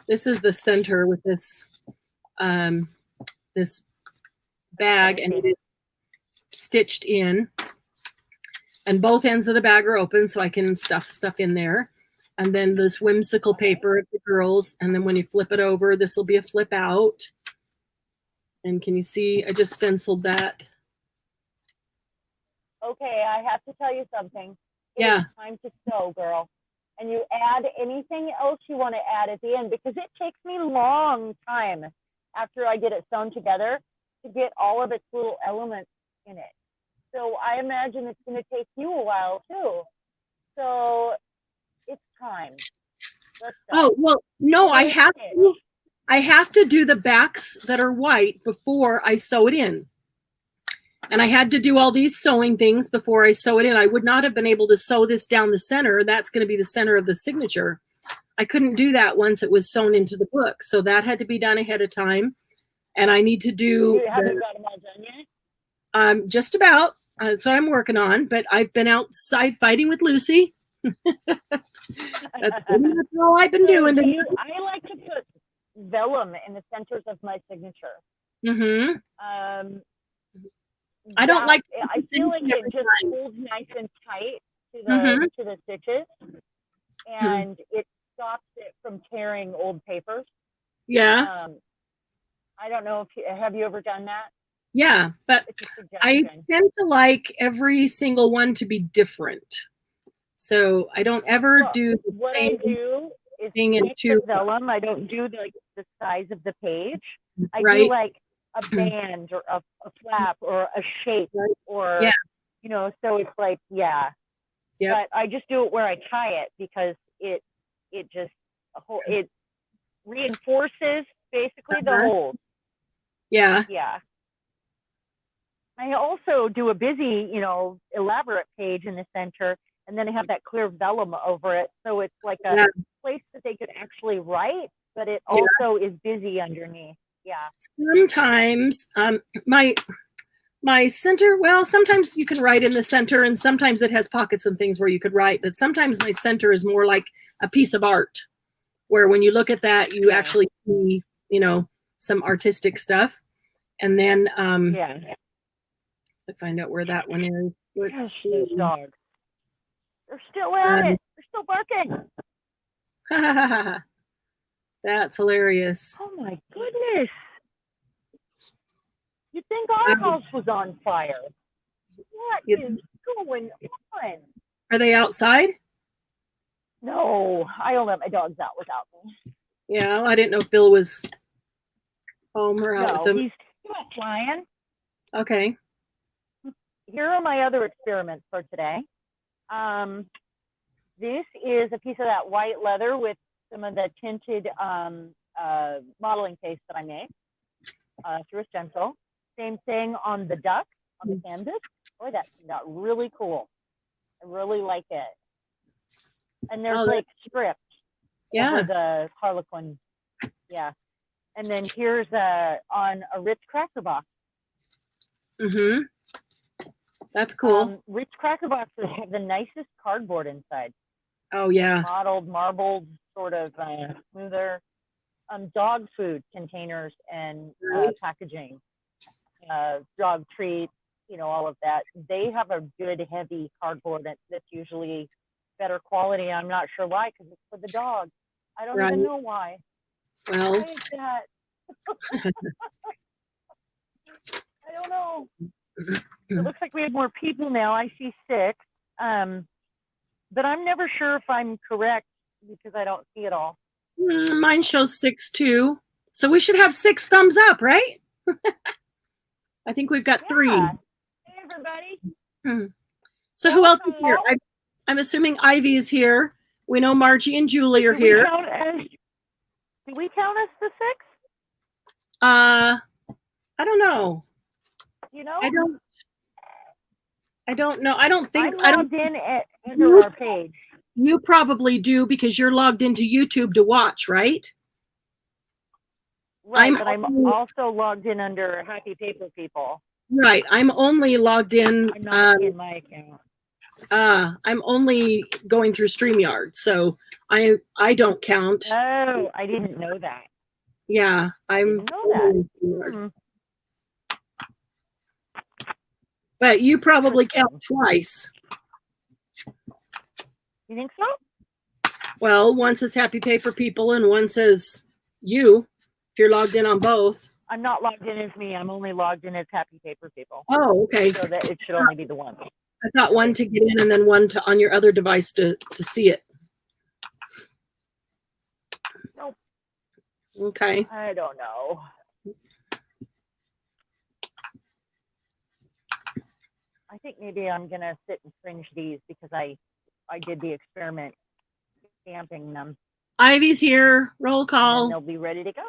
This is the center with this this bag, and it is stitched in. And both ends of the bag are open, so I can stuff stuff in there. And then this whimsical paper of the girls. And then when you flip it over, this will be a flip out. And can you see? I just stenciled that. Okay, I have to tell you something. Yeah. It's time to sew, girl. And you add anything else you want to add at the end, because it takes me a long time after I get it sewn together to get all of its little elements in it. So I imagine it's going to take you a while too. So it's time. Oh, well, no, I have to do the backs that are white before I sew it in. And I had to do all these sewing things before I sew it in. I would not have been able to sew this down the center. That's going to be the center of the signature. I couldn't do that once it was sewn into the book. So that had to be done ahead of time. And I need to do... Have you got them all done yet? Just about. That's what I'm working on. But I've been outside fighting with Lucy. That's all I've been doing. I like to put vellum in the centers of my signature. Mm-hmm. I don't like. I feel like it just holds nice and tight to the stitches, and it stops it from tearing old papers. Yeah. I don't know if have you ever done that? Yeah, but I tend to like every single one to be different. So I don't ever do the same thing in two. Vellum. I don't do the size of the page. I right. do like a band or a flap or a shape or you know, so it's like but I just do it where I tie it because it just it reinforces basically the hold. Yeah I also do a busy, elaborate page in the center, and then they have that clear vellum over it. So it's like a place that they could actually write, but it also is busy underneath. Yeah. Sometimes my center, well, sometimes you can write in the center, and sometimes it has pockets and things where you could write, but sometimes my center is more like a piece of art, where when you look at that, you actually see, some artistic stuff. And then to find out where that one is. Let's see. Those dogs. They're still at it. They're still barking. That's hilarious. Oh my goodness. You'd think our house was on fire. What is going on? Are they outside? No, I don't let my dogs out without me. Yeah, I didn't know if Bill was home or out with them. He's not flying. Okay. Here are my other experiments for today. This is a piece of that white leather with some of the tinted modeling paste that I made through a stencil. Same thing on the duck, on the canvas. Boy, that turned out really cool. I really like it. And there's like script over the Harlequin. Yeah. And then here's on a Ritz cracker box. Mm-hmm. That's cool. Ritz cracker boxes have the nicest cardboard inside. Oh, yeah. Mottled, marbled, sort of smoother dog food containers and packaging, dog treats, all of that. They have a good, heavy cardboard that's usually better quality. I'm not sure why, because it's for the dog. I don't even know why. Well, why is that? I don't know. It looks like we have more people now. I see 6. But I'm never sure if I'm correct because I don't see it all. Mine shows 6 too. So we should have 6 thumbs up, right? I think we've got 3. Hey, everybody. So who else is here? I'm assuming Ivy is here. We know Margie and Julie are here. Do we count as the 6? I don't know. I don't know. I don't think I'm logged in under our page. You probably do because you're logged into YouTube to watch, right? Right, but I'm also logged in under Happy Paper People. Right. I'm only logged in. I'm not in my account. I'm only going through StreamYard, so I don't count. Oh, I didn't know that. Yeah, I didn't know that. But you probably count twice. You think so? Well, one says Happy Paper People and one says you, if you're logged in on both. I'm not logged in as me. I'm only logged in as Happy Paper People. Oh, okay. So that it should only be the one. I thought one to get in and then one to on your other device to see it. Nope. Okay. I don't know. I think maybe I'm going to sit and fringe these because I did the experiment stamping them. Ivy's here. Roll call. And they'll be ready to go.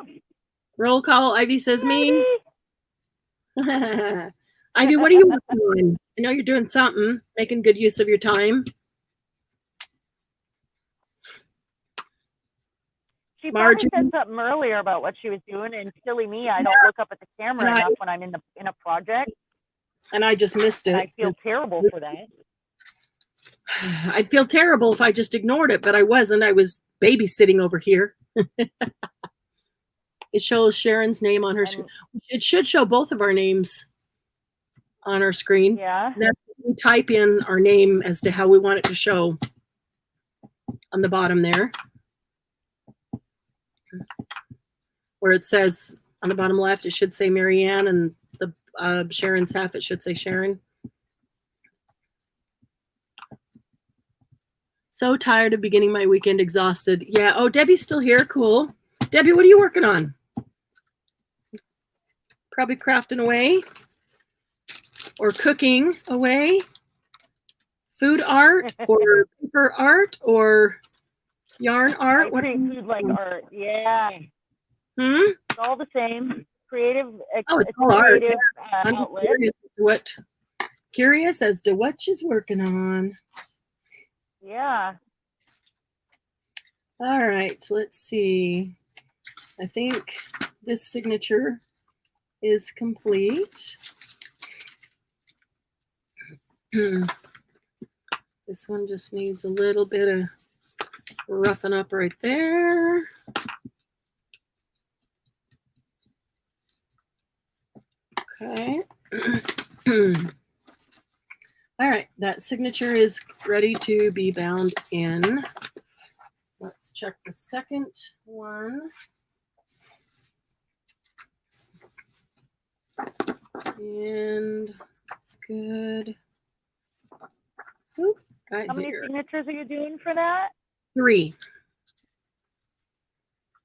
Roll call. Ivy says me. Ivy, what are you working on? I know you're doing something, making good use of your time. She probably said something earlier about what she was doing, and silly me, I don't look up at the camera enough when I'm in a project. And I just missed it. And I feel terrible for that. I'd feel terrible if I just ignored it, but I wasn't. I was babysitting over here. It shows Sharon's name on her screen. It should show both of our names on our screen. Yeah. We type in our name as to how we want it to show on the bottom there. Where it says on the bottom left, it should say Marianne, and the Sharon's half, it should say Cheran. So tired of beginning my weekend, exhausted. Yeah. Oh, Debbie's still here. Cool. Debbie, what are you working on? Probably crafting away or cooking away. Food art or paper art or yarn art. I think food like art. Yeah. It's all the same. Creative. Oh, it's all creative art. I'm curious as to what she's working on. Yeah. All right, let's see. I think this signature is complete. This one just needs a little bit of roughing up right there. Okay. All right, that signature is ready to be bound in. Let's check the second one. And it's good. Oop, right How many here. signatures are you doing for that? 3.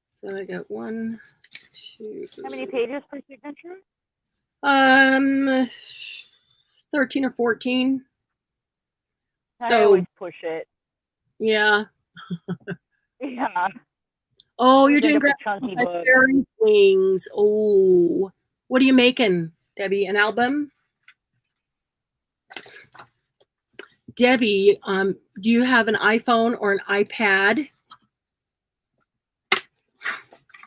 So I got 1, 2. How many pages per signature? 13 or 14. I So always push it. yeah. Yeah. Oh, you're Always end doing up with graphic chunky by books. Fairy's Wings. Oh, what are you making, Debbie? An album? Debbie, do you have an iPhone or an iPad?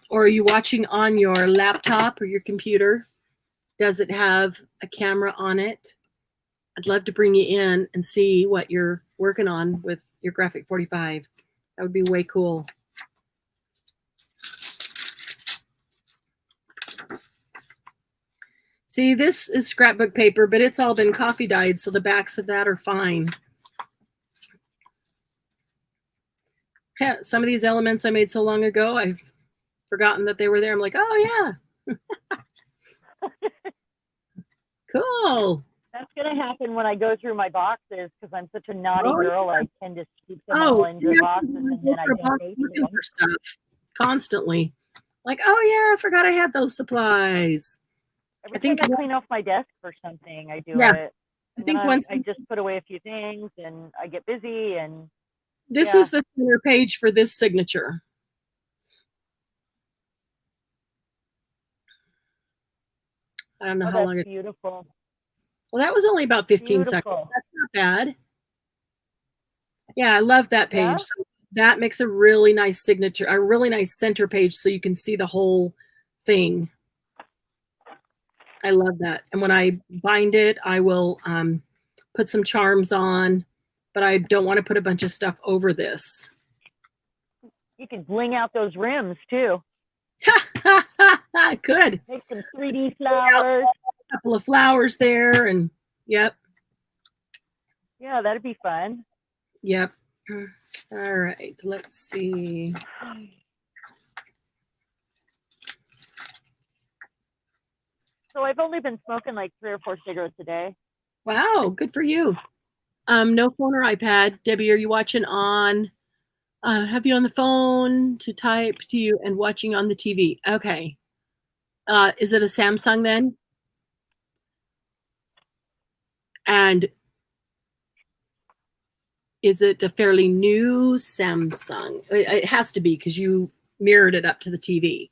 Or are you watching on your laptop or your computer? Does it have a camera on it? I'd love to bring you in and see what you're working on with your Graphic 45. That would be way cool. See, this is scrapbook paper, but it's all been coffee dyed, so the backs of that are fine. Yeah, some of these elements I made so long ago, I've forgotten that they were there. I'm like, oh, yeah. Cool. That's going to happen when I go through my boxes because I'm such a naughty girl. I tend to scoop them all into the boxes and then I don't pay for looking them. for stuff constantly. Like, oh, yeah, I forgot I had those supplies. Every time I clean off my desk for something, I do it. I think once I just put away a few things and I get busy and this is the center page for this signature. I don't know how long it's beautiful. Well, that was only about 15 seconds. That's not bad. Yeah, I love that page. Yeah? So that makes a really nice signature, a really nice center page so you can see the whole thing. I love that. And when I bind it, I will put some charms on, but I don't want to put a bunch of stuff over this. You can bling out those rims too. Good. Make some 3D flowers. A couple of flowers there and yep. Yeah, that'd be fun. Yep. All right, let's see. So I've only been smoking like 3 or 4 cigarettes a day. Wow, good for you. No phone or iPad. Debbie, are you watching on? Have you on the phone to type to you and watching on the TV? Okay. Is it a Samsung then? And is it a fairly new Samsung? It has to be because you mirrored it up to the TV.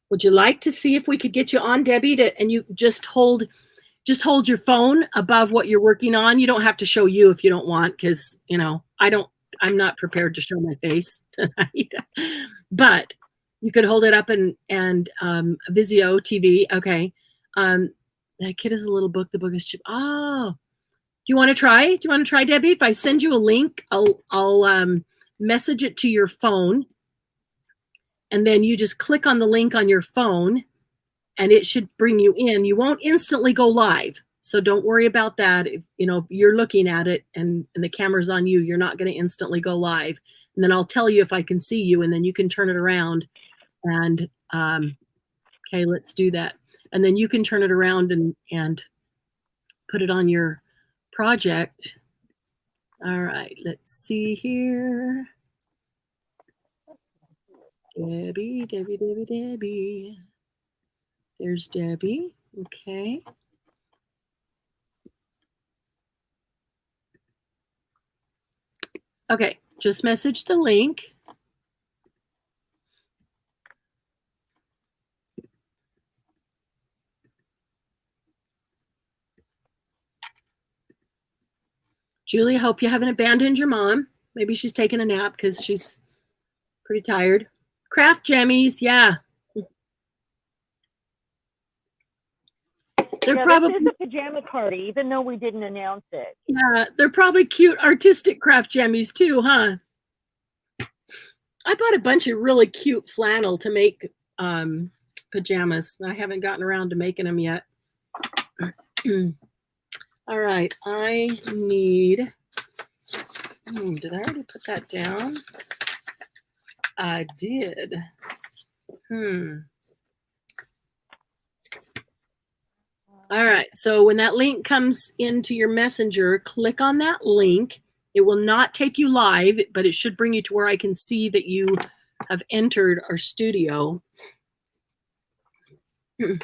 Would you like to see if we could get you on, Debbie, and you just hold your phone above what you're working on? You don't have to show you if you don't want, because I'm not prepared to show my face tonight. But you could hold it up and Vizio TV. Okay. That kid is a little book. The book is cheap. Oh, do you want to try? Do you want to try, Debbie? If I send you a link, I'll message it to your phone. And then you just click on the link on your phone and it should bring you in. You won't instantly go live. So don't worry about that. If you're looking at it and the camera's on you, you're not going to instantly go live. And then I'll tell you if I can see you, and then you can turn it around. And okay, let's do that. And then you can turn it around and put it on your project. All right, let's see here. Debbie. There's Debbie. Okay. Okay, just message the link. Julie, I hope you haven't abandoned your mom. Maybe she's taking a nap because she's pretty tired. Craft jammies, yeah. They're probably this is a pajama party, even though we didn't announce it. Yeah, they're probably cute artistic craft jammies too, huh? I bought a bunch of really cute flannel to make pajamas. I haven't gotten around to making them yet. All right, I need, did I already put that down? I did. All right, so when that link comes into your messenger, click on that link. It will not take you live, but it should bring you to where I can see that you have entered our studio. Those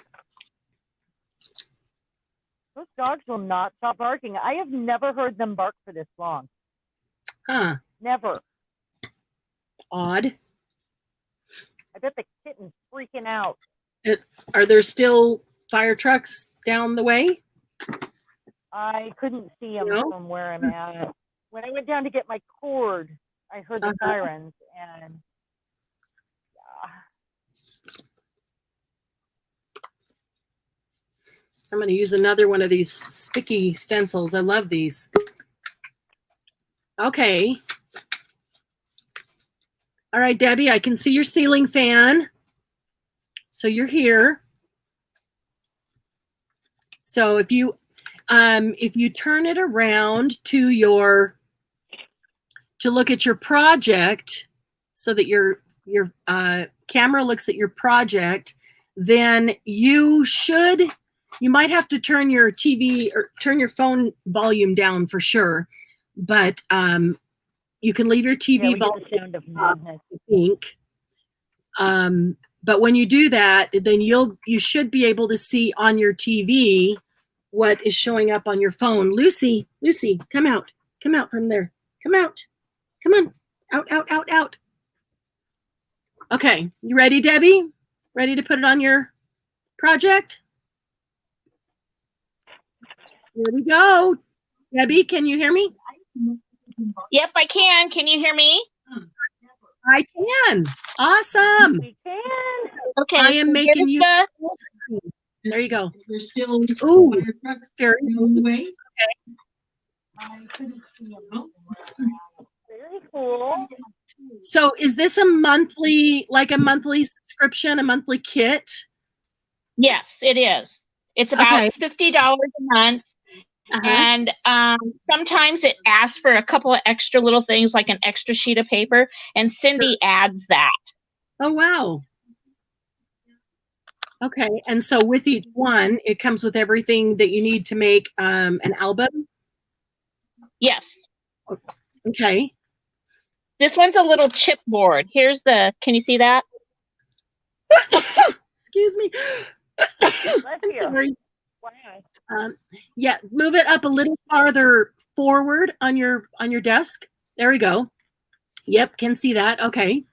dogs will not stop barking. I have never heard them bark for this long. Huh. Never. Odd. I bet the kitten's freaking out. Are there still fire trucks down the way? I couldn't see them No? from where I'm at. When I went down to get my cord, I heard the sirens, and I'm going to use another one of these sticky stencils. I love these. Okay. All right, Debbie, I can see your ceiling fan. So you're here. So if you turn it around to look at your project, so that your camera looks at your project, then you might have to turn your TV or turn your phone volume down for sure, but you can leave your TV volume the sound of madness. I think. But when you do that, then you should be able to see on your TV what is showing up on your phone. Lucy, come out from there. Come out. Come on. Out. Okay. You ready, Debbie? Ready to put it on your project? Here we go. Debbie, can you hear me? Yep, I can. Can you hear me? I can. Awesome. We can. Okay. I am making you. There you go. You're still. Ooh, very Very cool. So is this a monthly subscription, a monthly kit? Yes, it is. It's about $50 a month. And sometimes it asks for a couple of extra little things, like an extra sheet of paper, and Cindy adds that. Oh, wow. Okay. And so with each one, it comes with everything that you need to make an album? Yes. Okay. This one's a little chipboard. Can you see that? Excuse me. I'm sorry. Yeah, move it up a little farther forward on your desk. There we go. Yep, can see that. Okay.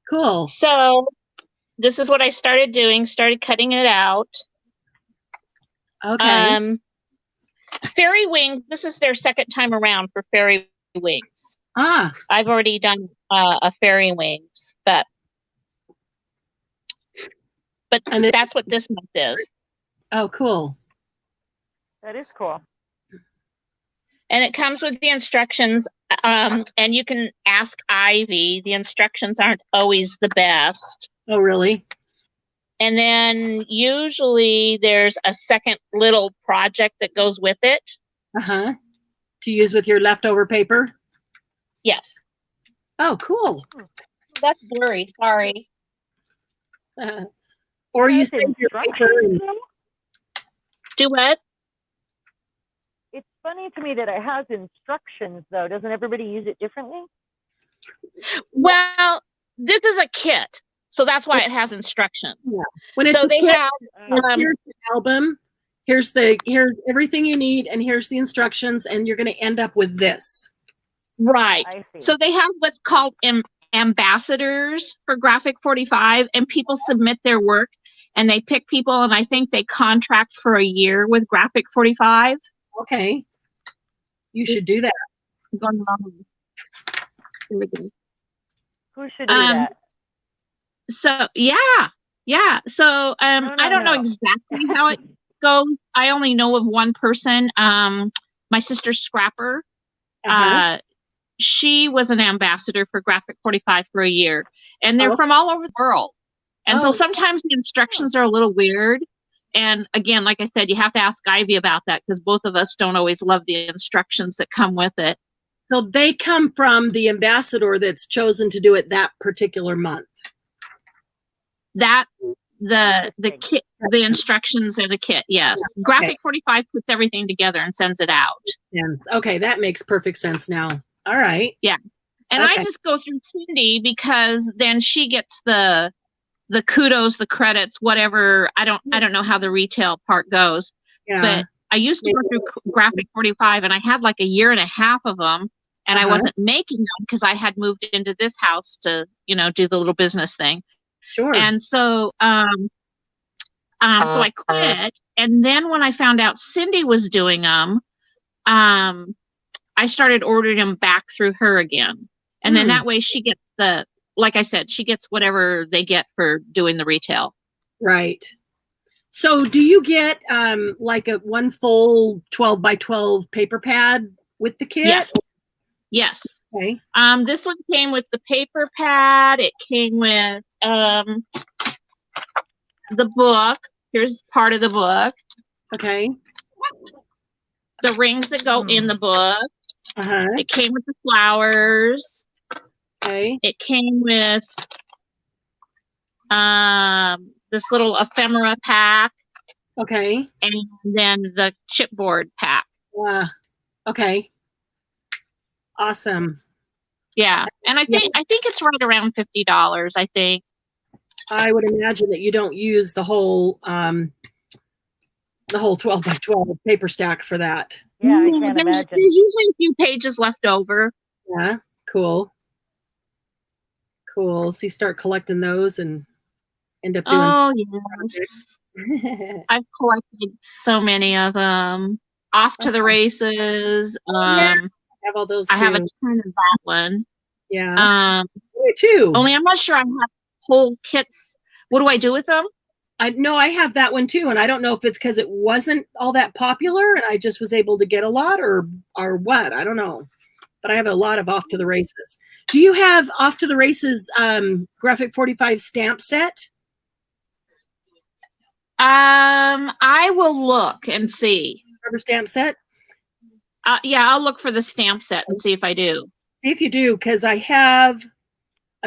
Cool. So this is what I started doing, started cutting it out. Okay. Fairy Wings, this is their second time around for Fairy Wings. I've already done a Fairy Wings, but that's what this month is. Oh, cool. That is cool. And it comes with the instructions, and you can ask Ivy. The instructions aren't always the best. Oh, really? And then usually there's a second little project that goes with it. To use with your leftover paper? Yes. Oh, cool. That's blurry. Sorry. Or you save your paper. Do what? It's funny to me that it has instructions, though. Doesn't everybody use it differently? Well, this is a kit, so that's why it has instructions. Yeah. When it's so they kit, have here's the album, here's everything you need, and here's the instructions, and you're going to end up with this. Right. I see. So they have what's called ambassadors for Graphic 45, and people submit their work, and they pick people, and I think they contract for a year with Graphic 45. Okay. You should do that. I'm going wrong. Here we go. Who should do that? So yeah. So I don't know exactly how it goes. I only know of one person. My sister Scrapper. She was an ambassador for Graphic 45 for a year, and they're from all over the world. And so sometimes the instructions are a little weird. And again, like I said, you have to ask Ivy about that because both of us don't always love the instructions that come with it. So they come from the ambassador that's chosen to do it that particular month. That the kit, the instructions are the kit. Yes, Graphic 45 puts everything together and sends it out. Okay, that makes perfect sense now. All right. Yeah, and I just go through Cindy because then she gets the kudos, the credits, whatever. I don't know how the retail part goes, but I used to go through Graphic 45, and I had like a year and a half of them, and I wasn't making them because I had moved into this house to do the little business thing. Sure. And so so I quit, and then when I found out Cindy was doing them, I started ordering them back through her again, and then that way she gets like I said, she gets whatever they get for doing the retail. Right. So do you get like one full 12 by 12 paper pad with the kit? Yes. Okay. This one came with the paper pad. It came with the book. Here's part of the book. Okay. The rings that go in the book. It came with the flowers. Okay. It came with this little ephemera pack. Okay. And then the chipboard pack. Okay. Awesome. Yeah. And I think it's right around $50, I think. I would imagine that you don't use the whole 12 by 12 paper stack for that. Yeah, I can't imagine. There's usually a few pages left over. Yeah. Cool. So you start collecting those and end up doing. Oh, yes. I've collected so many of them. Off to the Races. I have all those too. I have a ton of that one. Yeah. Me too. Only I'm not sure I have whole kits. What do I do with them? I have that one too, and I don't know if it's because it wasn't all that popular and I just was able to get a lot or what. I don't know. But I have a lot of Off to the Races. Do you have Off to the Races Graphic 45 stamp set? I will look and see. Rubber stamp set? Yeah, I'll look for the stamp set and see if I do. See if you do, because I'm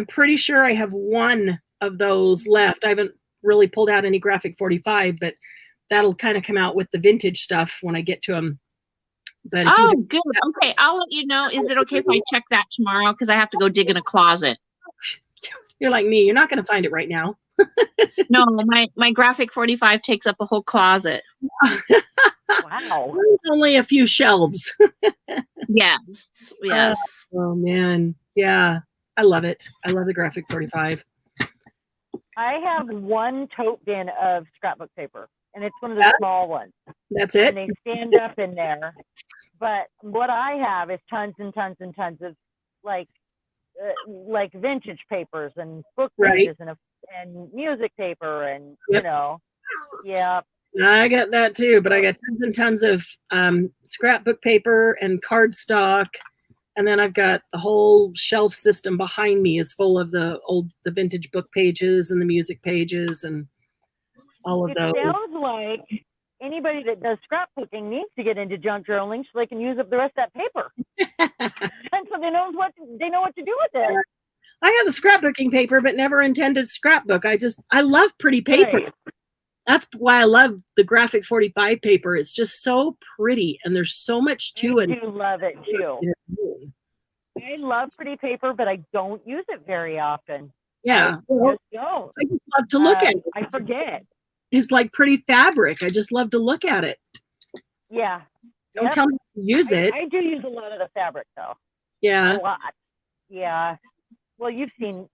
pretty sure I have one of those left. I haven't really pulled out any Graphic 45, but that'll kind of come out with the vintage stuff when I get to them. But good. Okay, I'll let you know. Is it okay if I check that tomorrow? Because I have to go dig in a closet. You're like me. You're not going to find it right now. No, my Graphic 45 takes up a whole closet. Wow. There's only a few shelves. Yes. Oh, man. Yeah. I love it. I love the Graphic 45. I have one tote bin of scrapbook paper, and it's one of the small ones. That's it? And they stand up in there. But what I have is tons and tons and tons of like vintage papers and book pages and music paper and yeah. I got that too, but I got tons and tons of scrapbook paper and cardstock, and then I've got the whole shelf system behind me is full of the vintage book pages and the music pages and all of those. It sounds like anybody that does scrapbooking needs to get into junk journaling so they can use up the rest of that paper. And so they know what to do with it. I have the scrapbooking paper, but never intended scrapbook. I love pretty paper. Right. That's why I love the Graphic 45 paper. It's just so pretty, and there's so much to it. I do love it too. I love pretty paper, but I don't use it very often. Yeah, I just love to look at it. I forget. It's like pretty fabric. I just love to look at it. Yeah. Don't tell me to use it. I do use a lot of the fabric though. Yeah. A lot. Yeah. Well, you've seen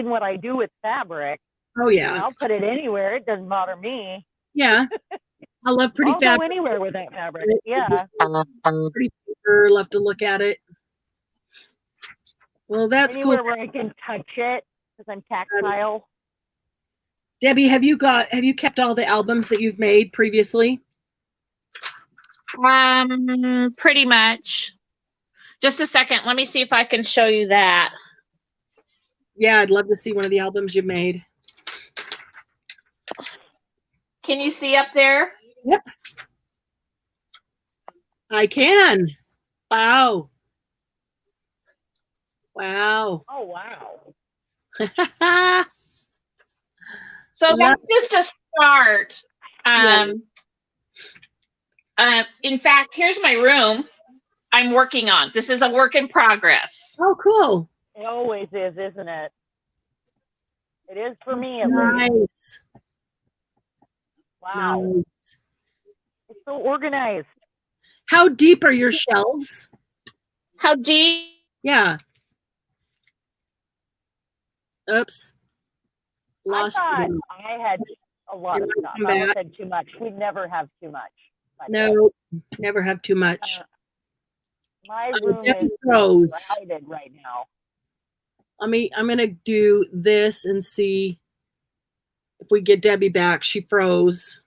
what I do with fabric. Oh yeah. I'll put it anywhere. It doesn't bother me. Yeah. I love pretty I'll go fabric. anywhere with that fabric. Yeah. Pretty paper. Love to look at it. Well, that's Anywhere cool. where I can touch it because I'm tactile. Debbie, have you kept all the albums that you've made previously? Pretty much. Just a second. Let me see if I can show you that. Yeah, I'd love to see one of the albums you made. Can you see up there? Yep. I can. Wow. Wow. Oh, wow. So that's just a start. In fact, here's my room I'm working on. This is a work in progress. Oh, cool. It always is, isn't it? It is for me at Nice. least. Wow. Nice. It's so organized. How deep are your shelves? How deep? Yeah. Oops. Lost. I thought I had a lot of stuff. I said too much. We never have too much. No, never have too much. My room is crowded right now. I'm gonna do this and see if we get Debbie back. She froze.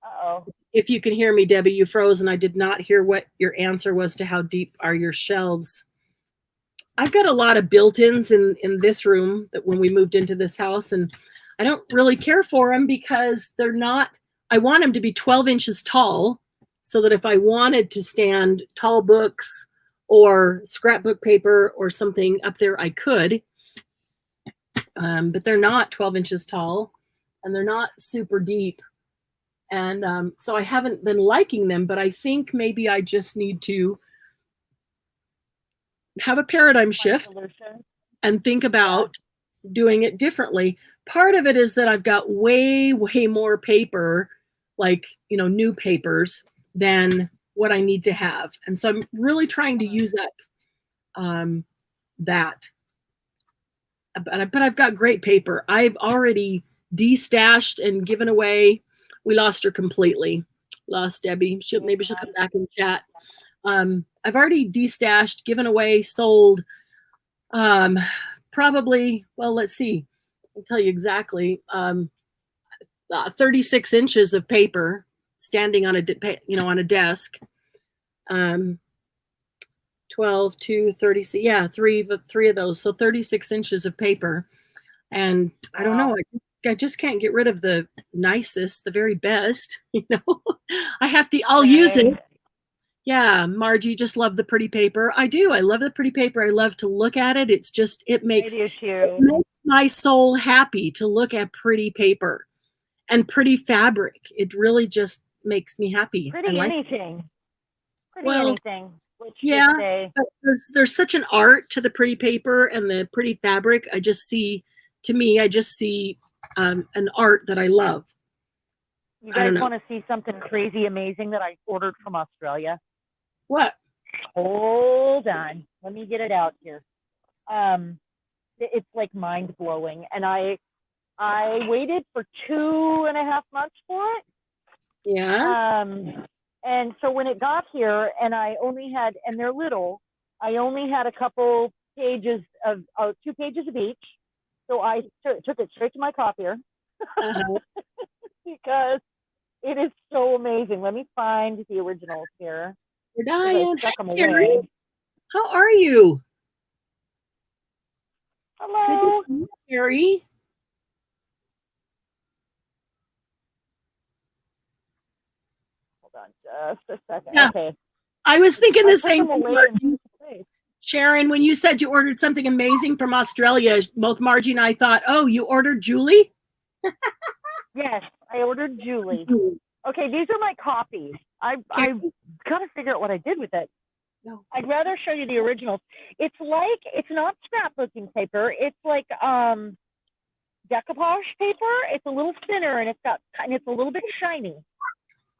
Uh-oh. If you can hear me, Debbie, you froze, and I did not hear what your answer was to how deep are your shelves. I've got a lot of built-ins in this room that when we moved into this house, and I don't really care for them because they're not, I want them to be 12 inches tall so that if I wanted to stand tall books or scrapbook paper or something up there, I could. But they're not 12 inches tall and they're not super deep. And so I haven't been liking them, but I think maybe I just need to have a paradigm shift and think about doing it differently. Part of it is that I've got way more paper, like, new papers than what I need to have. And so I'm really trying to use that, but I've got great paper. I've already destashed and given away. We lost her completely. Lost Debbie. Maybe she'll come back and chat. I've already destashed, given away, sold, probably, well, let's see. I'll tell you exactly. 36 inches of paper standing on a desk. 12, 2, 30, yeah, three of those. So 36 inches of paper. And I don't know, I just can't get rid of the nicest, the very best, I'll use it. Yeah, Margie, just love the pretty paper. I do. I love the pretty paper. I love to look at it. It's just, it makes my soul happy to look at pretty paper and pretty fabric. It really just makes me happy. Pretty anything. Yeah, but there's such an art to the pretty paper and the pretty fabric. I just see an art that I love. You guys want to see something crazy amazing that I ordered from Australia? What? Hold on. Let me get it out here. It's like mind-blowing. And I waited for 2.5 months for it. Yeah. And so when it got here, and and they're little, I only had a couple pages of 2 pages of each. So I took it straight to my copier because it is so amazing. Let me find the originals here. We're dying. Stuck them Carrie, away. how are you? Hello. Good to see you, Carrie. Hold on just a second. Yeah. Okay. I was thinking the same thing. Cheran, when you said you ordered something amazing from Australia, both Margie and I thought, oh, you ordered Julie? Yes, I ordered Julie. Okay, these are my copies. I've got to figure out what I did with it. No. I'd rather show you the originals. It's not scrapbooking paper. It's like decoupage paper. It's a little thinner and it's a little bit shiny.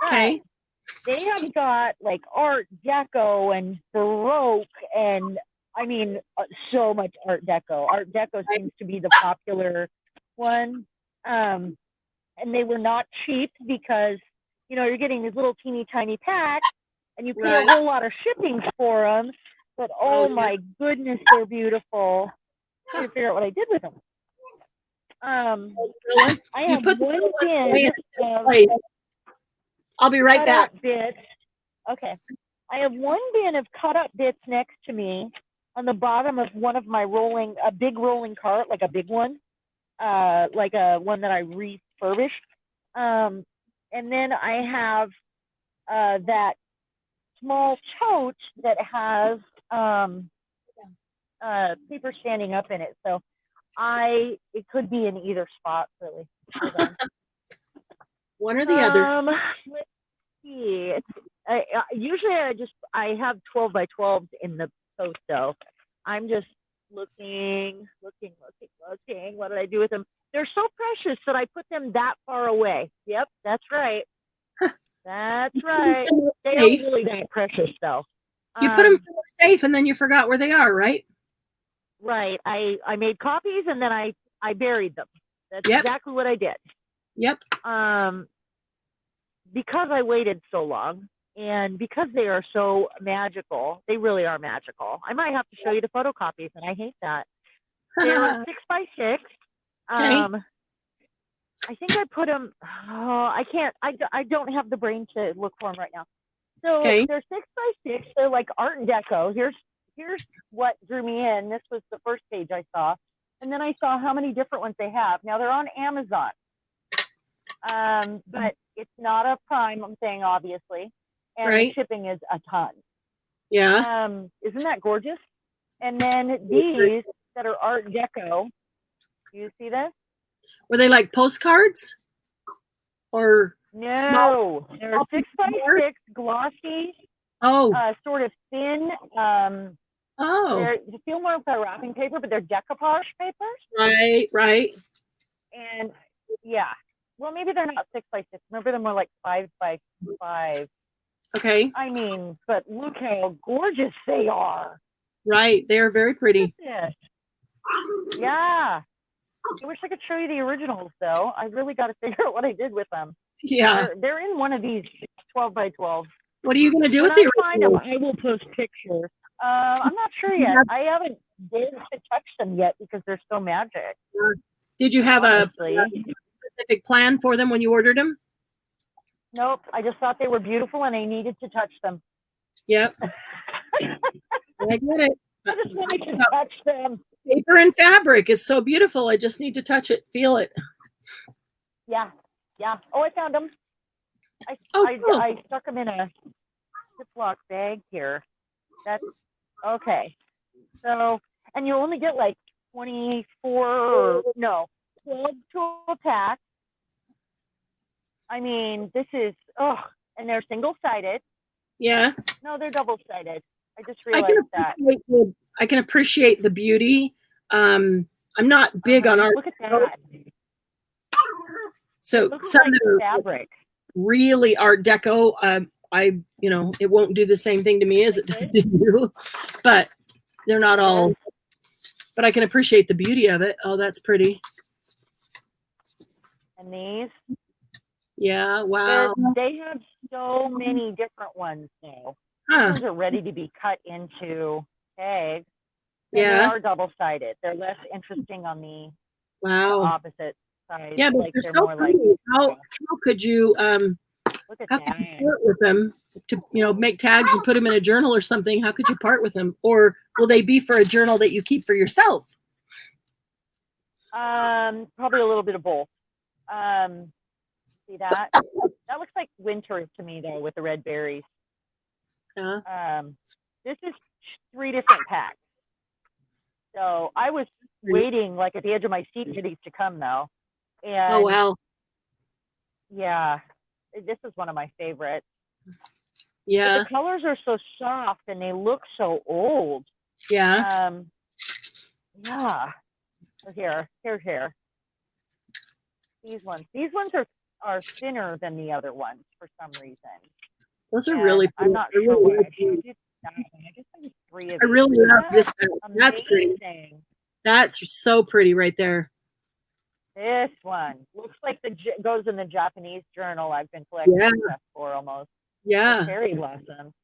Okay. They have got like Art Deco and Baroque and so much Art Deco. Art Deco seems to be the popular one. And they were not cheap because you're getting these little teeny tiny packs, and you pay Right. a whole lot of shipping for them. But Oh, yeah. my goodness, they're beautiful. Trying to figure out what I did with them. Really? I You have put the one little ones away bin in a safe of place. I'll be right cut back. up bits. Okay. I have one bin of cut up bits next to me on the bottom of one of my a big rolling cart, like a big one, like a one that I refurbished. And then I have that small tote that has paper standing up in it. So it could be in either spot, really. Hold on. One or the other. Let's see. Usually I have 12 by 12s in the post though. I'm just looking. What did I do with them? They're so precious that I put them that far away. Yep, that's right. That's right. They aren't really that precious though. You put them somewhere safe and then you forgot where they are, right? Right. I made copies and then I buried them. That's exactly what I did. Yep. Because I waited so long and because they are so magical, they really are magical. I might have to show you the photocopies, and I hate that. They're 6 by 6. Okay. I think I put them. Oh, I can't. I don't have the brain to look for them right now. So they're 6 by 6. They're like Art Deco. Here's what drew me in. This was the first page I saw, and then I saw how many different ones they have. Now they're on Amazon, but it's not a Prime thing, obviously, and the shipping is a ton. Yeah. Isn't that gorgeous? And then these that are Art Deco. Do you see this? Were they like postcards? Or no, they're 6 by 6 glossy. Oh. Sort of thin. You feel more of a wrapping paper, but they're decoupage papers. Right. And yeah, well, maybe they're not 6 by 6. Maybe they're more like 5 by 5. Okay. I mean, but look how gorgeous they are. Right, they are very pretty. Yeah. I wish I could show you the originals, though. I really got to figure out what I did with them. Yeah. They're in one of these 12 by 12. What are you going to do with the originals? I will post pictures. I'm not sure yet. I haven't dared to touch them yet because they're so magic. Did you have a specific plan for them when you ordered them? Nope. I just thought they were beautiful and I needed to touch them. Yep. I get it. I just wanted to touch them. Paper and fabric is so beautiful. I just need to touch it, feel it. Yeah. Oh, I found them. Cool. I stuck them in a Ziploc bag here. That's okay. So, and you only get like 12 to a pack. I mean, this is, and they're single-sided. Yeah. No, they're double-sided. I just realized that. I can appreciate the beauty. I'm not big on art. Look at that. So some like that are fabric. Really Art Deco. It won't do the same thing to me as it does to you, but they're not all. But I can appreciate the beauty of it. Oh, that's pretty. And these. Yeah. Wow. They have so many different ones now. Huh. These are ready to be cut into tags. Yeah. They are double-sided. They're less interesting on the opposite side. Yeah, but they're so pretty. How could you look at how could you part with them to make tags and put them in a journal or something? How could you part with them? Or will they be for a journal that you keep for yourself? Probably a little bit of both. See that? That looks like winter to me though, with the red berries. Yeah. This is 3 different packs. So I was waiting like at the edge of my seat for these to come though. And oh wow. Yeah. This is one of my favorites. Yeah. But the colors are so soft and they look so old. Yeah. Yeah. So here. These ones are thinner than the other ones for some reason. Those are really pretty. I'm not sure what I should do. I just think 3 of I really love this. That's pretty. Amazing. That's so pretty right there. This one looks like goes in the Japanese journal I've been collecting stuff for almost. Yeah. Cherry blossom.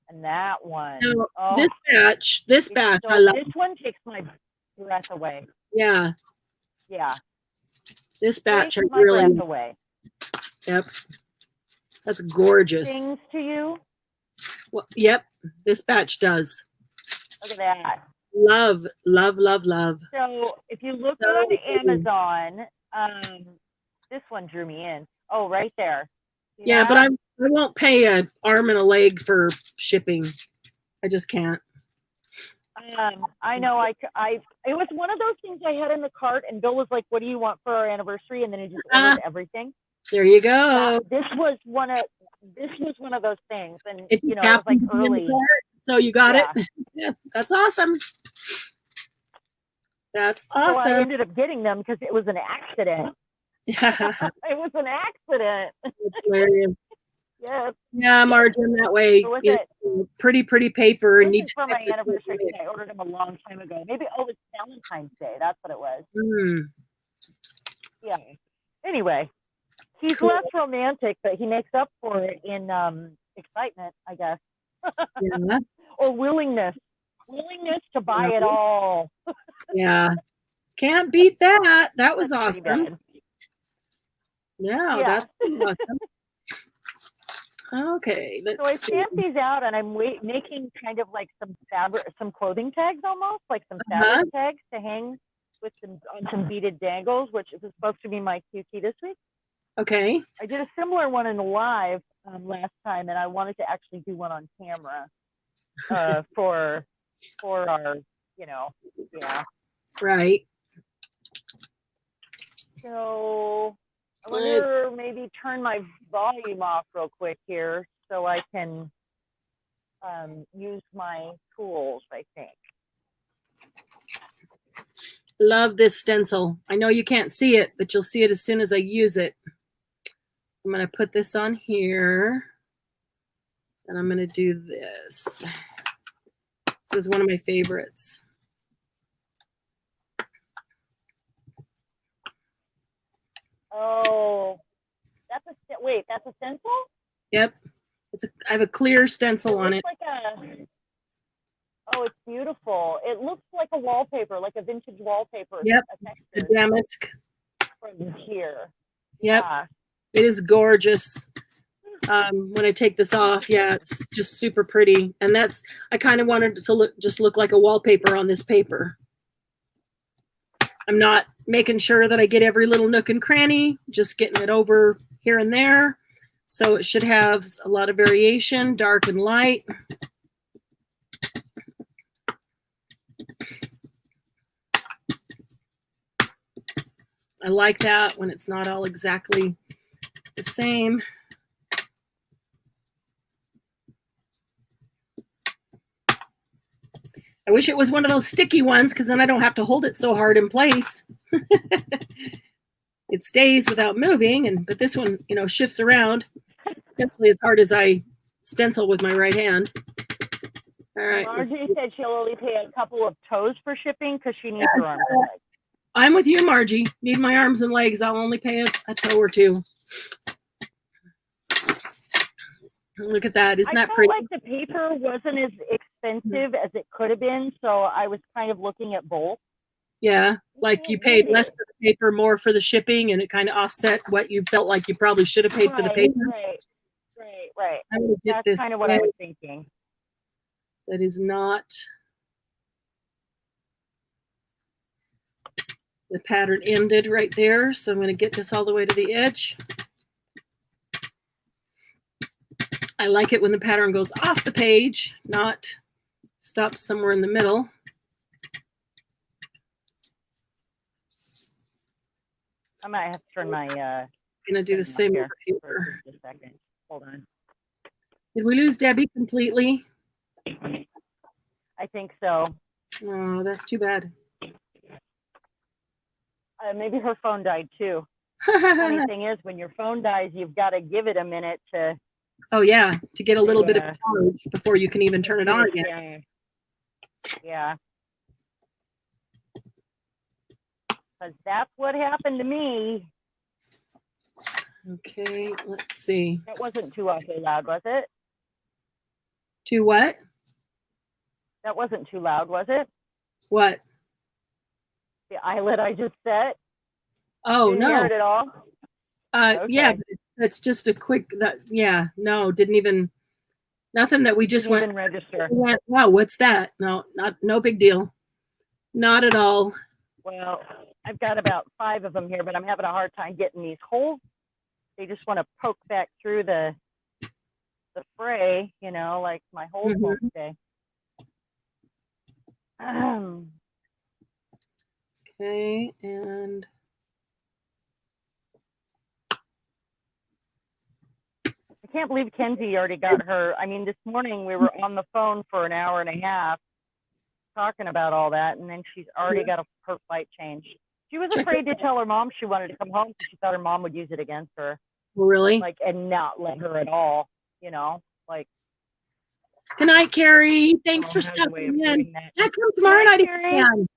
And that one. Now, oh, this batch, so I love. This one takes my breath away. Yeah. Yeah. This batch, Takes I my really. breath away. Yep. That's gorgeous. Sings to you. Well, yep. This batch does. Look at that. Love, love, love, love. So if you look on Amazon, this one drew me in. Oh, right there. See yeah, that? but I won't pay an arm and a leg for shipping. I just can't. I know. It was one of those things I had in the cart, and Bill was like, "What do you want for our anniversary?" And then he just ordered everything. There you go. This was one of those things, and it you know, it was like early. So you got it. Yeah, that's awesome. That's awesome. So I ended up getting them because it was an accident. Yeah. It was an accident. That's hilarious. Yes. Yeah, Margin, that way. So pretty paper. This And need is for my anniversary. I ordered them a long time ago. Maybe it's Valentine's Day. That's what it was. Yeah. Anyway, he's less romantic, but he makes up for it in excitement, I guess. Yeah. Or willingness to buy it all. Yeah. Can't beat that. That was awesome. Yeah, that's awesome. Okay, let's so I stamped these out, and I'm making kind of like some clothing tags, almost like some fabric tags to hang with on some beaded dangles, which is supposed to be my QT this week. Okay. I did a similar one in the live last time, and I wanted to actually do one on camera for our, yeah. Right. So I wonder, maybe turn my volume off real quick here so I can use my tools, I think. Love this stencil. I know you can't see it, but you'll see it as soon as I use it. I'm going to put this on here, and I'm going to do this. This is one of my favorites. Oh, that's a stencil? Yep. I have a clear stencil on it. Oh, it's beautiful. It looks like a wallpaper, like a vintage wallpaper. Yep. The damask. From here. Yep. Yeah. It is gorgeous. When I take this off, yeah, it's just super pretty. And I kind of wanted it to look like a wallpaper on this paper. I'm not making sure that I get every little nook and cranny, just getting it over here and there. So it should have a lot of variation, dark and light. I like that when it's not all exactly the same. I wish it was one of those sticky ones, because then I don't have to hold it so hard in place. It stays without moving, but this one, shifts around. Essentially as hard as I stencil with my right hand. All right. Margie said she'll only pay a couple of toes for shipping because she needs her arms and legs. I'm with you, Margie. Need my arms and legs. I'll only pay a toe or two. Look at that. Isn't that pretty? I felt like the paper wasn't as expensive as it could have been, so I was kind of looking at both. Yeah, like you paid less for the paper, more for the shipping, and it kind of offset what you felt like you probably should have paid for the paper. Right. I'm gonna get That's this kind of what I was thinking. That is not the pattern ended right there, so I'm going to get this all the way to the edge. I like it when the pattern goes off the page, not stops somewhere in the middle. I might have to turn my I'm going to do the same over here. For just a second. Hold on. Did we lose Debbie completely? I think so. Oh, that's too bad. Maybe her phone died too. Funny thing is, when your phone dies, you've got to give it a minute to. Oh yeah, to get a little bit of charge before you can even turn it on again. Yeah. because that's what happened to me. Okay, let's see. That wasn't too awfully loud, was it? To what? That wasn't too loud, was it? What? The eyelet I just set? Oh, Didn't hear no. it at all? Yeah, Okay. but that's just a quick, yeah, no, didn't even, nothing that we just Didn't went, even register. wow, what's that? No, no big deal. Not at all. Well, I've got about 5 of them here, but I'm having a hard time getting these holes. They just want to poke back through the fray, you know, like my holes won't stay. Okay, and I can't believe Kenzie already got her. I mean, this morning we were on the phone for an hour and a half talking about all that, and then she's already got her flight changed. She was afraid to tell her mom she wanted to come home because she thought her mom would use it against her. really? Like, and not let her at all, you know, like. Good night, Carrie. Thanks for stopping in. Yeah, come tomorrow night again.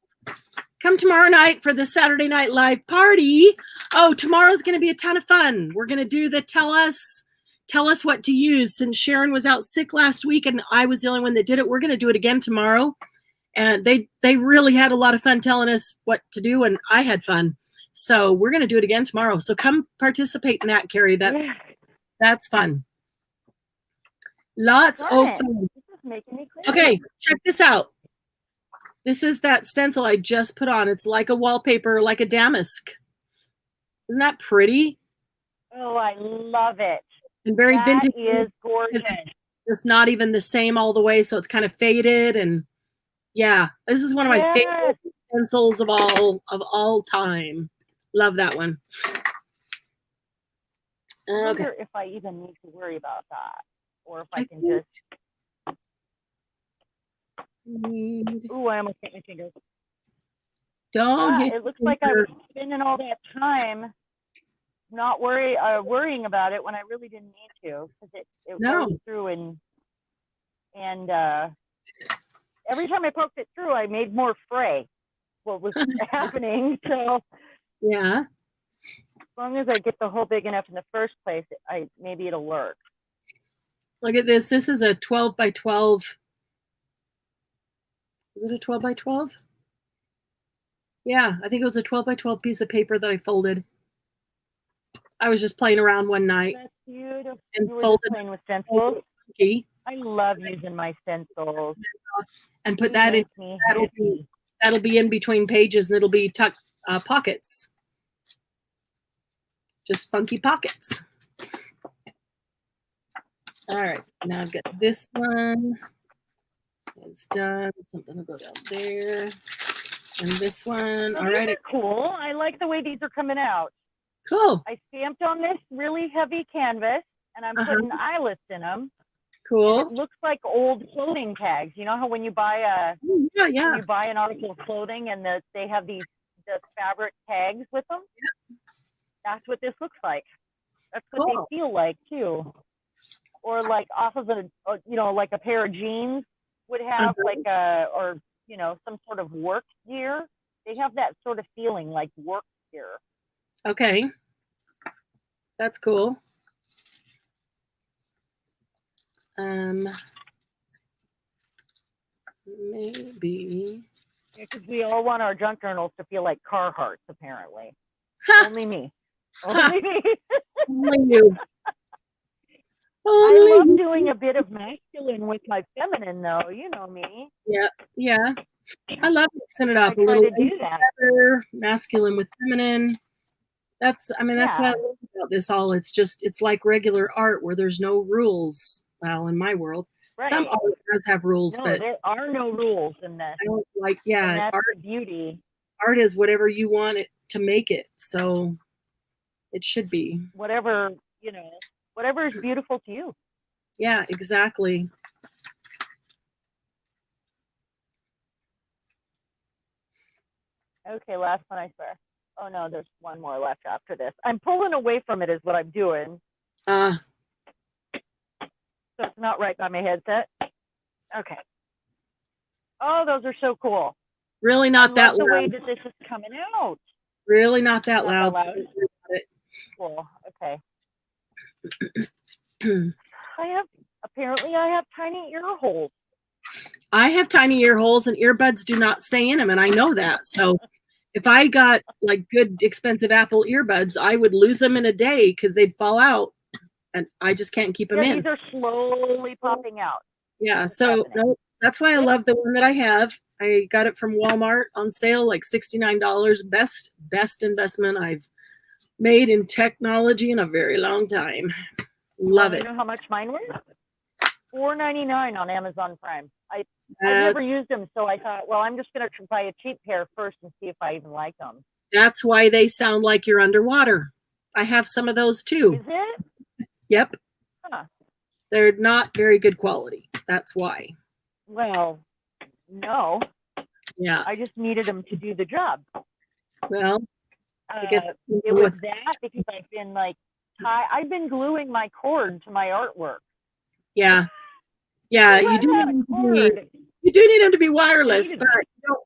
Come tomorrow night for the Saturday Night Live party. Oh, tomorrow's going to be a ton of fun. We're going to do the tell us what to use. Since Cheran was out sick last week and I was the only one that did it, we're going to do it again tomorrow. And they really had a lot of fun telling us what to do, and I had fun. So we're going to do it again tomorrow. So come participate in that, Carrie. That's fun. Lots of fun. Okay, check this out. This is that stencil I just put on. It's like a wallpaper, like a damask. Isn't that pretty? Oh, I love it. And very vintage. That is gorgeous. It's not even the same all the way, so it's kind of faded. And yeah, this is one of my favorite stencils of all time. Love that one. I wonder if I even need to worry about that, or if I can just. Ooh, I almost hit my fingers. Don't hit. It looks like I was spending all that time not worrying about it when I really didn't need to, because it goes through and every time I poked it through, I made more fray. What was happening? So yeah, as long as I get the hole big enough in the first place, maybe it'll work. Look at this. This is a 12 by 12. Is it a 12 by 12? Yeah, I think it was a 12 by 12 piece of paper that I folded. I was just playing around one night. That's beautiful. And you were folded just playing with stencils. I love using my stencils. And put that in. That'll be in between pages, and it'll be tucked pockets. Just funky pockets. All right, so now I've got this one. It's done. Something will go down there. And this one. Well, all right. These are cool. I like the way these are coming out. Cool. I stamped on this really heavy canvas, and I'm putting eyelets in them. Cool. And it looks like old clothing tags. You know how when you buy when you buy an article of clothing and they have the fabric tags with them? Yeah. That's what this looks like. That's what they feel like too. Or like off of like a pair of jeans would have or some sort of work gear. They have that sort of feeling like work gear. Okay. That's cool. Maybe. Yeah, because we all want our junk journals to feel like Carhartts, apparently. Only me. Only me. Only you. I love doing a bit of masculine with my feminine, though. You know me. Yeah, yeah. I love mixing it up I try to do that. Masculine with feminine. That's what I love about this all. It's like regular art where there's no rules. Well, in my world, some art does have rules, but there are no rules in this. I don't like. Yeah, and that's art, the beauty. Art is whatever you want it to make it. So it should be whatever is beautiful to you. Yeah, exactly. Okay, last one, I swear. Oh no, there's one more left after this. I'm pulling away from it is what I'm doing. So it's not right by my headset. Okay. Oh, those are so cool. Really not that the loud. way that this is coming out. Really not that Not loud. that loud. Cool. Okay. Apparently I have tiny ear holes. I have tiny ear holes and earbuds do not stay in them, and I know that. So if I got like good expensive Apple earbuds, I would lose them in a day because they'd fall out, and I just can't keep them in. These are slowly popping out. Yeah, so no, that's why I love the one that I have. I got it from Walmart on sale, like $69. Best investment I've made in technology in a very long time. Love it. You know how much mine was? $4.99 on Amazon Prime. I've never used them, so I thought, well, I'm just going to buy a cheap pair first and see if I even like them. That's why they sound like you're underwater. I have some of those too. Is it? Yep. Huh. They're not very good quality. That's why. Well, no. Yeah. I just needed them to do the job. Well, I guess it was that because I've been gluing my cord to my artwork. Yeah. Yeah, you do need them to be wireless, but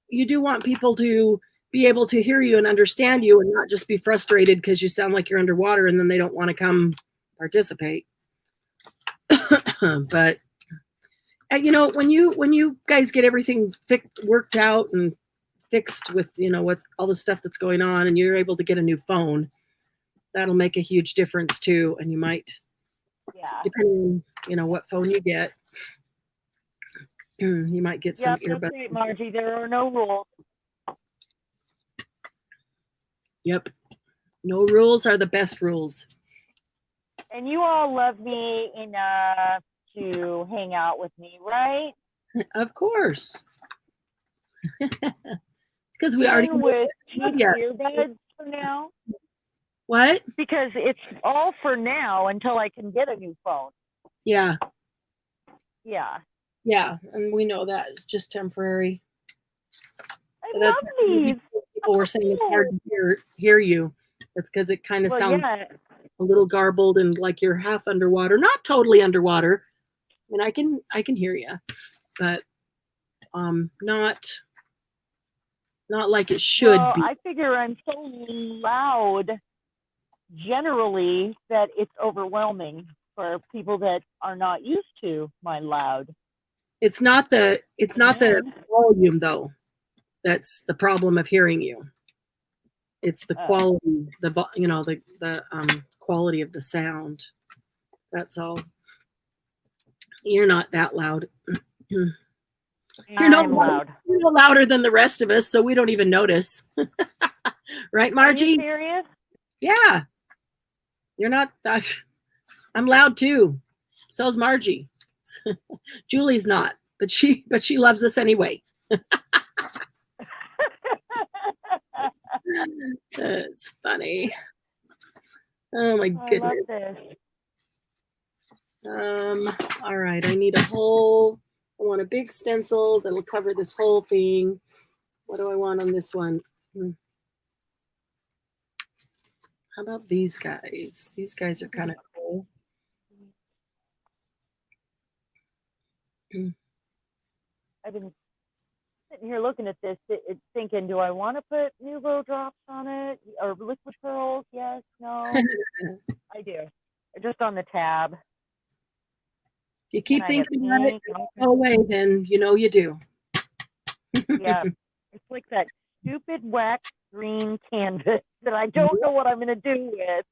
you do want people to be able to hear you and understand you and not just be frustrated because you sound like you're underwater and then they don't want to come participate. But you know, when you guys get everything worked out and fixed with, you know, with all the stuff that's going on and you're able to get a new phone, that'll make a huge difference too. And you might, depending on, you know, what phone you get, you might get some earbuds. That's right, Margie. There are no rules. Yep. No rules are the best rules. And you all love me enough to hang out with me, right? Of course. It's because we already with cheap earbuds for now. What? Because it's all for now until I can get a new phone. Yeah. Yeah. Yeah, and we know that it's just temporary. I love these. People were saying it's hard to hear you. That's because it kind of sounds a little garbled and like you're half underwater, not totally underwater. I mean, I can hear you, but not like it should be. I figure I'm so loud generally that it's overwhelming for people that are not used to my loud. It's not the volume though. That's the problem of hearing you. It's the quality, the quality of the sound. That's all. You're not that loud. You're not loud. You're no louder than the rest of us, so we don't even notice. Right, Margie? Are you serious? Yeah. You're not. I'm loud too. So's Margie. Julie's not, but she loves us anyway. It's funny. Oh my goodness. All right, I want a big stencil that'll cover this whole thing. What do I want on this one? How about these guys? These guys are kind of cool. I've been sitting here looking at this, thinking, do I want to put Nuvo drops on it or liquid pearls? Yes, no. I do. Just on the tab. If you keep thinking about it, go away, then you know you do. Yeah. It's like that stupid wax green canvas that I don't know what I'm going to do with.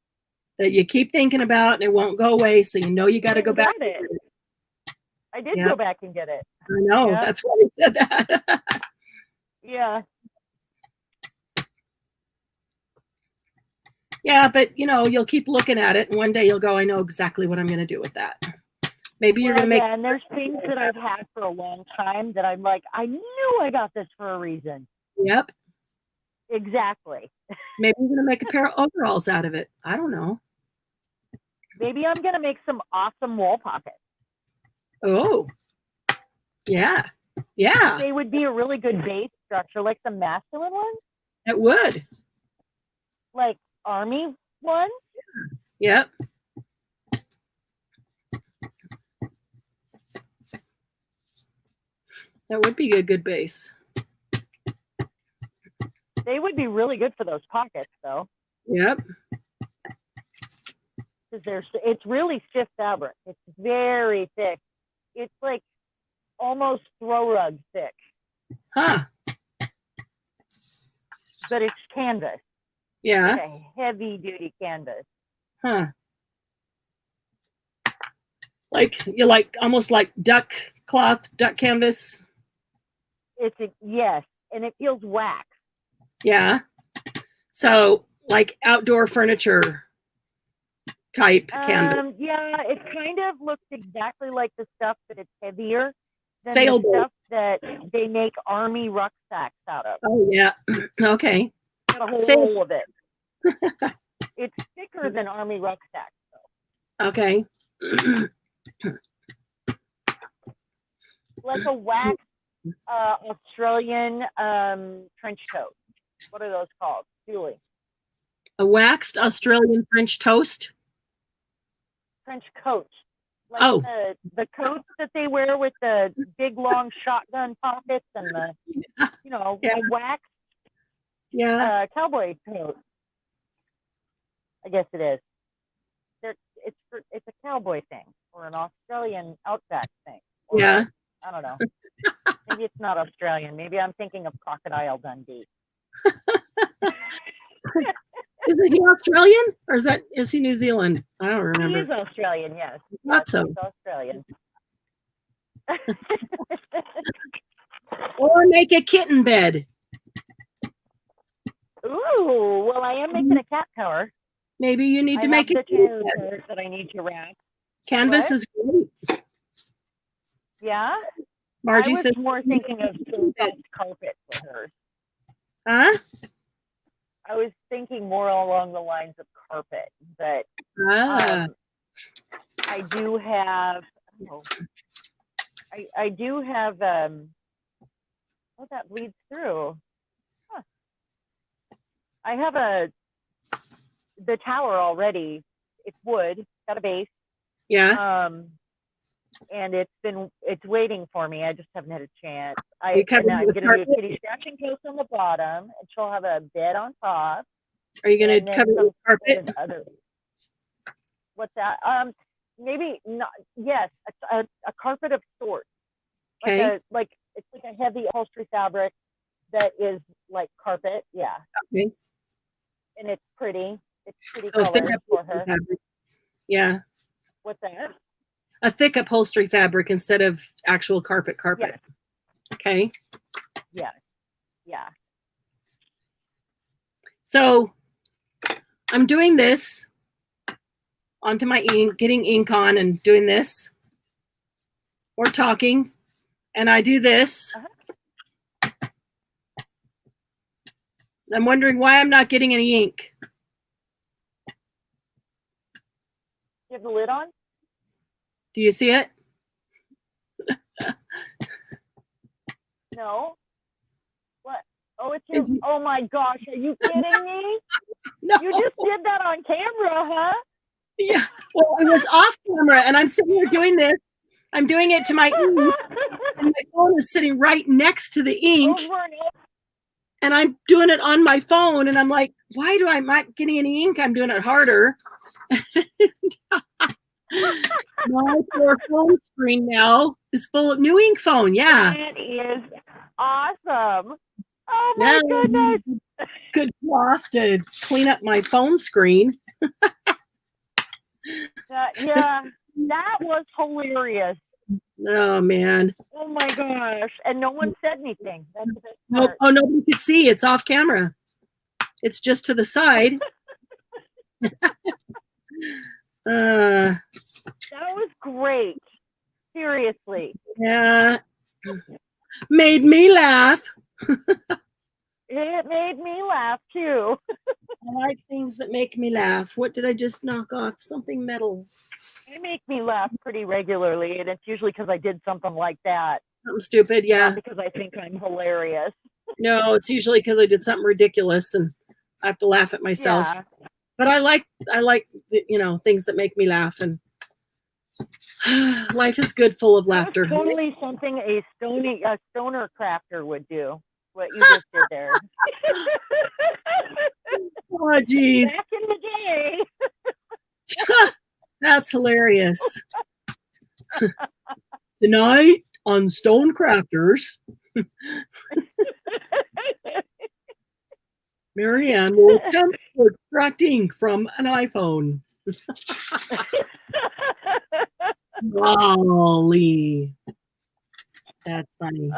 That you keep thinking about and it won't go away, so you know you got to go back. I did go back and get it. I know. Yeah. That's why I said that. Yeah. Yeah, but you'll keep looking at it, and one day you'll go, I know exactly what I'm going to do with that. Maybe you're going to make. Yeah, and there's things that I've had for a long time that I'm like, I knew I got this for a reason. Yep. Exactly. Maybe you're going to make a pair of overalls out of it. I don't know. Maybe I'm going to make some awesome wall pockets. Oh. Yeah. Yeah. They would be a really good base structure, like the masculine ones. It would. Like army ones. Yep. That would be a good base. They They would be really good for those pockets, though. Yep. Because it's really stiff fabric. It's very thick. It's like almost throw rug thick. Huh. But it's canvas. Yeah. Like a heavy duty canvas. Huh. Like you like almost like duck cloth, duck canvas. Yes, and it feels wax. Yeah. So like outdoor furniture type canvas. Yeah, it kind of looks exactly like the stuff, but it's heavier than Sailboat. the stuff that they make army rucksacks out of. Oh yeah. Okay. Got a whole roll of it. It's thicker than army rucksacks, though. Okay. Like a wax Australian trench coat. What are those called? Julie. A waxed Australian French toast. Trench coat. Like the coats that they wear with the big long shotgun pockets and the the wax cowboy coat. I guess it is. It's a cowboy thing or an Australian outback thing. Or I don't know. Maybe it's not Australian. Maybe I'm thinking of Crocodile Dundee. Isn't he Australian or is he New Zealand? I don't remember. He is Australian, yes. Not so. He's Australian. Or make a kitten bed. Ooh, well, I am making a cat tower. Maybe you need to make a kitten bed that I need to wrap. Canvas is great. Yeah? Margie I was said more thinking of carpet for hers. Huh? I was thinking more along the lines of carpet, but I do have. I do have. Oh, that bleeds through. Huh. I have the tower already. It's wood. Got a base. Yeah. And it's waiting for me. I just haven't had a chance. I'm gonna do a kitty scratching post on the bottom, and she'll have a bed on top. Are you gonna cover the carpet? What's that? Maybe not. Yes, a carpet of sorts. Okay. Like it's like a heavy upholstery fabric that is like carpet. Yeah. Okay. And it's pretty. It's pretty So color for her. Fabric. Yeah. What's that? A thick upholstery fabric instead of actual carpet. Yes. Okay. Yeah. Yeah. So I'm doing this onto my ink, getting ink on and doing this. Or talking. And I do this. I'm wondering why I'm not getting any ink. You have the lid on? Do you see it? No. What? Oh, it's your. Oh my gosh! Are you kidding me? No. You just did that on camera, huh? Yeah. Well, it was off camera, and I'm sitting here doing this. I'm doing it to my ink, and my phone is sitting right next to the ink. Over and over. And I'm doing it on my phone, and I'm like, why do I not getting any ink? I'm doing it harder. My poor phone screen now is full of new ink phone. Yeah. That is awesome. Oh my goodness. Good cloth to clean up my phone screen. That was hilarious. Oh man. Oh my gosh. And no one said anything. That's the best part. Oh, nobody could see. It's off camera. It's just to the side. That was great. Seriously. Yeah. Made me laugh. It made me laugh too. I like things that make me laugh. What did I just knock off? Something metal. They make me laugh pretty regularly, and it's usually because I did something like that. Something stupid, yeah. Not because I think I'm hilarious. No, it's usually because I did something ridiculous and I have to laugh at myself. Yeah. But I like things that make me laugh, and life is good, full of laughter. That's totally something a stoner crafter would do. what you just did there. Oh, geez. Back in the day. That's hilarious. Tonight on Stone Crafters, Marianne will attempt to extract ink from an iPhone. Golly. That's funny.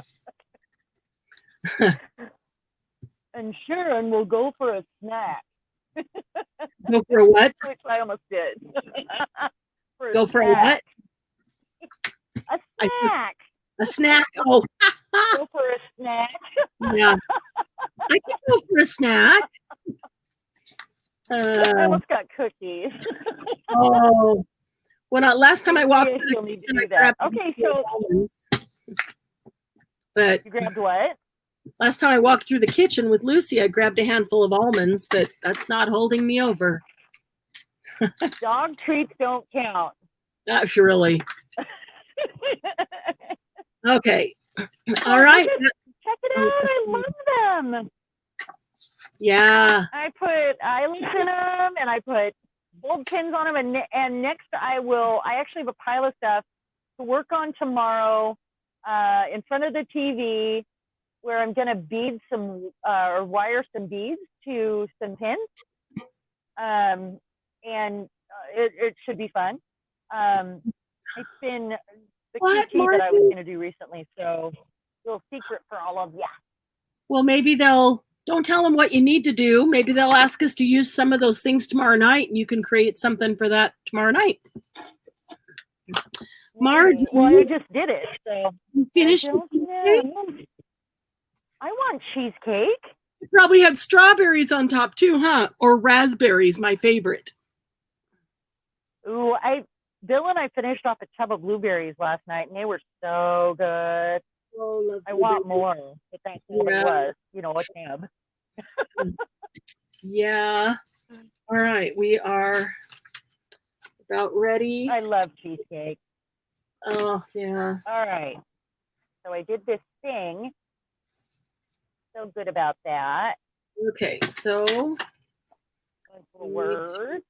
And Cheran will go for a snack. Go for a what? Which I almost did. Go for a what? A snack. A snack. Oh. Go for a snack. Yeah. I can go for a snack. I almost got cookies. Oh. Last time I walked through the kitchen, I grabbed okay, so almonds. But you grabbed what? Last time I walked through the kitchen with Lucy, I grabbed a handful of almonds, but that's not holding me over. Dog treats don't count. Not really. Okay. All right. Check it out. I love them. Yeah. I put eyelets in them, and I put gold pins on them, and next I actually have a pile of stuff to work on tomorrow in front of the TV, where I'm going to bead some or wire some beads to some pins. And it should be fun. It's been the QT that I was going to do recently, so little secret for all of you. Well, maybe don't tell them what you need to do. Maybe they'll ask us to use some of those things tomorrow night, and you can create something for that tomorrow night. Marge, well, I just did it, so you finished. I want cheesecake. You probably had strawberries on top too, huh? Or raspberries, my favorite. Ooh, Bill and I finished off a tub of blueberries last night, and they were so good. Oh, I want more, but that's what it was. You know, a tub. Yeah. All right, we are about ready. I love cheesecake. Oh, yeah. All right. So I did this thing. So good about that. Okay, so words.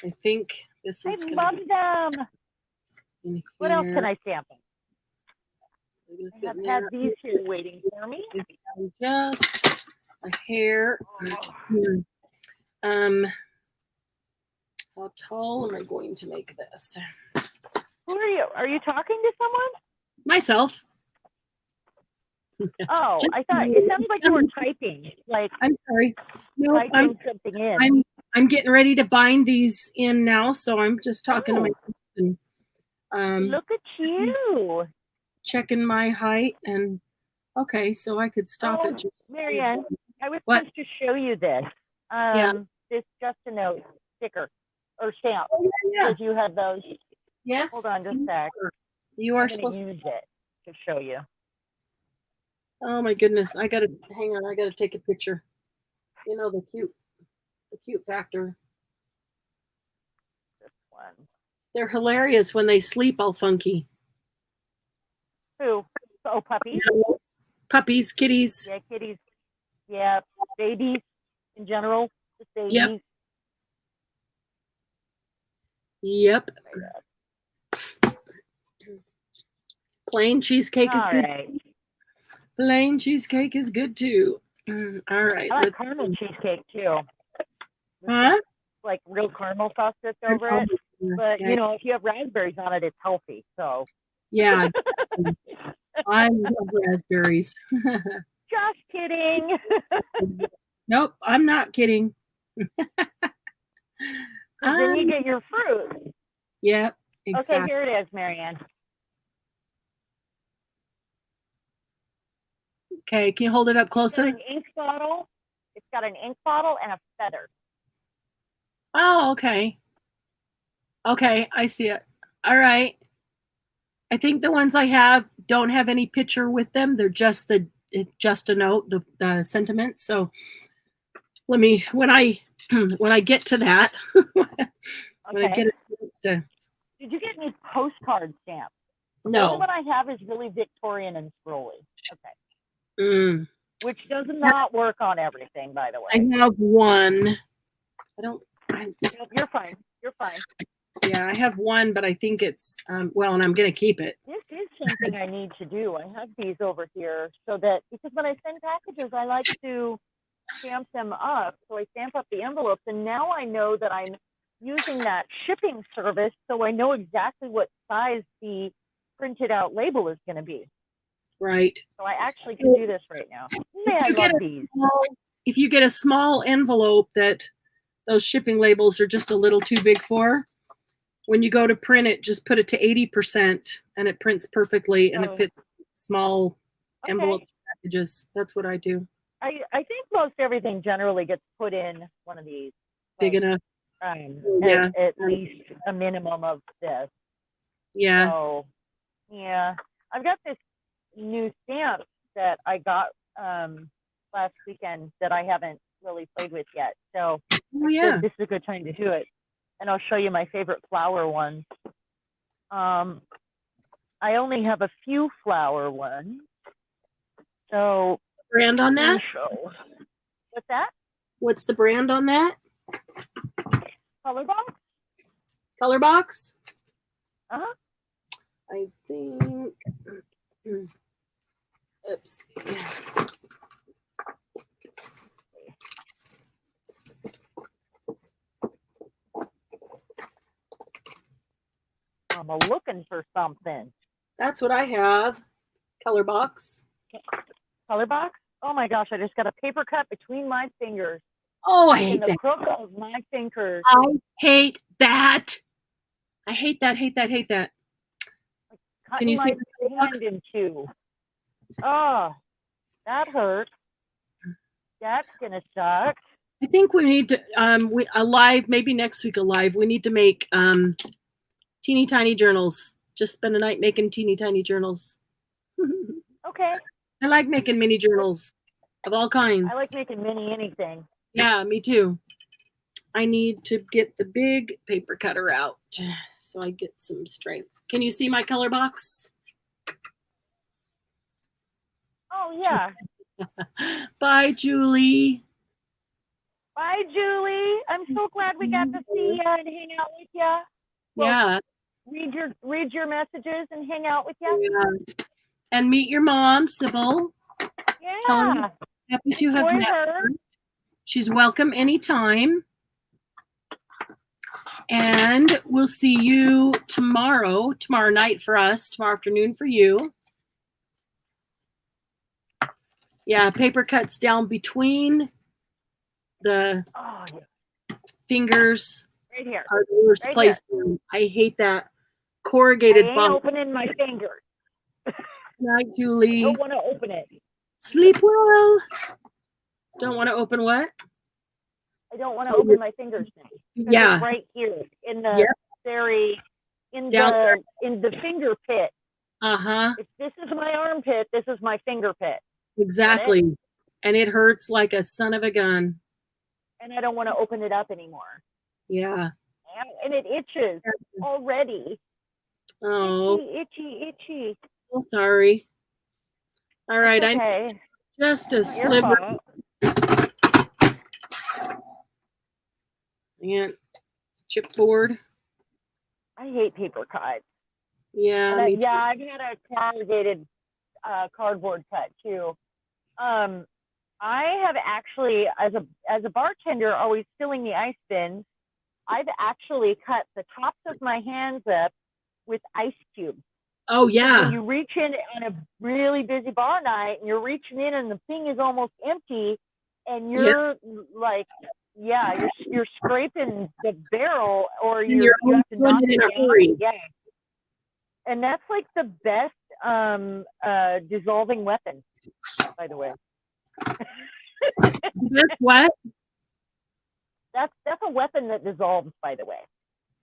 I think this is. I love them. What else can I sample? I have these here waiting for me. Just a hair. How tall am I going to make this? Who are you? Are you talking to someone? Myself. Oh, I thought it sounded like you were typing. Like I'm sorry. No, typing something in. I'm getting ready to bind these in now, so I'm just talking to myself. And, look at you. Checking my height, and okay, so I could stop it. Marianne, I was supposed to show you this. This Just a Note sticker or stamp. Oh, yeah. Because you have those. Yes. Hold on just a sec. You are supposed to use it to show you. Oh my goodness! I gotta hang on. I gotta take a picture. You know the cute factor. This one. They're hilarious when they sleep all funky. Who? Oh, puppies. Puppies, kitties. Yeah, kitties. Yeah, babies in general. Just babies. Yep. Yep. Plain cheesecake is good. Right. Plain cheesecake is good too. All right. I like caramel cheesecake too. Huh? Like real caramel sauce that's over it. But you know, if you have raspberries on it, it's healthy. So yeah. I love raspberries. Just kidding. Nope, I'm not kidding. Then you get your fruit. Yeah, exactly. Okay, here it is, Marianne. Okay, can you hold it up closer? It's got an ink bottle. It's got an ink bottle and a feather. Oh, okay. Okay, I see it. All right. I think the ones I have don't have any picture with them. They're just it's just a note, the sentiment. So let me when I get to that. When I get to. Did you get any postcard stamps? No. The only one I have is really Victorian and scrolly. Okay. Mm. which does not work on everything, by the way. I have one. Nope, You're fine. You're fine. Yeah, I have one, but I think it's, well, and I'm going to keep it. This is something I need to do. I have these over here so that, because when I send packages, I like to stamp them up. So I stamp up the envelopes, and now I know that I'm using that shipping service, so I know exactly what size the printed out label is going to be. Right. So I actually can do this right now. Man, I love these. If you get a small envelope that those shipping labels are just a little too big for, when you go to print it, just put it to 80% and it prints perfectly, and it fits small envelope packages. That's what I do. I think most everything generally gets put in one of these. Big enough. Yeah. At least a minimum of this. Yeah. So, yeah. I've got this new stamp that I got last weekend that I haven't really played with yet. So this is a good time to do it. And I'll show you my favorite flower ones. I only have a few flower ones. So brand on that? What's that? What's the brand on that? Color box? Color box? Uh-huh. I think. Oops. I'm looking for something. That's what I have. Color box. Color box? Oh my gosh, I just got a paper cut between my fingers. Oh, I hate that. The crook of my fingers. I hate that. I hate that, hate that, hate that. Can you see my hand in two? Oh, that hurts. That's gonna suck. I think we need to a live, maybe next week a live. We need to make teeny tiny journals. Just spend a night making teeny tiny journals. Okay. I like making mini journals of all kinds. I like making mini anything. Yeah, me too. I need to get the big paper cutter out so I get some strength. Can you see my color box? Oh, yeah. Bye, Julie. Bye, Julie. I'm so glad we got to see you and hang out with you. Well, yeah. Read your messages and hang out with you. Yeah. And meet your mom, Sybil. Yeah. Tell her happy to have met her. She's welcome anytime. And we'll see you tomorrow night for us, tomorrow afternoon for you. Yeah, paper cuts down between the fingers. Right here. Are the worst place. I hate that corrugated bump. I ain't opening my fingers. Night, Julie. I don't want to open it. Sleep well. Don't want to open what? I don't want to open my fingers now. Yeah. It's right here in the in the finger pit. Uh-huh. If this is my armpit, this is my finger pit. Exactly. And it hurts like a son of a gun. And I don't want to open it up anymore. Yeah. And it itches already. Oh. Itchy. So sorry. All right. Okay. I just a sliver. Yeah. It's chipboard. I hate paper cuts. Yeah. I've had a corrugated cardboard cut too. I have actually, as a bartender, always filling the ice bins, I've actually cut the tops of my hands up with ice cubes. Oh, yeah. When you reach in on a really busy bar night and you're reaching in and the thing is almost empty and you're like, you're scraping the barrel or you have to knock it down. Yeah. And that's like the best dissolving weapon, by the way. That's what? That's a weapon that dissolves, by the way.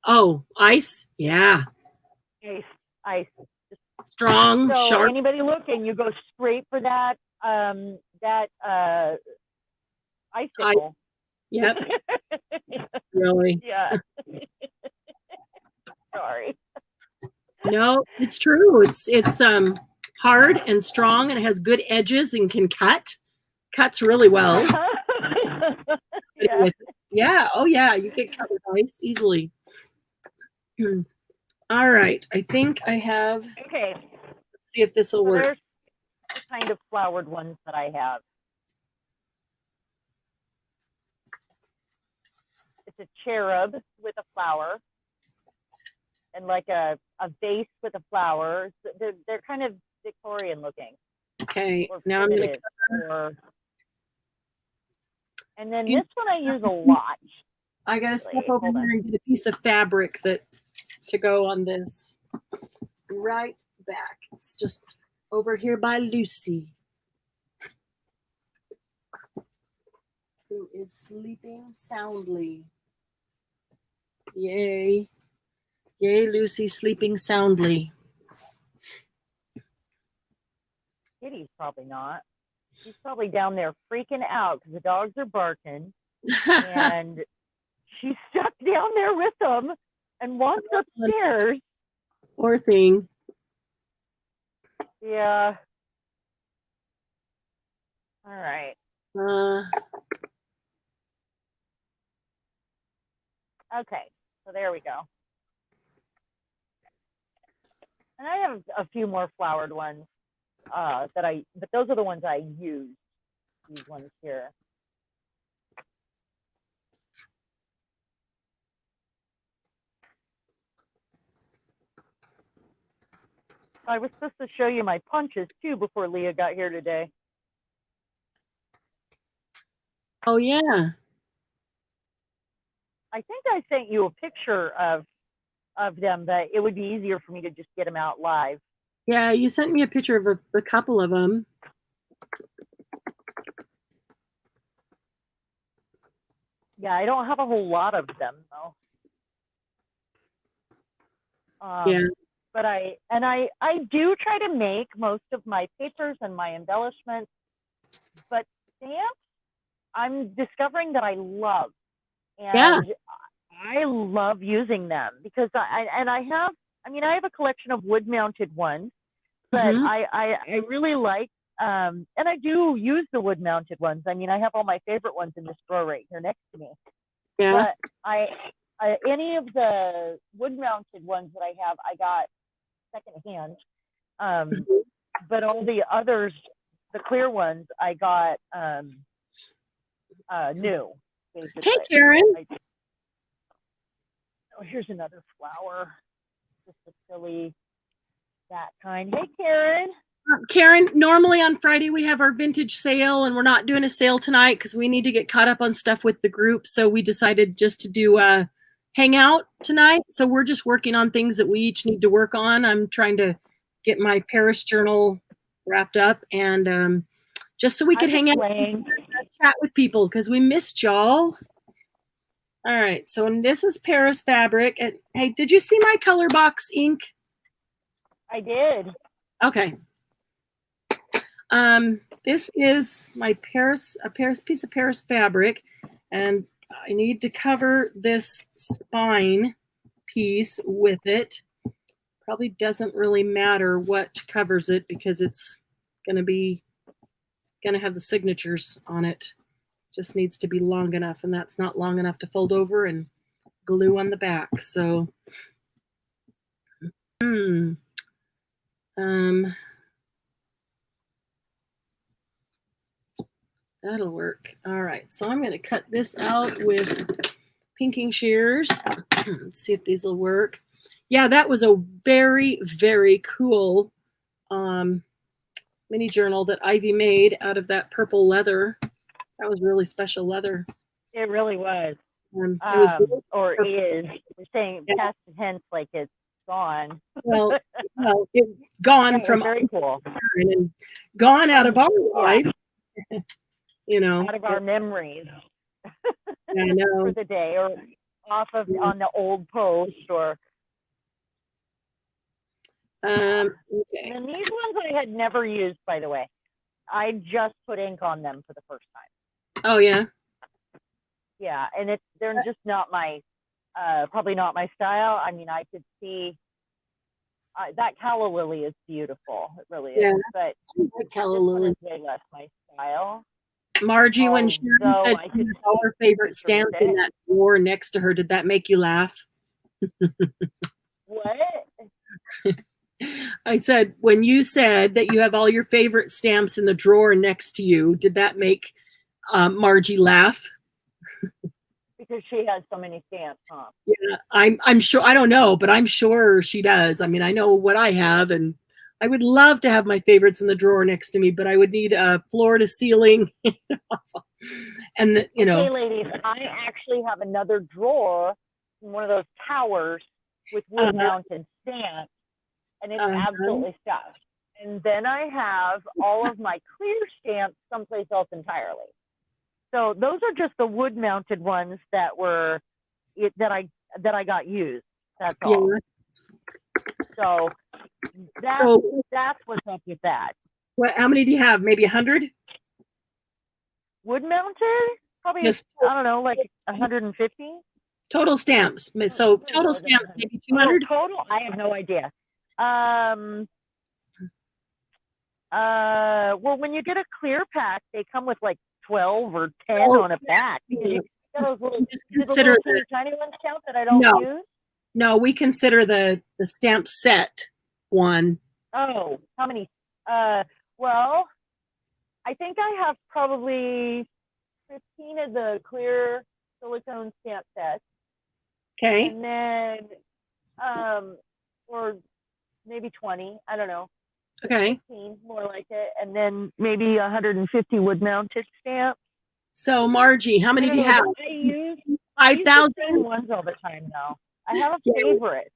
Oh, ice? Yeah. Ice. Strong, so sharp. Anybody looking, you go straight for that icicle. Ice. Yep. Really? Yeah. Sorry. No, it's true. It's hard and strong, and it has good edges and can cuts really well. Yeah. Yeah, oh yeah, you get cut with ice easily. All right, I think I have. Okay. Let's see if this will work. There's the kind of flowered ones that I have. It's a cherub with a flower and like a vase with a flower. They're kind of Victorian looking. Okay, now I'm going to cover. And then this one I use a lot. I got to step over here and get a piece of fabric to go on this. Right back. It's just over here by Lucy, who is sleeping soundly. Yay. Yay, Lucy, sleeping soundly. Kitty's probably not. She's probably down there freaking out because the dogs are barking. And she's stuck down there with them and wants upstairs. Poor thing. Yeah. All right. Okay, so there we go. And I have a few more flowered ones but those are the ones I use. These ones here. I was supposed to show you my punches too before Leah got here today. Oh yeah. I think I sent you a picture of them, but it would be easier for me to just get them out live. Yeah, you sent me a picture of a couple of them. Yeah, I don't have a whole lot of them though. Yeah. But I do try to make most of my papers and my embellishments, but stamps I'm discovering that I love, and I love using them because I have a collection of wood mounted ones, but I really like and I do use the wood mounted ones. I mean, I have all my favorite ones in this drawer right here next to me. Yeah. But any of the wood mounted ones that I have, I got secondhand. But all the others, the clear ones, I got new. Basically. Hey, Karen. Here's another flower. Just a silly, that kind. Hey, Karen. Karen, normally on Friday we have our vintage sale, and we're not doing a sale tonight because we need to get caught up on stuff with the group. So we decided just to do a hangout tonight. So we're just working on things that we each need to work on. I'm trying to get my Paris journal wrapped up, and just so we could hang out and chat with people because we missed y'all. All right, so this is Paris fabric. And hey, did you see my color box ink? I did. Okay. This is my piece of Paris fabric, and I need to cover this spine piece with it. Probably doesn't really matter what covers it because it's gonna have the signatures on it. Just needs to be long enough, and that's not long enough to fold over and glue on the back. So, that'll work. All right, so I'm going to cut this out with pinking shears. Let's see if these will work. Yeah, that was a very, very cool mini journal that Ivy made out of that purple leather. That was really special leather. It really was. It was or is. We're saying past tense like it's gone. Well, it's gone from very cool. And gone out of our lives. You know, out of our memories. I know. For the day, or off of on the old post, or. Okay. And these ones I had never used, by the way. I just put ink on them for the first time. Oh yeah. Yeah, and they're just not my, probably not my style. I mean, I could see that calla lily is beautiful. It really Yeah. is. But I like calla this one lily. is way less my style. Margie, when Cheran Although said I she could has all her favorite pictures stamps with in it. that drawer next to her, did that make you laugh? What? I said, when you said that you have all your favorite stamps in the drawer next to you, did that make Margie laugh? Because she has so many stamps, huh? Yeah, I'm sure. I don't know, but I'm sure she does. I mean, I know what I have, and I would love to have my favorites in the drawer next to me, but I would need a floor to ceiling, and Okay, ladies, I actually have another drawer in one of those towers with wood-mounted stamps, and it's absolutely stuffed. And then I have all of my clear stamps someplace else entirely. So those are just the wood-mounted ones that were that I got used. That's all. So that's what's up with that. How many do you have? Maybe 100? Wood-mounted? Probably, Just I don't know, like 150? total stamps. So total stamps, maybe 200? Total? I have no idea. Well, when you get a clear pack, they come with like 12 or 10 on a pack. You got those little tiny ones count that I don't use? No, we consider the stamp set one. Oh, how many? Well, I think I have probably 15 of the clear silicone stamp sets. Okay. And then, or maybe 20, I don't know. Okay. 15, more like it. And then maybe 150 wood-mounted stamps. So, Margie, how many do you have? I use 5,000? the same ones all the time now. I have a favorite.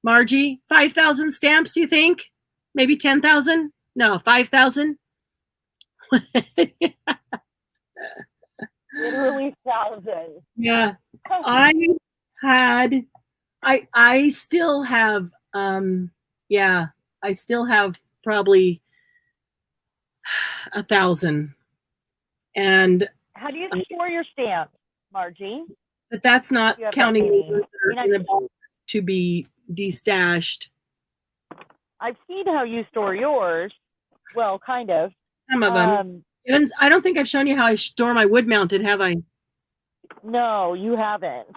Margie, 5,000 stamps, you think? Maybe 10,000? No, 5,000? Literally thousands. Yeah. I still have, I still have probably 1,000. And how do you store your stamps, Margie? But that's not counting the in a box to be destashed. I've seen how you store yours. Well, kind of. Some of them. I don't think I've shown you how I store my wood-mounted, have I? No, you haven't.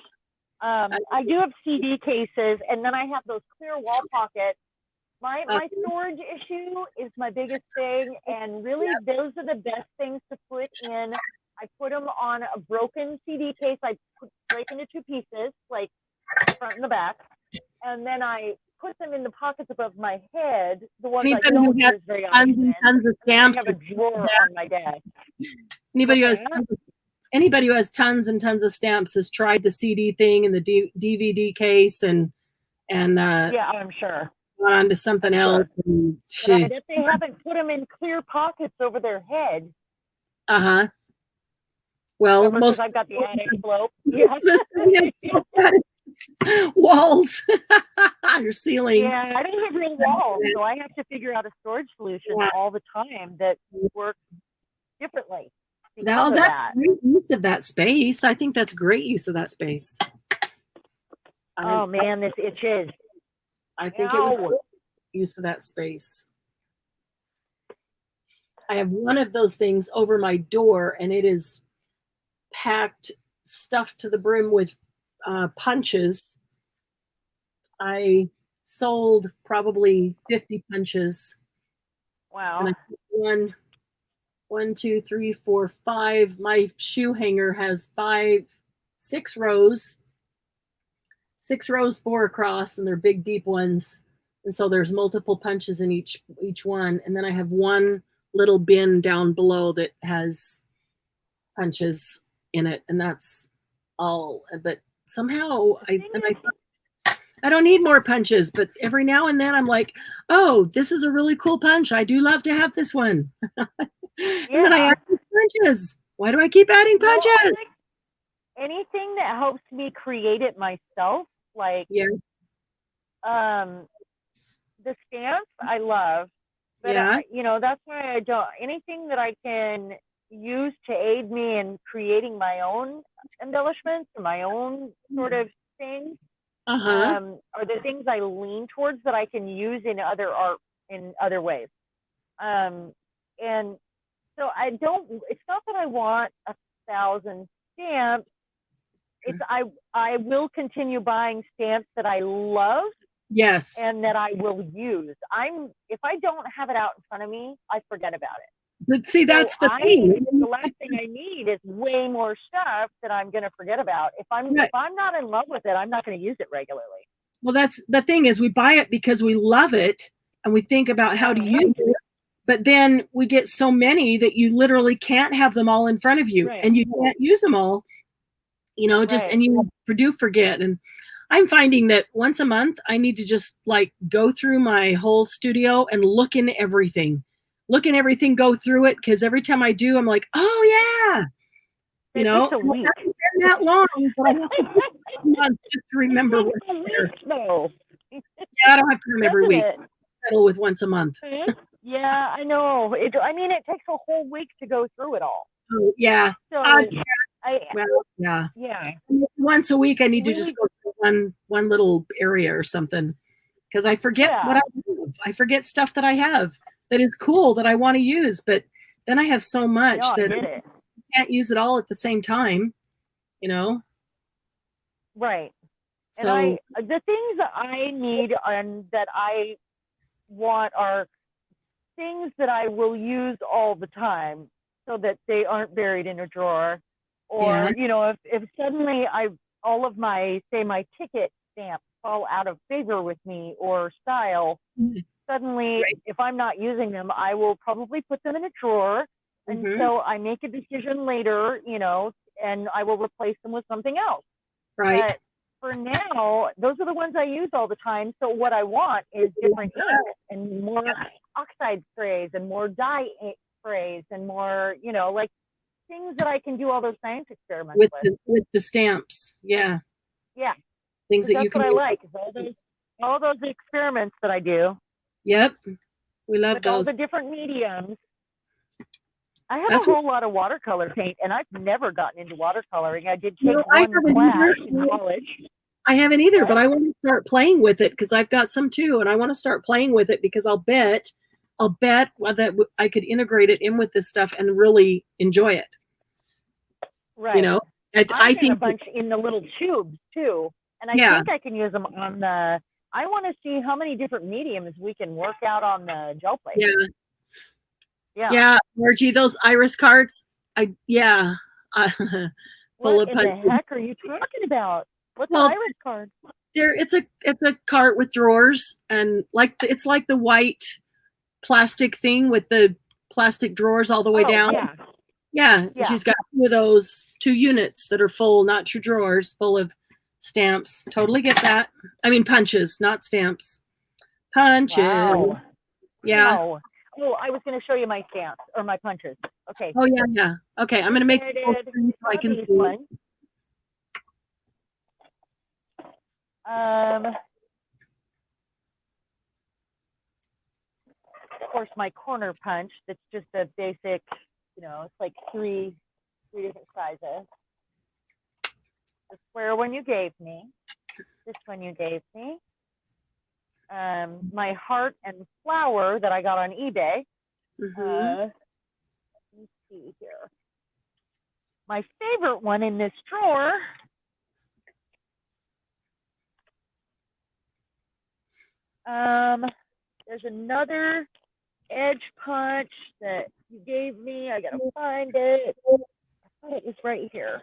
I do have CD cases, and then I have those clear wall pockets. My storage issue is my biggest thing, and really those are the best things to put in. I put them on a broken CD case. I break into two pieces, like front and the back, and then I put them in the pockets above my head. The ones I don't use very often. Tons of stamps. I have a drawer on my desk. Anybody who has tons and tons of stamps has tried the CD thing and the DVD case and yeah, I'm sure. Gone on to something else. And, but I bet they haven't put them in clear pockets over their head. Uh-huh. Well, most I've got the attic slope. Walls or ceiling. Yeah, I don't have real walls, so I have to figure out a storage solution all the time that works differently. Now that's great use of that space. I think that's great use of that space. Oh man, this itches. I think it was use of that space. I have one of those things over my door, and it is packed, stuffed to the brim with punches. I sold probably 50 punches. Wow. And I one, two, three, four, five. My shoe hanger has 6 rows. 6 rows, 4 across, and they're big, deep ones. And so there's multiple punches in each one. And then I have one little bin down below that has punches in it, and that's all. But somehow I don't need more punches, but every now and then I'm like, oh, this is a really cool punch. I do love to have this one. And then I add punches. Why do I keep adding punches? Well, anything that helps me create it myself, like the stamps I love, but that's why I don't, anything that I can use to aid me in creating my own embellishments, my own sort of things, Uh-huh. are the things I lean towards that I can use in other art in other ways. And so it's not that I want 1,000 stamps. It's I will continue buying stamps that I love. Yes. And that I will use. If I don't have it out in front of me, I forget about it. But see, that's the thing. The last thing I need is way more stuff that I'm going to forget about. If I'm not in love with it, I'm not going to use it regularly. Well, that's the thing is we buy it because we love it and we think about how to use it. But then we get so many that you literally can't have them all in front of you, and you can't use them all, and you do forget. And I'm finding that once a month, I need to just like go through my whole studio and look in everything, go through it. Cause every time I do, I'm like, oh yeah, it takes a week. It hasn't been that long, but I have to take a month just to remember what's there. No. Yeah, I don't have to come every week. Settle with once a month. Yeah, I know. It takes a whole week to go through it all. Oh, yeah. So yeah. So once a week, I need to just go through one little area or something, because I forget what I have. I forget stuff that I have that is cool that I want to use, but then I have so much that I can't use it all at the same time. Right. So and the things that I need and that I want are things that I will use all the time, so that they aren't buried in a drawer. Or, if suddenly all of my ticket stamps fall out of favor with me or style, suddenly if I'm not using them, I will probably put them in a drawer. And so I make a decision later, and I will replace them with something else. Right. But for now, those are the ones I use all the time. So what I want is different inks and more oxide sprays and more dye sprays and more, like things that I can do all those science experiments with the stamps. Yeah. Yeah. Things that you can. That's what I like. All those experiments that I do. Yep. We love with those. All the different mediums. I have a whole lot of watercolor paint, and I've never gotten into watercoloring. I did take one class in college. I haven't either, but I want to start playing with it because I've got some too, and I want to start playing with it because I'll bet that I could integrate it in with this stuff and really enjoy it. Right. I think a bunch in the little tubes too, and I think I can use them on the. I want to see how many different mediums we can work out on the gel plate. Yeah, Margie, those iris cards. Full what of in the heck are you talking about? What's an iris card? It's a cart with drawers, and it's like the white plastic thing with the plastic drawers all the way down. Yeah. She's got two units that are full, not true drawers, full of stamps. Totally get that. I mean punches, not stamps. Punches. Wow. Yeah. Wow. Oh, I was going to show you my stamps or my punches. Okay. Oh yeah. Okay, I'm going to make it so I can see. Of course, my corner punch. That's just a basic. It's like three different sizes. The square one you gave me. This one you gave me. My heart and flower that I got on eBay. Let me see here. My favorite one in this drawer. There's another edge punch that you gave me. I gotta find it. I thought it was right here.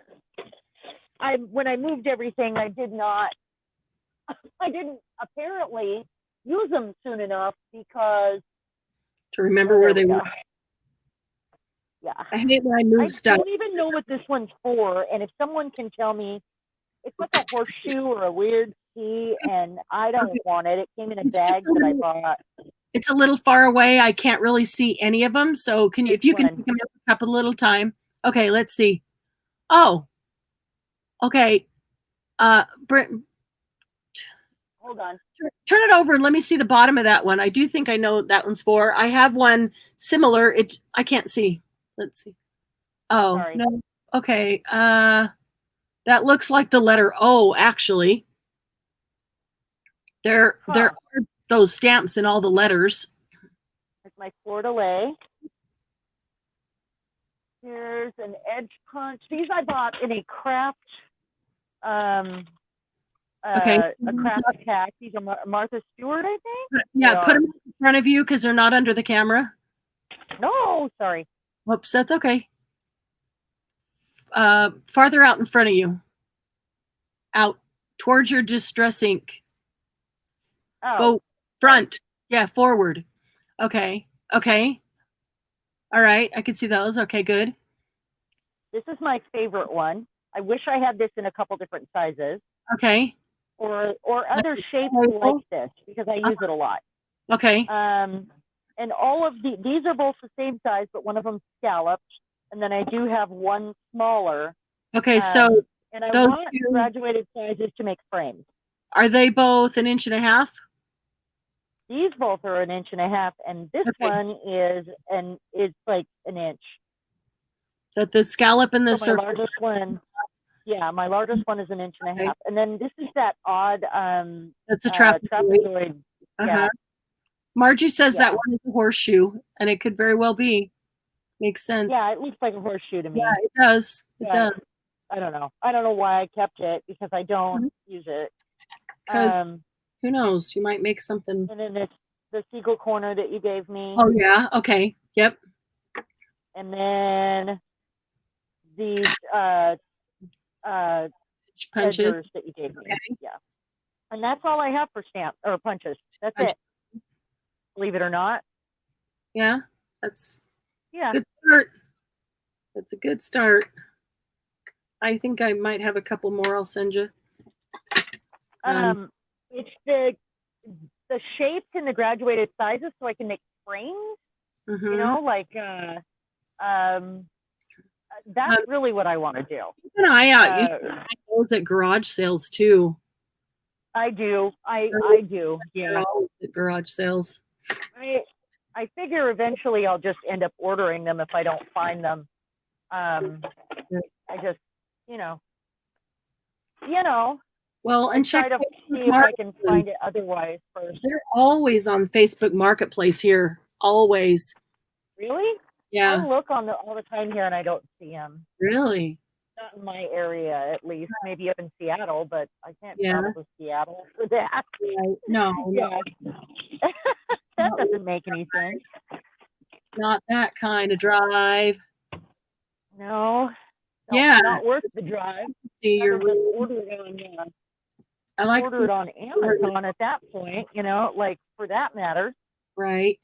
When I moved everything, I didn't apparently use them soon enough because to remember where they were. Yeah. I hate when I move stuff. I don't even know what this one's for, and if someone can tell me, it's like a horseshoe or a weird key, and I don't want it. It came in a bag that I bought. It's a little far away. I can't really see any of them. So if you can pick them up a couple little time. Okay, let's see. Oh, okay. Brent, hold on. Turn it over and let me see the bottom of that one. I do think I know what that one's for. I have one similar. I can't see. Let's see. Oh, sorry. No. Okay. That looks like the letter O, actually. There Huh. are those stamps in all the letters. There's my Florida lay. Here's an edge punch. These I bought in a craft, Okay. a craft pack. These are Martha Stewart, I think. Yeah, put them in front of you because they're not under the camera. No, sorry. Whoops, that's okay. Farther out in front of you. Out towards your distress ink. Oh. Go front. Yeah, forward. Okay. Okay. All right. I can see those. Okay, good. This is my favorite one. I wish I had this in a couple different sizes. Okay. Or other shapes like this because I use it a lot. Okay. And all of these are both the same size, but one of them scalloped, and then I do have one smaller. Okay, so and I want graduated sizes to make frames. Are they both 1.5 inches? These both are 1.5 inches, and this one is like 1 inch. That the scallop and the so my largest one. Yeah, my largest one is 1.5 inches, and then this is that odd. That's a trapezoid. Yeah. Margie says that one is a horseshoe, and it could very well be. Makes sense. Yeah, it looks like a horseshoe to me. Yeah, it does. It does. I don't know. I don't know why I kept it because I don't use it. Because who knows? You might make something. And then the seagull corner that you gave me. Oh yeah. Okay. Yep. And then these punches that you gave me. Okay. Yeah. And that's all I have for stamp or punches. That's it. Believe it or not. Yeah. That's good start. That's a good start. I think I might have a couple more I'll send you. It's the shapes and the graduated sizes so I can make frames. You know, like that's really what I want to do. Keep an eye out. You should find those at garage sales too. I do. I do. Yeah. At garage sales. I figure eventually I'll just end up ordering them if I don't find them. I just, you know. Well, and check to see if I can find it otherwise first. They're always on Facebook Marketplace here. Always. Really? Yeah. I look all the time here and I don't see them. Really? Not in my area, at least. Maybe up in Seattle, but I can't travel to Seattle for that. Right. No. Yeah. That doesn't make any sense. Not that kind of drive. No. Yeah. Not worth the drive. See, you're order it on. I like order it on Amazon at that point. Like for that matter. Right.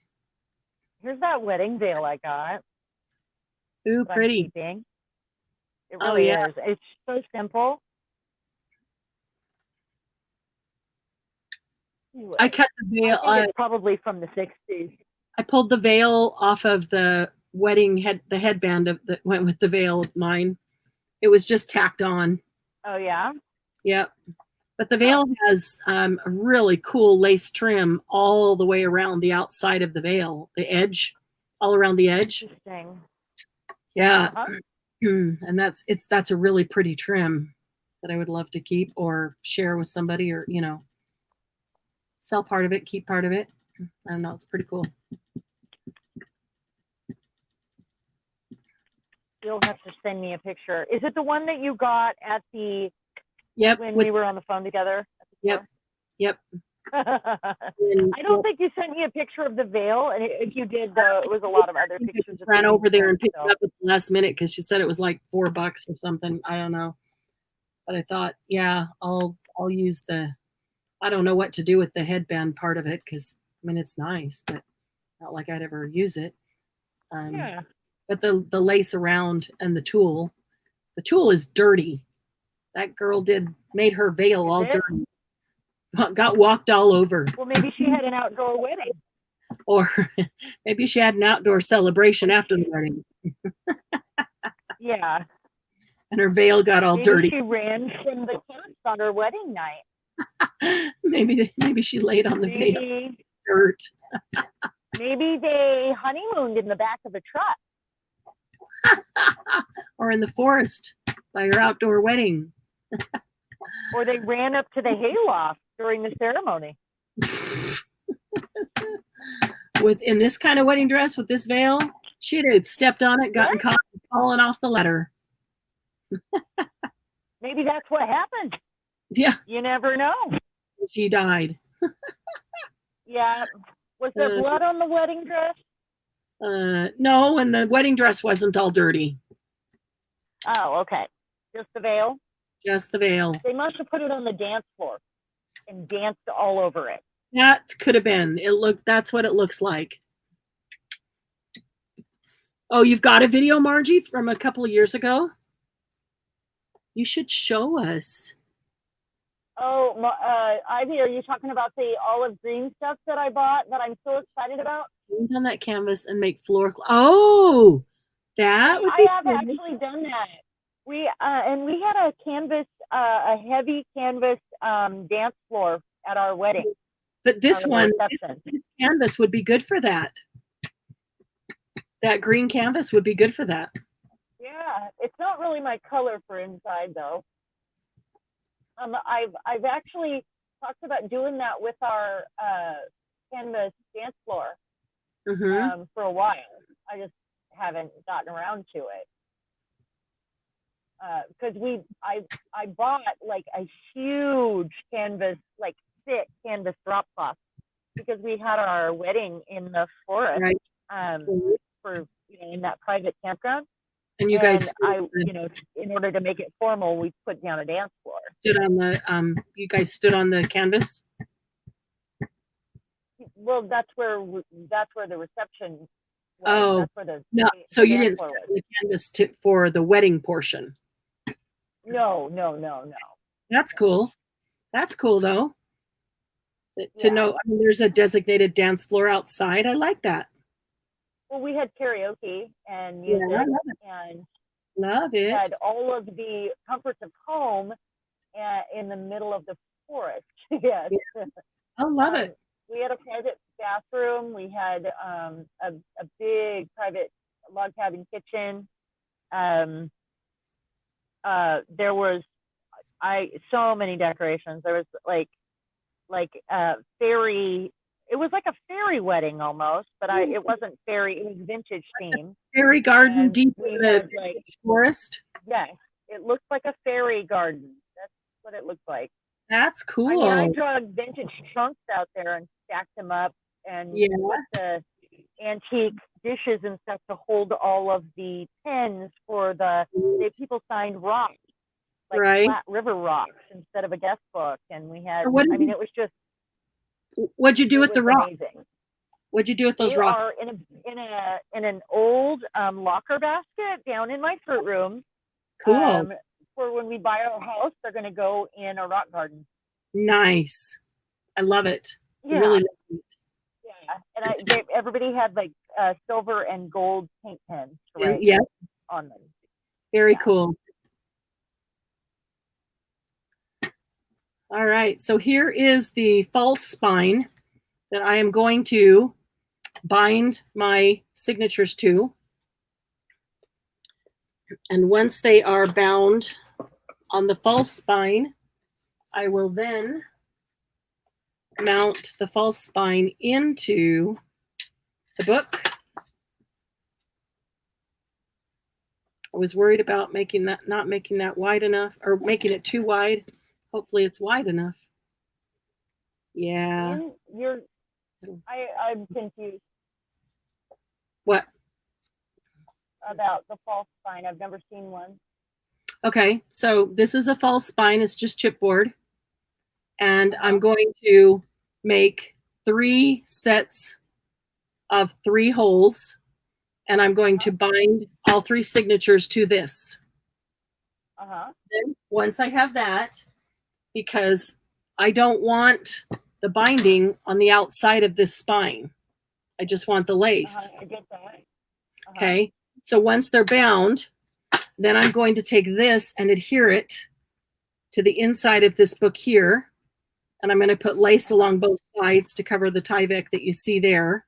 Here's that wedding veil I got. Ooh, pretty. It really is. It's so simple. Anyway, I cut the veil. It's probably from the 60s. I pulled the veil off of the wedding the headband that went with the veil of mine. It was just tacked on. Oh yeah. Yep. But the veil has a really cool lace trim all the way around the outside of the veil, the edge, all around the edge. Interesting. Yeah. And that's a really pretty trim that I would love to keep or share with somebody or, sell part of it, keep part of it. I don't know. It's pretty cool. You'll have to send me a picture. Is it the one that you got at the when we were on the phone together? Yep. I don't think you sent me a picture of the veil, and if you did, it was a lot of other pictures. Ran over there and picked it up at the last minute because she said it was like $4 or something. I don't know, but I thought, yeah, I'll use I don't know what to do with the headband part of it because it's nice, but not like I'd ever use it. Yeah. But the lace around and the tool is dirty. That girl made her veil all dirty. Got walked all over. Well, maybe she had an outdoor wedding. Or maybe she had an outdoor celebration after the wedding. Yeah. And her veil got all dirty. She ran from the cliffs on her wedding night. Maybe she laid on the veil. Dirt. Maybe they honeymooned in the back of a truck. Or in the forest by your outdoor wedding. Or they ran up to the hayloft during the ceremony. In this kind of wedding dress with this veil, she'd have stepped on it, gotten caught, and fallen off the ladder. Maybe that's what happened. Yeah. You never know. She died. Yeah. Was there blood on the wedding dress? No, and the wedding dress wasn't all dirty. Oh, okay. Just the veil? Just the veil. They must have put it on the dance floor and danced all over it. That could have been. That's what it looks like. Oh, you've got a video, Margie, from a couple of years ago? You should show us. Oh, Ivy, are you talking about the olive green stuff that I bought that I'm so excited about? Paint on that canvas and make floor. Oh, that would be. I have actually done that. We had a canvas, a heavy canvas dance floor at our wedding. But this canvas would be good for that. That green canvas would be good for that. Yeah, it's not really my color for inside though. I've actually talked about doing that with our canvas dance floor for a while. I just haven't gotten around to it. Because I bought like a huge canvas, like thick canvas drop cloth, because we had our wedding in the forest, right. For in that private campground. And you guys, in order to make it formal, we put down a dance floor. You guys stood on the canvas. Well, that's where the reception. Oh, that's where so you didn't stand on the canvas for the wedding portion. No. That's cool. That's cool though. To know, there's a designated dance floor outside. I like that. Well, we had karaoke and music, and love it. Had all of the comforts of home in the middle of the forest. Yes. Yeah. I love it. We had a private bathroom. We had a big private log cabin kitchen. There was so many decorations. There was like fairy. It was like a fairy wedding almost, but it wasn't fairy. It was vintage theme. Fairy garden deep in the forest. Yes, it looked like a fairy garden. That's what it looked like. That's cool. I mean, I drug vintage trunks out there and stacked them up, and put the antique dishes and stuff to hold all of the pens for the people signed rocks, like flat river rocks instead of a guest book, and we had. It was just. What'd you do with the rocks? Amazing. What'd you do with those rocks? Are in an old locker basket down in my fruit room. Cool. For when we buy our house, they're going to go in a rock garden. Nice. I love it. Yeah. I really love it. Yeah, and everybody had like silver and gold paint pens on them. Very cool. All right, so here is the false spine that I am going to bind my signatures to. And once they are bound on the false spine, I will then mount the false spine into the book. I was worried about not making that wide enough, or making it too wide. Hopefully it's wide enough. Yeah. I'm confused. What? About the false spine. I've never seen one. Okay, so this is a false spine. It's just chipboard. And I'm going to make 3 sets of 3 holes. And I'm going to bind all 3 signatures to this. Then once I have that, because I don't want the binding on the outside of this spine. I just want the lace. I get that. Okay, so once they're bound, then I'm going to take this and adhere it to the inside of this book here. And I'm going to put lace along both sides to cover the Tyvek that you see there.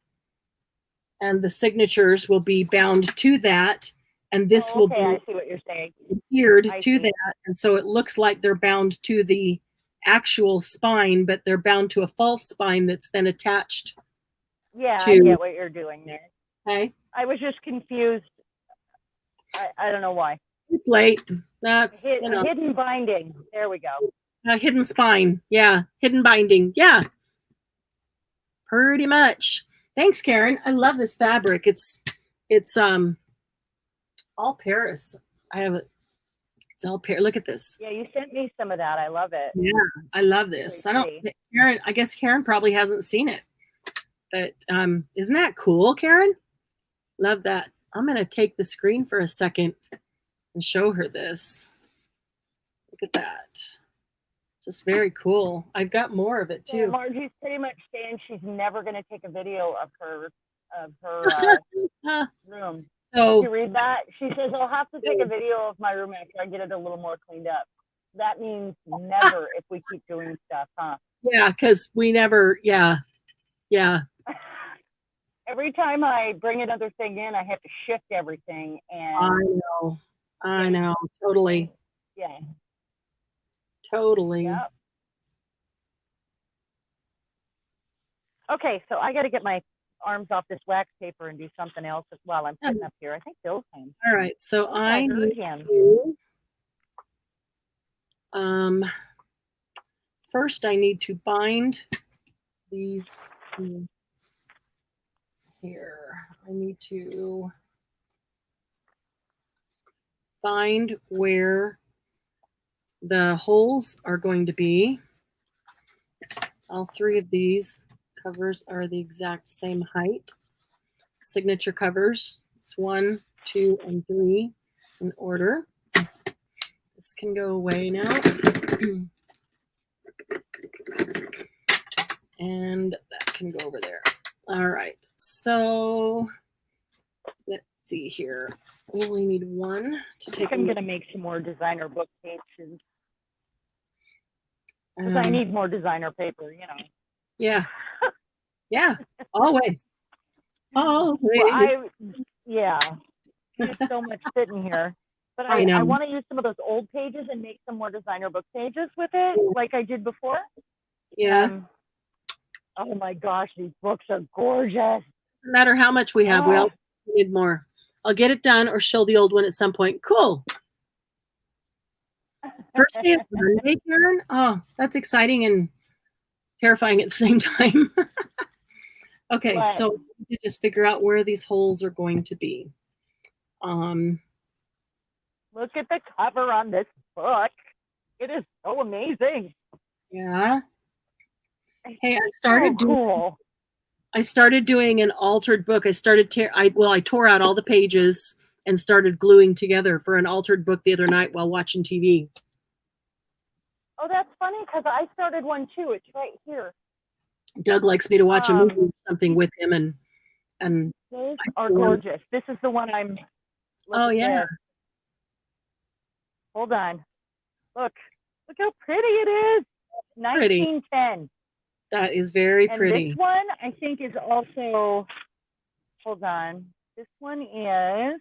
And the signatures will be bound to that. And this will be I see what you're saying. adhered to that. And so it looks like they're bound to the actual spine, but they're bound to a false spine that's then attached. Yeah, to, I get what you're doing there. Okay. I was just confused. I don't know why. It's late. That's hidden binding. There we go. Hidden spine. Yeah. Hidden binding. Yeah. Pretty much. Thanks, Karen. I love this fabric. It's all Paris. I have it. It's all Paris. Look at this. Yeah, you sent me some of that. I love it. Yeah, I love this. Karen, I guess Karen probably hasn't seen it. But isn't that cool, Karen? Love that. I'm going to take the screen for a second and show her this. Look at that. Just very cool. I've got more of it too. Yeah, Margie's pretty much saying she's never going to take a video of her room. So did you read that? She says, I'll have to take a video of my room after I get it a little more cleaned up. That means never if we keep doing stuff, huh? Yeah, because we never, yeah. Every time I bring another thing in, I have to shift everything. And I know, totally. Yeah. Totally. Yep. Okay, so I got to get my arms off this wax paper and do something else while I'm sitting up here. I think Bill's home. All right, so I need him. to, first I need to bind these here. I need to find where the holes are going to be. All three of these covers are the exact same height. Signature covers. It's 1, 2, and 3 in order. This can go away now. And that can go over there. All right. So let's see here. We only need one to take. I'm going to make some more designer book pages. Because I need more designer paper, you know. Yeah. Yeah. Always. Always. Well, there's so much sitting here. But I want to use some of those old pages and make some more designer book pages with it, like I did before. Yeah. Oh my gosh, these books are gorgeous. Doesn't matter how much we have. We all need more. I'll get it done or show the old one at some point. Cool. First day of Monday, Karen? Oh, that's exciting and terrifying at the same time. Okay, so we just figure out where these holes are going to be. Look at the cover on this book. It is so amazing. Yeah. Hey, I started doing an altered book. I tore out all the pages and started gluing together for an altered book the other night while watching TV. Oh, that's funny because I started one too. It's right here. Doug likes me to watch a movie or something with him, and these are gorgeous. This is the one I'm. Oh yeah. There. Hold on. Look how pretty it is. 1910. That is very pretty. This one I think is also. Hold on. This one is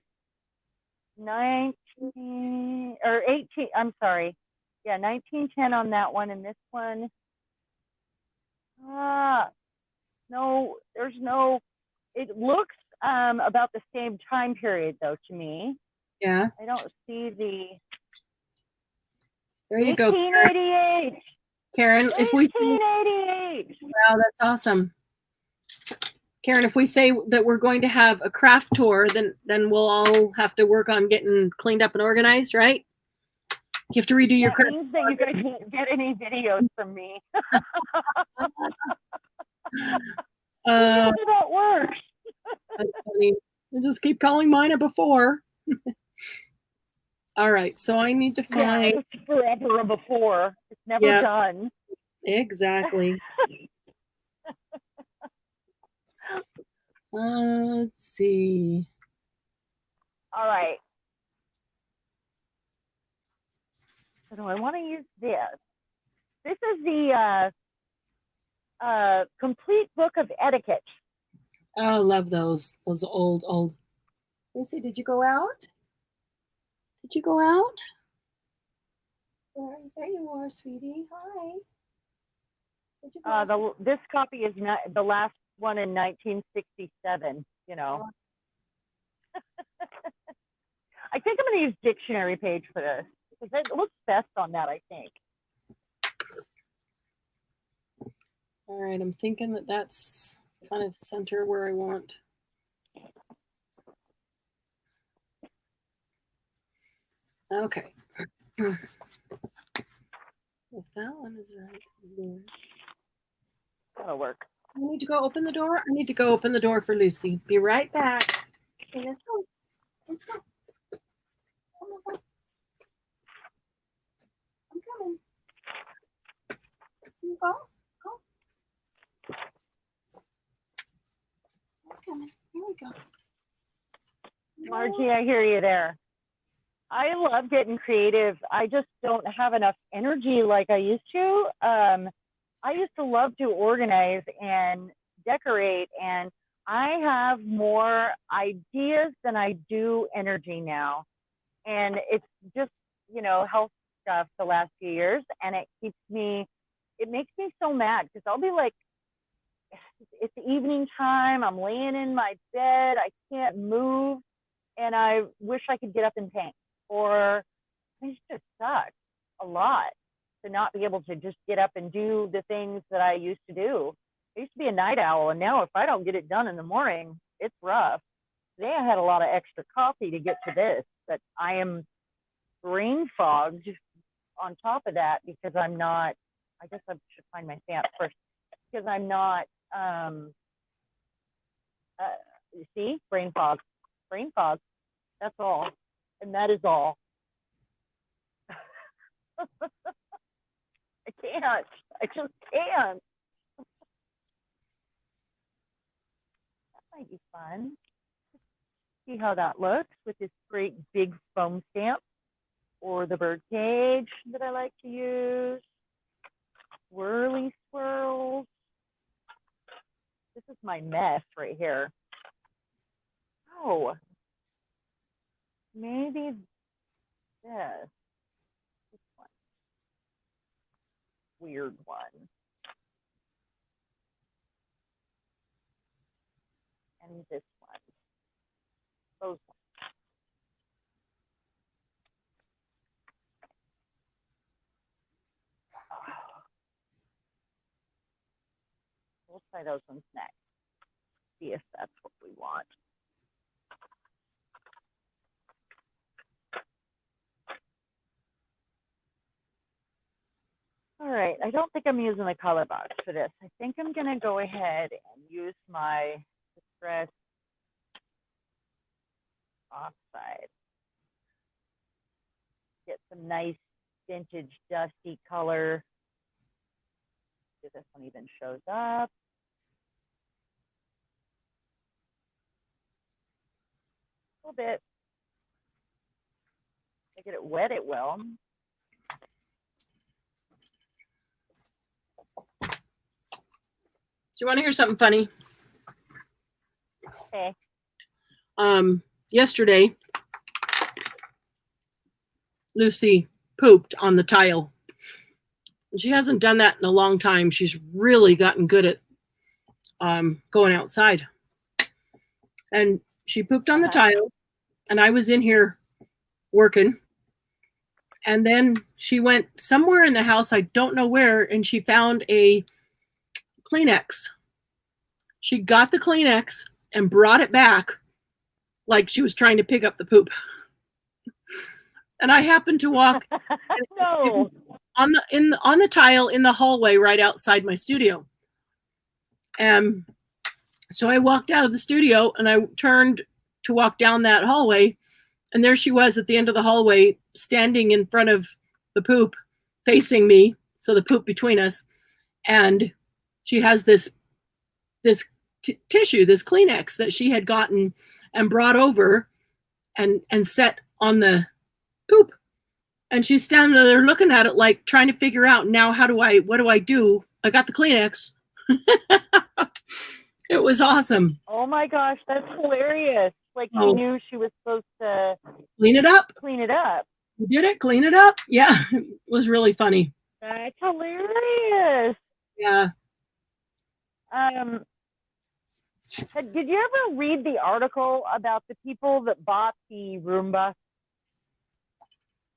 19 or 18. I'm sorry. Yeah, 1910 on that one, and this one. No, there's no. It looks about the same time period though to me. Yeah. I don't see the. There you go. 1888. Karen, if we. 1888. Wow, that's awesome. Karen, if we say that we're going to have a craft tour, then we'll all have to work on getting cleaned up and organized, right? You have to redo your craft. That means that you guys won't get any videos from me. How that works. That's funny. You just keep calling mine a before. All right, so I need to find. Yeah, it's forever a before. It's never done. Exactly. Let's see. All right. So I want to use this. This is the complete book of etiquette. Oh, I love those old. Lucy, did you go out? Did you go out? There you are, sweetie. Hi. Did you go This copy is not the last one in 1967. You know, I think I'm going to use dictionary page for this because it looks best on that. I think. All right, I'm thinking that that's kind of center where I want. Okay. So if that one is right there. That'll work. I need to go open the door. I need to go open the door for Lucy. Be right back. Okay, let's go. Let's go. Come on. I'm coming. You go. Go. I'm coming. Here we go. Margie, I hear you there. I love getting creative. I just don't have enough energy like I used to. I used to love to organize and decorate, and I have more ideas than I do energy now. And it's just, you know, health stuff the last few years, and it makes me so mad because I'll be like, it's evening time, I'm laying in my bed, I can't move, and I wish I could get up and paint. Or it just sucks a lot to not be able to just get up and do the things that I used to do. I used to be a night owl, and now if I don't get it done in the morning, it's rough. Today I had a lot of extra coffee to get to this, but I am brain fogged on top of that because I'm not, I guess I should find my stamp first, because I'm not, you see, brain fog, that's all. And that is all. I can't. I just can't. That might be fun. See how that looks with this great big foam stamp, or the bird cage that I like to use. Swirly swirls. This is my mess right here. Oh, maybe this one. Weird one. And this one. Those ones. We'll try those ones next. See if that's what we want. All right, I don't think I'm using the color box for this. I think I'm gonna go ahead and use my Distress Oxide. Get some nice vintage dusty color. See if this one even shows up. A little bit. If I get it wet, it will. Do you want to hear something funny? Okay. Yesterday, Lucy pooped on the tile. She hasn't done that in a long time. She's really gotten good at going outside. And she pooped on the tile, and I was in here working. And then she went somewhere in the house, I don't know where, and she found a Kleenex. She got the Kleenex and brought it back like she was trying to pick up the poop. And I happened to walk No. on the tile in the hallway right outside my studio. And so I walked out of the studio and I turned to walk down that hallway, and there she was at the end of the hallway, standing in front of the poop, facing me, so the poop between us. And she has this tissue, this Kleenex that she had gotten and brought over and set on the poop. And she's standing there looking at it, like trying to figure out, now what do I do? I got the Kleenex. It was awesome. Oh my gosh, that's hilarious. Like she knew she was supposed to clean it up. You did it? Clean it up? Yeah, it was really funny. That's hilarious. Yeah. Did you ever read the article about the people that bought the Roomba?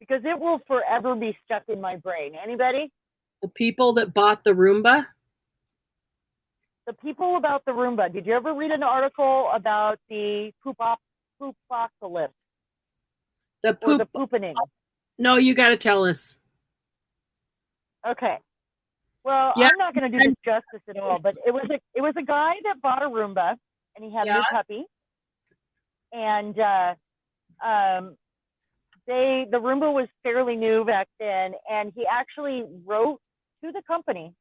Because it will forever be stuck in my brain. Anybody? The people that bought the Roomba? The people about the Roomba. Did you ever read an article about the poopocalypse? The Or poop. the poopening? No, you got to tell us. Okay. Well, Yeah. I'm not going to do this justice at all, but it was a guy that bought a Roomba, and he had a new puppy, and the Roomba was fairly new back then, and he actually wrote to the company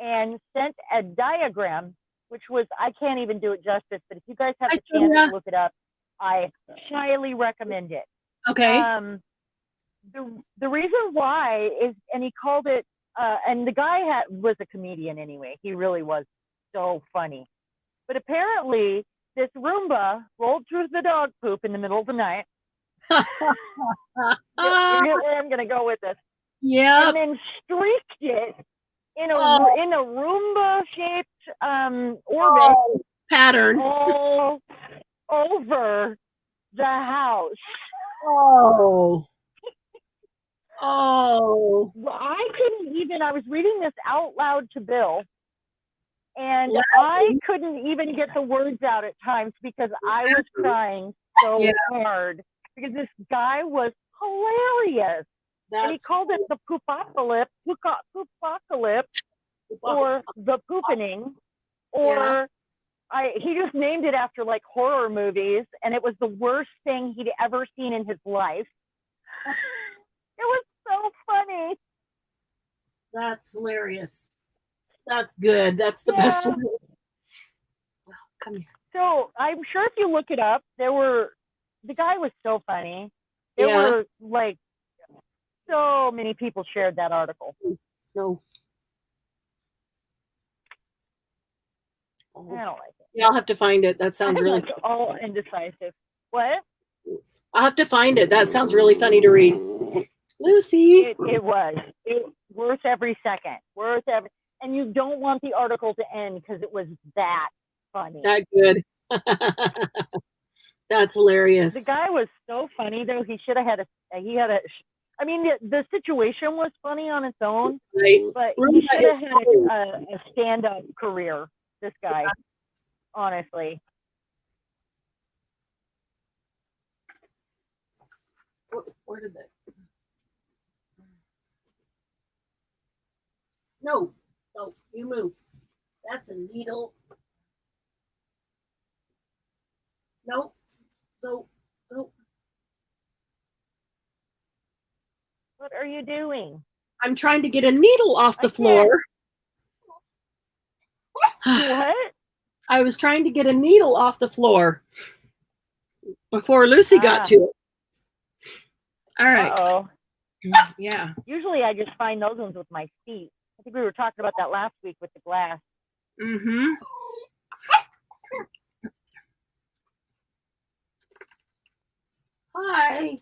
and sent a diagram, which was, I can't even do it justice, but if you guys have the chance to look it up, I highly recommend it. Okay. The reason why is, and he called it, and the guy was a comedian anyway. He really was so funny. But apparently, this Roomba rolled through the dog poop in the middle of the night. You get where I'm going to go with this. Yeah. And then streaked it in a Roomba-shaped orbit pattern all over the house. Oh. I was reading this out loud to Bill, and I couldn't even get the words out at times because I was crying so hard because this guy was hilarious. And he called it the poopocalypse, or the poopening, or he just named it after like horror movies, and it was the worst thing he'd ever seen in his life. It was so funny. That's hilarious. That's good. That's the best one. Come here. So I'm sure if you look it up, the guy was so funny. There were like so many people shared that article. No. I don't like it. Yeah, I'll have to find it. That sounds really like all indecisive. What? I'll have to find it. That sounds really funny to read. Lucy. It was. Worth every second. And you don't want the article to end because it was that funny. That good. That's hilarious. The guy was so funny though. He should have had I mean, the situation was funny on its own, but he should have had a stand-up career, this guy, honestly. Where did that? No, you move. That's a needle. No. What are you doing? I'm trying to get a needle off the floor. What? I was trying to get a needle off the floor before Lucy got to it. All right. Uh-oh. Yeah. Usually I just find those ones with my feet. I think we were talking about that last week with the glass. Mm-hmm. Hi.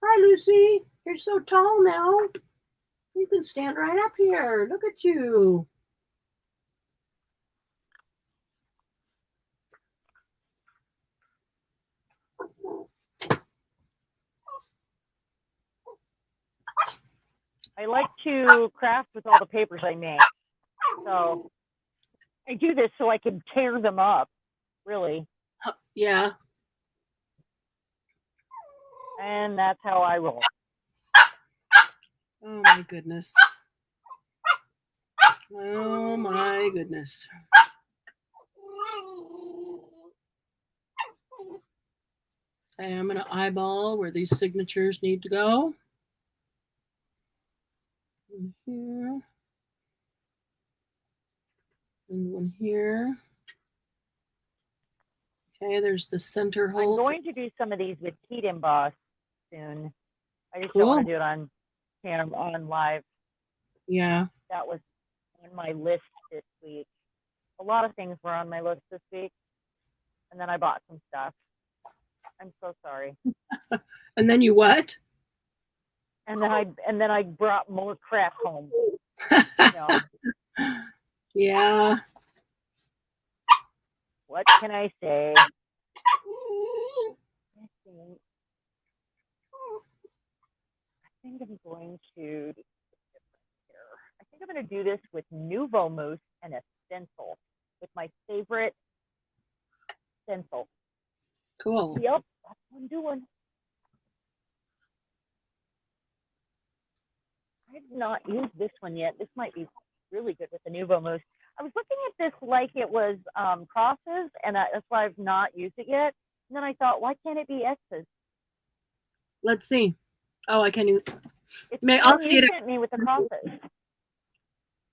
Hi, Lucy. You're so tall now. You can stand right up here. Look at you. I like to craft with all the papers I make. So I do this so I can tear them up, really. Yeah. And that's how I roll. Oh my goodness. Oh my goodness. Okay, I'm going to eyeball where these signatures need to go. One here. And one here. Okay, there's the center hole. I'm going to do some of these with heat emboss soon. I just don't want to do it on live. Yeah. That was on my list this week. A lot of things were on my list this week. And then I bought some stuff. I'm so sorry. And then you what? and then I brought more crap home. You know, Yeah. what can I say? I think I'm going to. I think I'm going to do this with Nouveau mousse and a stencil, with my favorite stencil. Cool. Yep, that's what I'm doing. I've not used this one yet. This might be really good with the Nouveau mousse. I was looking at this like it was crosses, and that's why I've not used it yet. And then I thought, why can't it be X's? Let's see. Oh, I can't even. It's I'll see it. sent me with the crosses.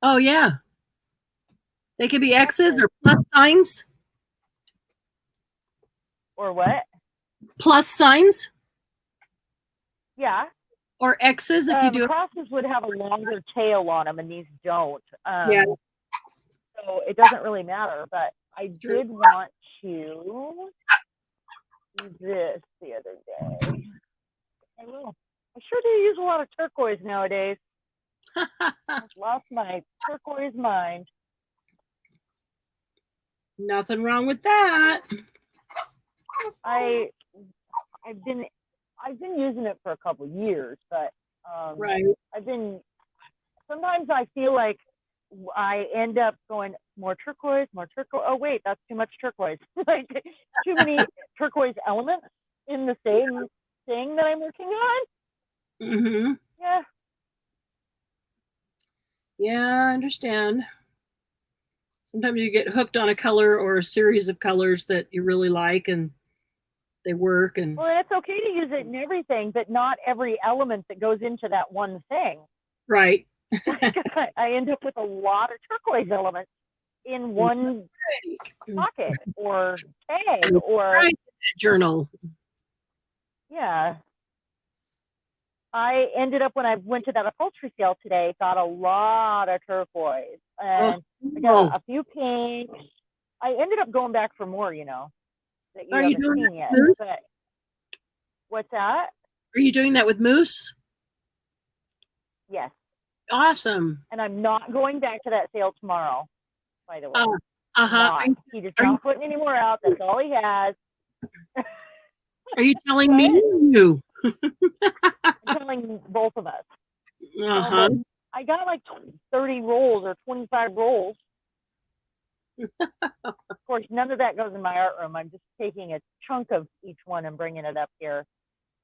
Oh, yeah. They could be X's or plus signs. Or what? Plus signs Yeah. or X's if you do it. Crosses would have a longer tail on them, and these don't. Yeah. So it doesn't really matter. But I did want to do this the other day. I will. I sure do use a lot of turquoise nowadays. I've lost my turquoise mind. Nothing wrong with that. I've been using it for a couple of years, but Right. Sometimes I feel like I end up going more turquoise. Oh wait, that's too much turquoise. Like too many turquoise elements in the same thing that I'm working on. Mm-hmm. Yeah. Yeah, I understand. Sometimes you get hooked on a color or a series of colors that you really like and they work. And well, it's okay to use it in everything, but not every element that goes into that one thing. Right. I end up with a lot of turquoise elements in one pocket or tag or journal. Yeah. I ended up when I went to that upholstery sale today, got a lot of turquoise and I got a few pinks. I ended up going back for more, you know, that you haven't seen yet. But what's that? Are you doing that with mousse? Yes. Awesome. And I'm not going back to that sale tomorrow, by the way. He just not putting any more out. That's all he has. Are you telling me or you? I'm telling both of us. Uh-huh. I got like 30 rolls or 25 rolls. Of course, none of that goes in my art room. I'm just taking a chunk of each one and bringing it up here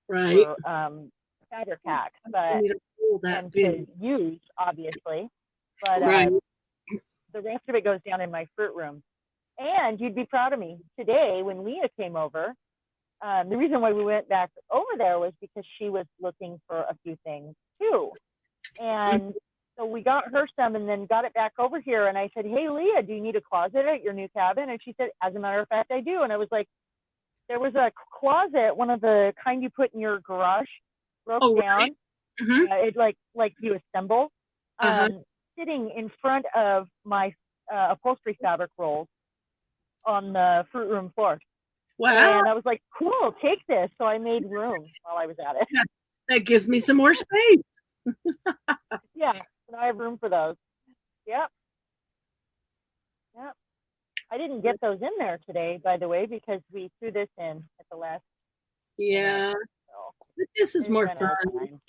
right. for fabric hacks, but and to use, obviously. But right. The rest of it goes down in my fruit room. And you'd be proud of me. Today, when Leah came over, the reason why we went back over there was because she was looking for a few things too. And so we got her some and then got it back over here. And I said, hey, Leah, do you need a closet at your new cabin? And she said, as a matter of fact, I do. And I was like, there was a closet, one of the kind you put in your garage, broke down. Right. Mm-hmm. It like you assemble, sitting in front of my upholstery fabric rolls on the fruit room floor. Wow. And I was like, cool, take this. So I made room while I was at it. Yeah, that gives me some more space. Yeah, and I have room for those. Yep. Yep. I didn't get those in there today, by the way, because we threw this in at the last. Yeah. So but this is more fun.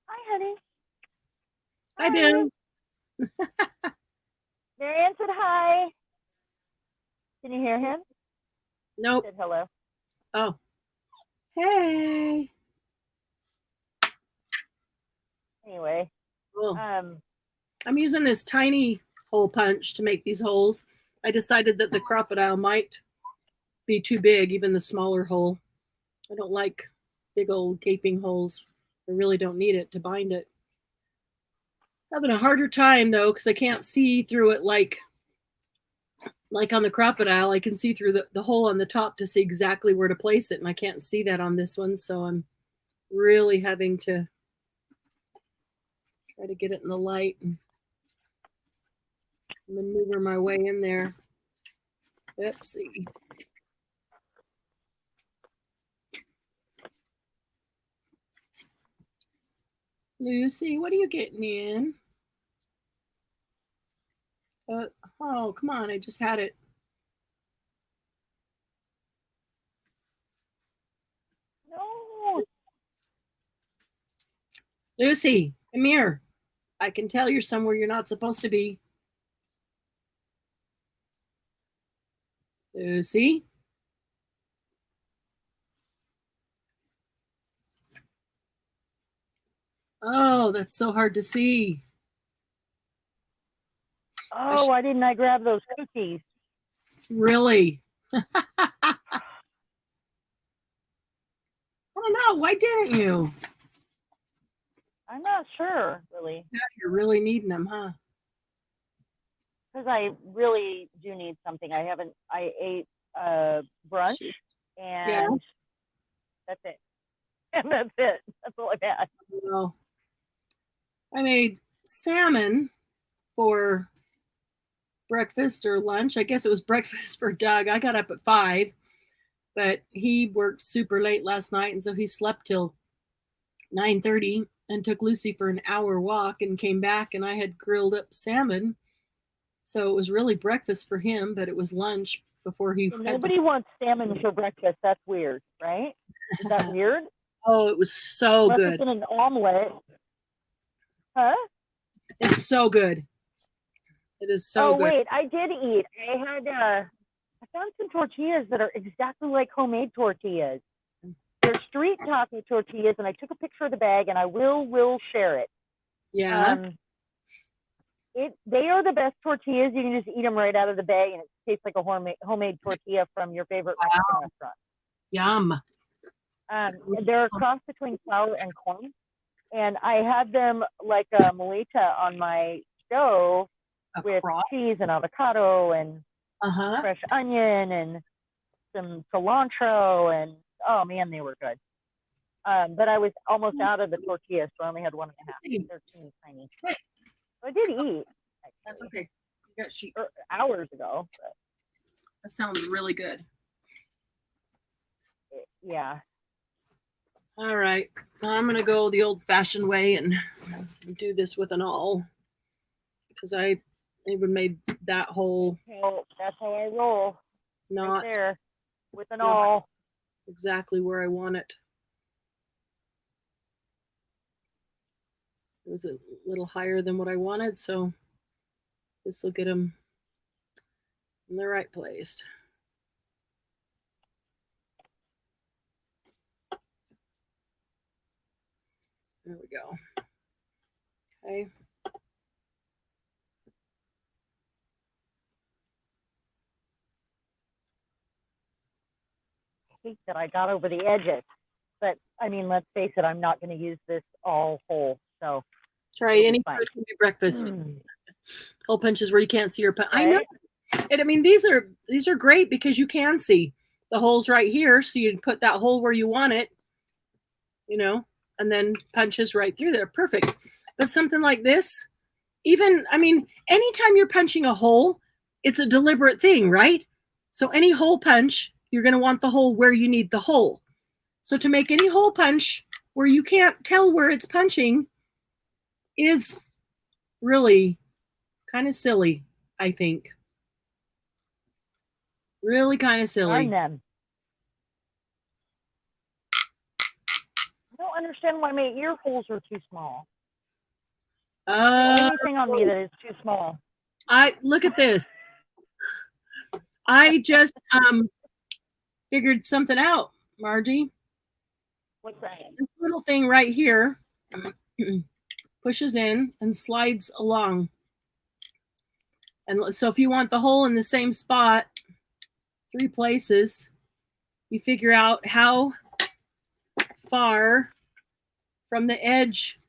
Hi, honey. Hi, Ben. Marianne said hi. Can you hear him? Nope. He said hello. Oh. Hey. Anyway. Cool. I'm using this tiny hole punch to make these holes. I decided that the crocodile might be too big, even the smaller hole. I don't like big old gaping holes. I really don't need it to bind it. Having a harder time though, because I can't see through it like on the crocodile. I can see through the hole on the top to see exactly where to place it, and I can't see that on this one, so I'm really having to try to get it in the light and maneuver my way in there. Oopsie. Lucy, what are you getting in? Oh, come on. I just had it. No. Lucy, come here. I can tell you're somewhere you're not supposed to be. Lucy? Oh, that's so hard to see. Oh, why didn't I grab those cookies? Really? I don't know. Why didn't you? I'm not sure, really. Yeah, you're really needing them, huh? Because I really do need something. I ate brunch and that's it. And that's it. That's all I've had. Well, I made salmon for breakfast or lunch. I guess it was breakfast for Doug. I got up at 5, but he worked super late last night, and so he slept till 9:30 and took Lucy for an hour walk and came back, and I had grilled up salmon. So it was really breakfast for him, but it was lunch before he Nobody wants salmon for breakfast. That's weird, right? Is that weird? Oh, it was so Unless good. It's in an omelet. Huh? It's so good. It is so good. Oh wait, I did eat. I found some tortillas that are exactly like homemade tortillas. They're street taco tortillas, and I took a picture of the bag, and I will share it. Yeah. They are the best tortillas. You can just eat them right out of the bag, and it tastes like a homemade tortilla from your favorite Mexican restaurant. Yum. They're a cross between flour and corn, and I had them like a molita on my stove with cheese and avocado and fresh onion and some cilantro, and oh man, they were good. But I was almost out of the tortillas, so I only had 1.5. They're teeny tiny. So I did eat. Actually. That's okay. You got sheep. Hours ago. But that sounds really good. Yeah. All right. I'm going to go the old-fashioned way and do this with an awl, because I even made that whole. That's how I roll. Not right there with an awl. Exactly where I want it. It was a little higher than what I wanted, so this will get them in the right place. There we go. Okay. I hate that I got over the edges, but I mean, let's face it, I'm not going to use this all whole. So that's right. Any food can be breakfast. Hole punches where you can't see your punch. Right? I know. And I mean, these are great because you can see the holes right here, so you put that hole where you want it, and then punches right through there. Perfect. But something like this, even, I mean, anytime you're punching a hole, it's a deliberate thing, right? So any hole punch, you're going to want the hole where you need the hole. So to make any hole punch where you can't tell where it's punching is really kind of silly, I think. Really kind of silly. Darn them. I don't understand why my ear holes are too small. The only thing on me that is too small. Look at this. I just figured something out, Margie. What's that? This little thing right here pushes in and slides along. And so if you want the hole in the same spot, 3 places, you figure out how far from the edge,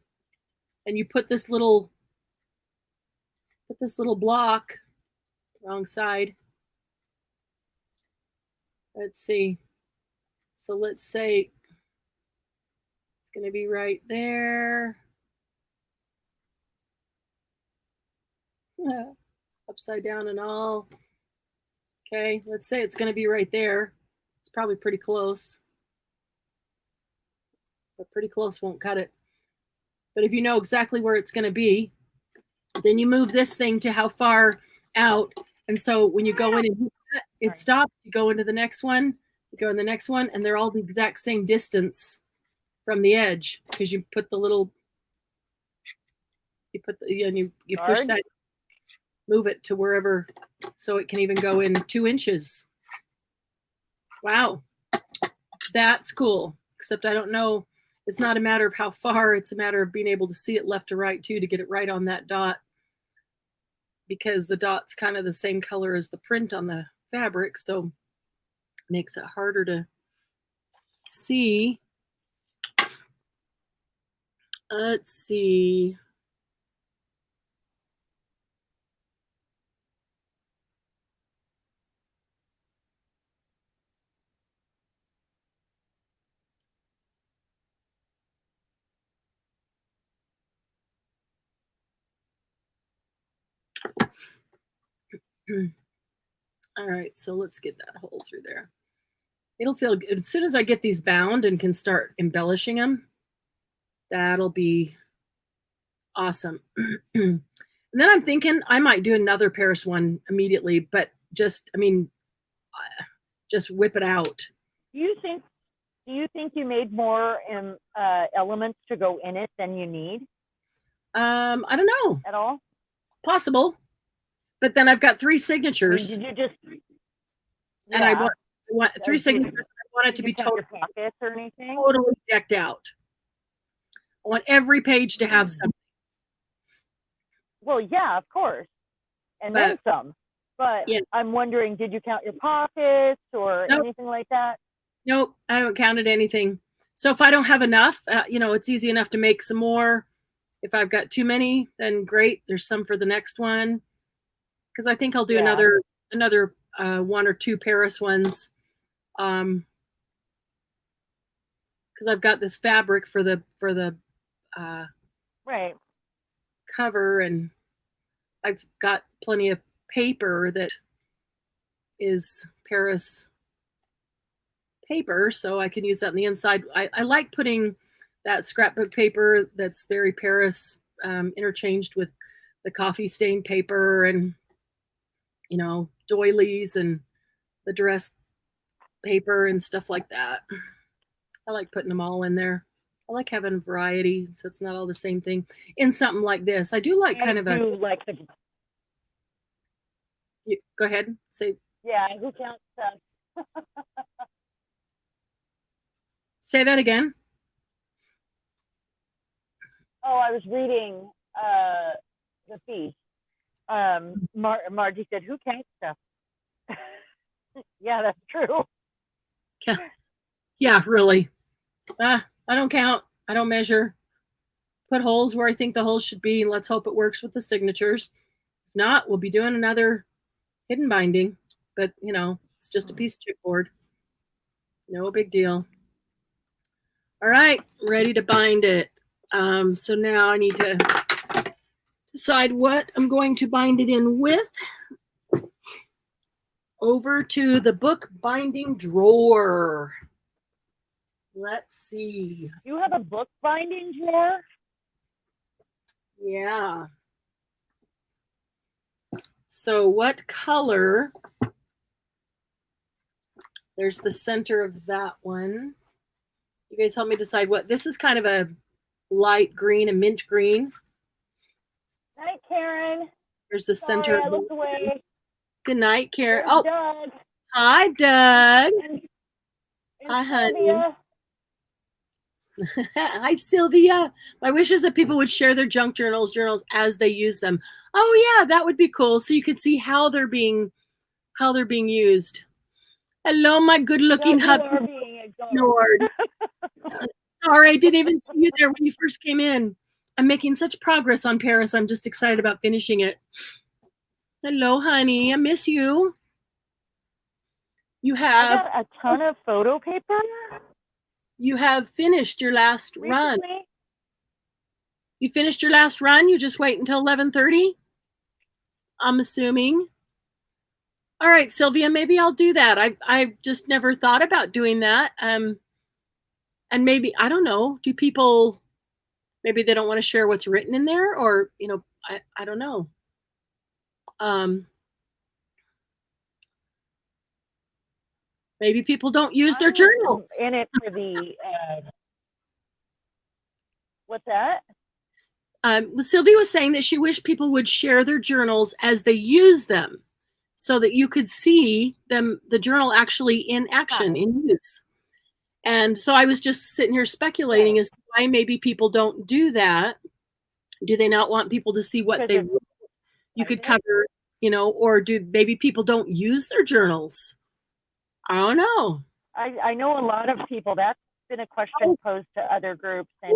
and you put this little block wrong side. Let's see. So let's say it's going to be right there. Upside down and all. Okay, let's say it's going to be right there. It's probably pretty close. But pretty close won't cut it. But if you know exactly where it's going to be, then you move this thing to how far out. And so when you go in and it stops, you go into the next one, you go in the next one, and they're all the exact same distance from the edge because you put the little, you push that, move it to wherever, so it can even go in 2 inches. Wow. That's cool. Except I don't know, it's not a matter of how far, it's a matter of being able to see it left to right too, to get it right on that dot, because the dot's kind of the same color as the print on the fabric, so it makes it harder to see. Let's see. All right, so let's get that hole through there. It'll feel good. As soon as I get these bound and can start embellishing them, that'll be awesome. And then I'm thinking I might do another Paris one immediately, but just, I mean, just whip it out. Do you think you made more elements to go in it than you need? I don't know. At all? Possible. But then I've got 3 signatures. I mean, did you just? Yeah. And I want 3 signatures. I want it to be totally pockets or anything? Totally decked out. I want every page to have something. Well, yeah, of course. And then some. But yeah. I'm wondering, did you count your pockets or anything like that? Nope, I haven't counted anything. So if I don't have enough, it's easy enough to make some more. If I've got too many, then great. There's some for the next one. Because I think I'll do another 1 or 2 Paris ones. Because I've got this fabric for the right cover, and I've got plenty of paper that is Paris paper, so I can use that on the inside. I like putting that scrapbook paper that's very Paris interchanged with the coffee stain paper and doilies and the dress paper and stuff like that. I like putting them all in there. I like having variety, so it's not all the same thing in something like this. I do like kind of a. Go ahead. Say. Yeah, who counts stuff? Say that again. Oh, I was reading the feed. Margie said, "Who counts stuff?" Yeah, that's true. Yeah, really. I don't count. I don't measure. Put holes where I think the holes should be, and let's hope it works with the signatures. If not, we'll be doing another hidden binding. But, it's just a piece of chipboard. No big deal. All right, ready to bind it. So now I need to decide what I'm going to bind it in with. Over to the book binding drawer. Let's see. You have a book binding drawer? Yeah. So what color? There's the center of that one. You guys help me decide what. This is kind of a light green, a mint green. Night, Karen. There's the Sorry, center. I looked away. Good night, Karen. There's oh, Doug. Hi, Doug. And Hi, honey. Sylvia. Hi, Sylvia. My wish is that people would share their junk journals as they use them. Oh yeah, that would be cool. So you could see how they're being used. Hello, my good-looking hubby. Lord. Sorry, I didn't even see you there when you first came in. I'm making such progress on Paris. I'm just excited about finishing it. Hello, honey. I miss you. You have I got a ton of photo paper. You have finished your last run. Recently? You finished your last run? You just wait until 11:30? I'm assuming. All right, Sylvia, maybe I'll do that. I just never thought about doing that. And maybe, I don't know, do people Maybe they don't want to share what's written in there, or, I don't know. Maybe people don't use their journals. In it for the, what's that? Sylvia was saying that she wished people would share their journals as they use them, so that you could see them, the journal actually in action, in use. And so I was just sitting here speculating as to why maybe people don't do that. Do they not want people to see what they wrote? You could cover, or do maybe people don't use their journals? I don't know. I know a lot of people, that's been a question posed to other groups, and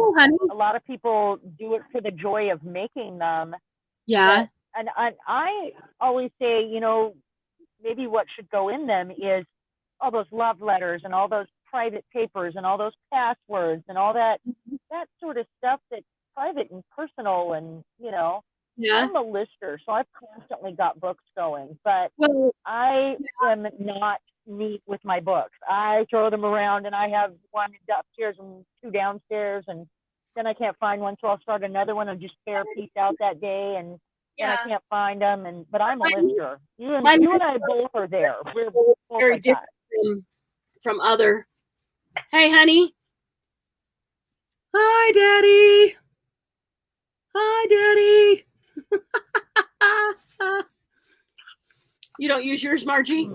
a lot of people do it for the joy of making them. Yeah. And I always say, maybe what should go in them is all those love letters and all those private papers and all those passwords and all that sort of stuff that's private and personal. And, I'm a lister, so I've constantly got books going, but I am not neat with my books. I throw them around, and I have one upstairs and two downstairs, and then I can't find one, so I'll start another one and just tear a piece out that day, and then I can't find them. But I'm a lister. You and I both are there. We're both very like different from other. Hey, honey. Hi, Daddy. Hi, Daddy. You don't use yours, Margie?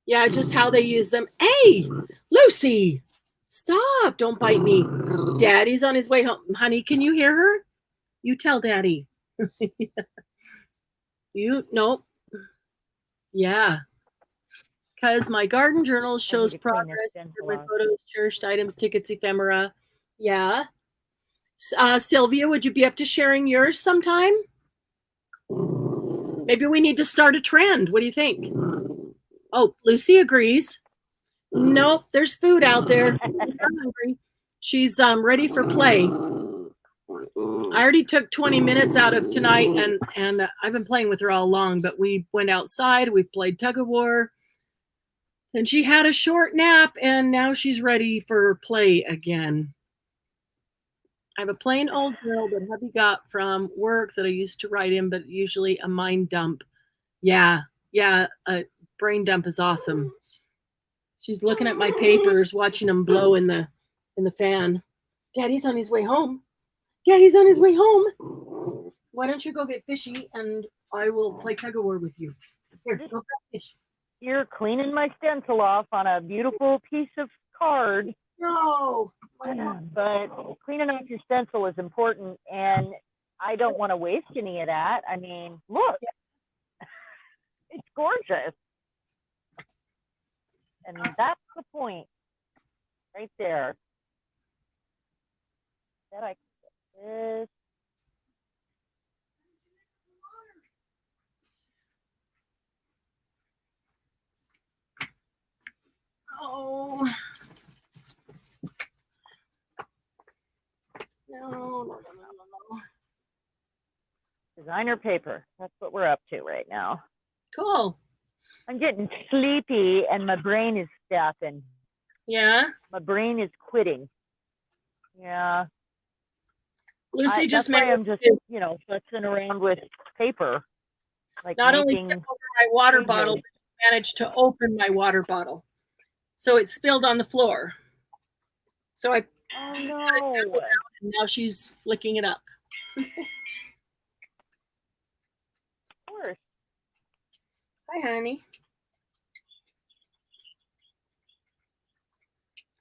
Yeah, just how they use them. Hey, Lucy, stop. Don't bite me. Daddy's on his way home. Honey, can you hear her? You tell Daddy. Nope. Yeah. Because my garden journal shows progress with photos, cherished items, tickets, ephemera. Yeah. Sylvia, would you be up to sharing yours sometime? Maybe we need to start a trend. What do you think? Oh, Lucy agrees. Nope, there's food out there. I'm hungry. She's ready for play. I already took 20 minutes out of tonight, and I've been playing with her all along, but we went outside, we've played tug of war, and she had a short nap, and now she's ready for play again. I have a plain old journal that hubby got from work that I used to write in, but usually a mind dump. Yeah, a brain dump is awesome. She's looking at my papers, watching them blow in the fan. Daddy's on his way home. Daddy's on his way home. Why don't you go get fishy, and I will play tug of war with you. Here, go grab fish. You're cleaning my stencil off on a beautiful piece of card. No. But cleaning off your stencil is important, and I don't want to waste any of that. I mean, look, it's gorgeous. And that's the point right there. That I can get this. Oh. No. Designer paper. That's what we're up to right now. Cool. I'm getting sleepy, and my brain is stopping. Yeah? My brain is quitting. Yeah. Lucy just made I'm just, futzing around with paper. Like not only tipped over my water bottle, but managed to open my water bottle. So it spilled on the floor. So I no. And now she's licking it up. Of course. Hi, honey.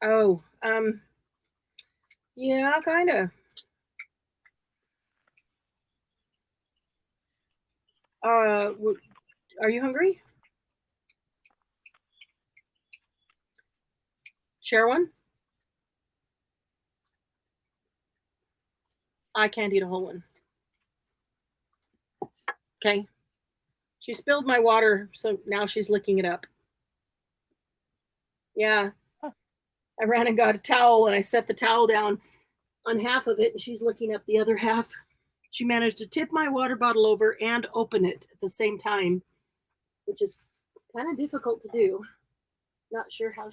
Oh, yeah, kind of. Are you hungry? Share one? I can't eat a whole one. Okay. She spilled my water, so now she's licking it up. Yeah. I ran and got a towel, and I set the towel down on half of it, and she's licking up the other half. She managed to tip my water bottle over and open it at the same time, which is kind of difficult to do. Not sure how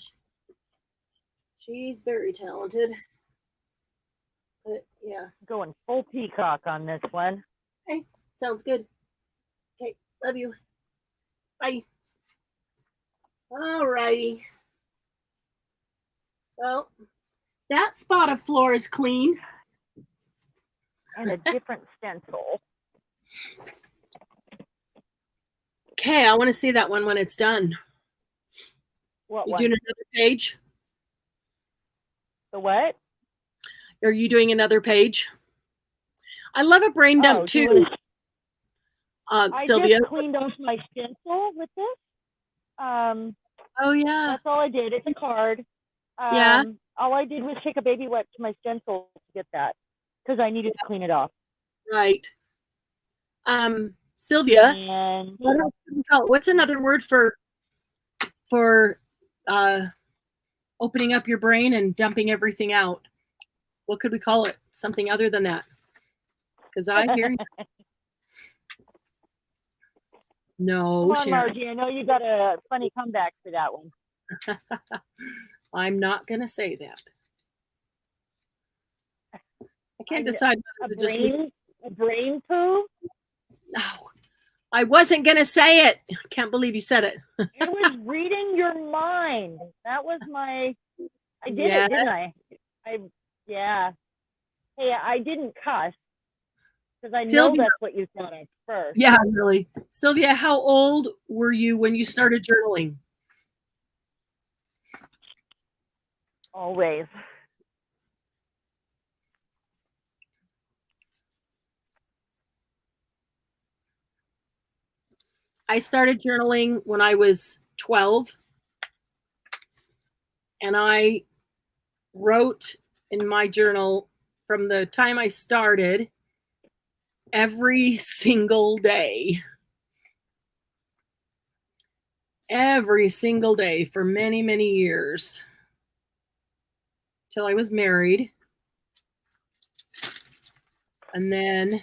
She's very talented. But yeah. Going full peacock on this one. Okay, sounds good. Okay, love you. Bye. All righty. Well, that spot of floor is clean. And a different stencil. Okay, I want to see that one when it's done. What You one? doing another page? The what? Are you doing another page? I love a brain dump too. Sylvia. I just cleaned off my stencil with this. Oh yeah. That's all I did. It's a card. Yeah. All I did was take a baby wipe to my stencil to get that because I needed to clean it off. Right. Sylvia. And What else do we call it? What's another word for opening up your brain and dumping everything out? What could we call it? Something other than that? Because I hear you. No, come on, Cheran. Margie. I know you got a funny comeback for that one. I'm not going to say that. I can't decide whether to just leave. A brain poo? No, I wasn't going to say it. I can't believe you said it. I was reading your mind. That was my. I did Yeah. it, didn't I? Yeah. Hey, I didn't cuss because I know Sylvia. that's what you thought at first. Yeah, really. Sylvia, how old were you when you started journaling? Always. I started journaling when I was 12, and I wrote in my journal from the time I started every single day. Every single day for many, many years till I was married. And then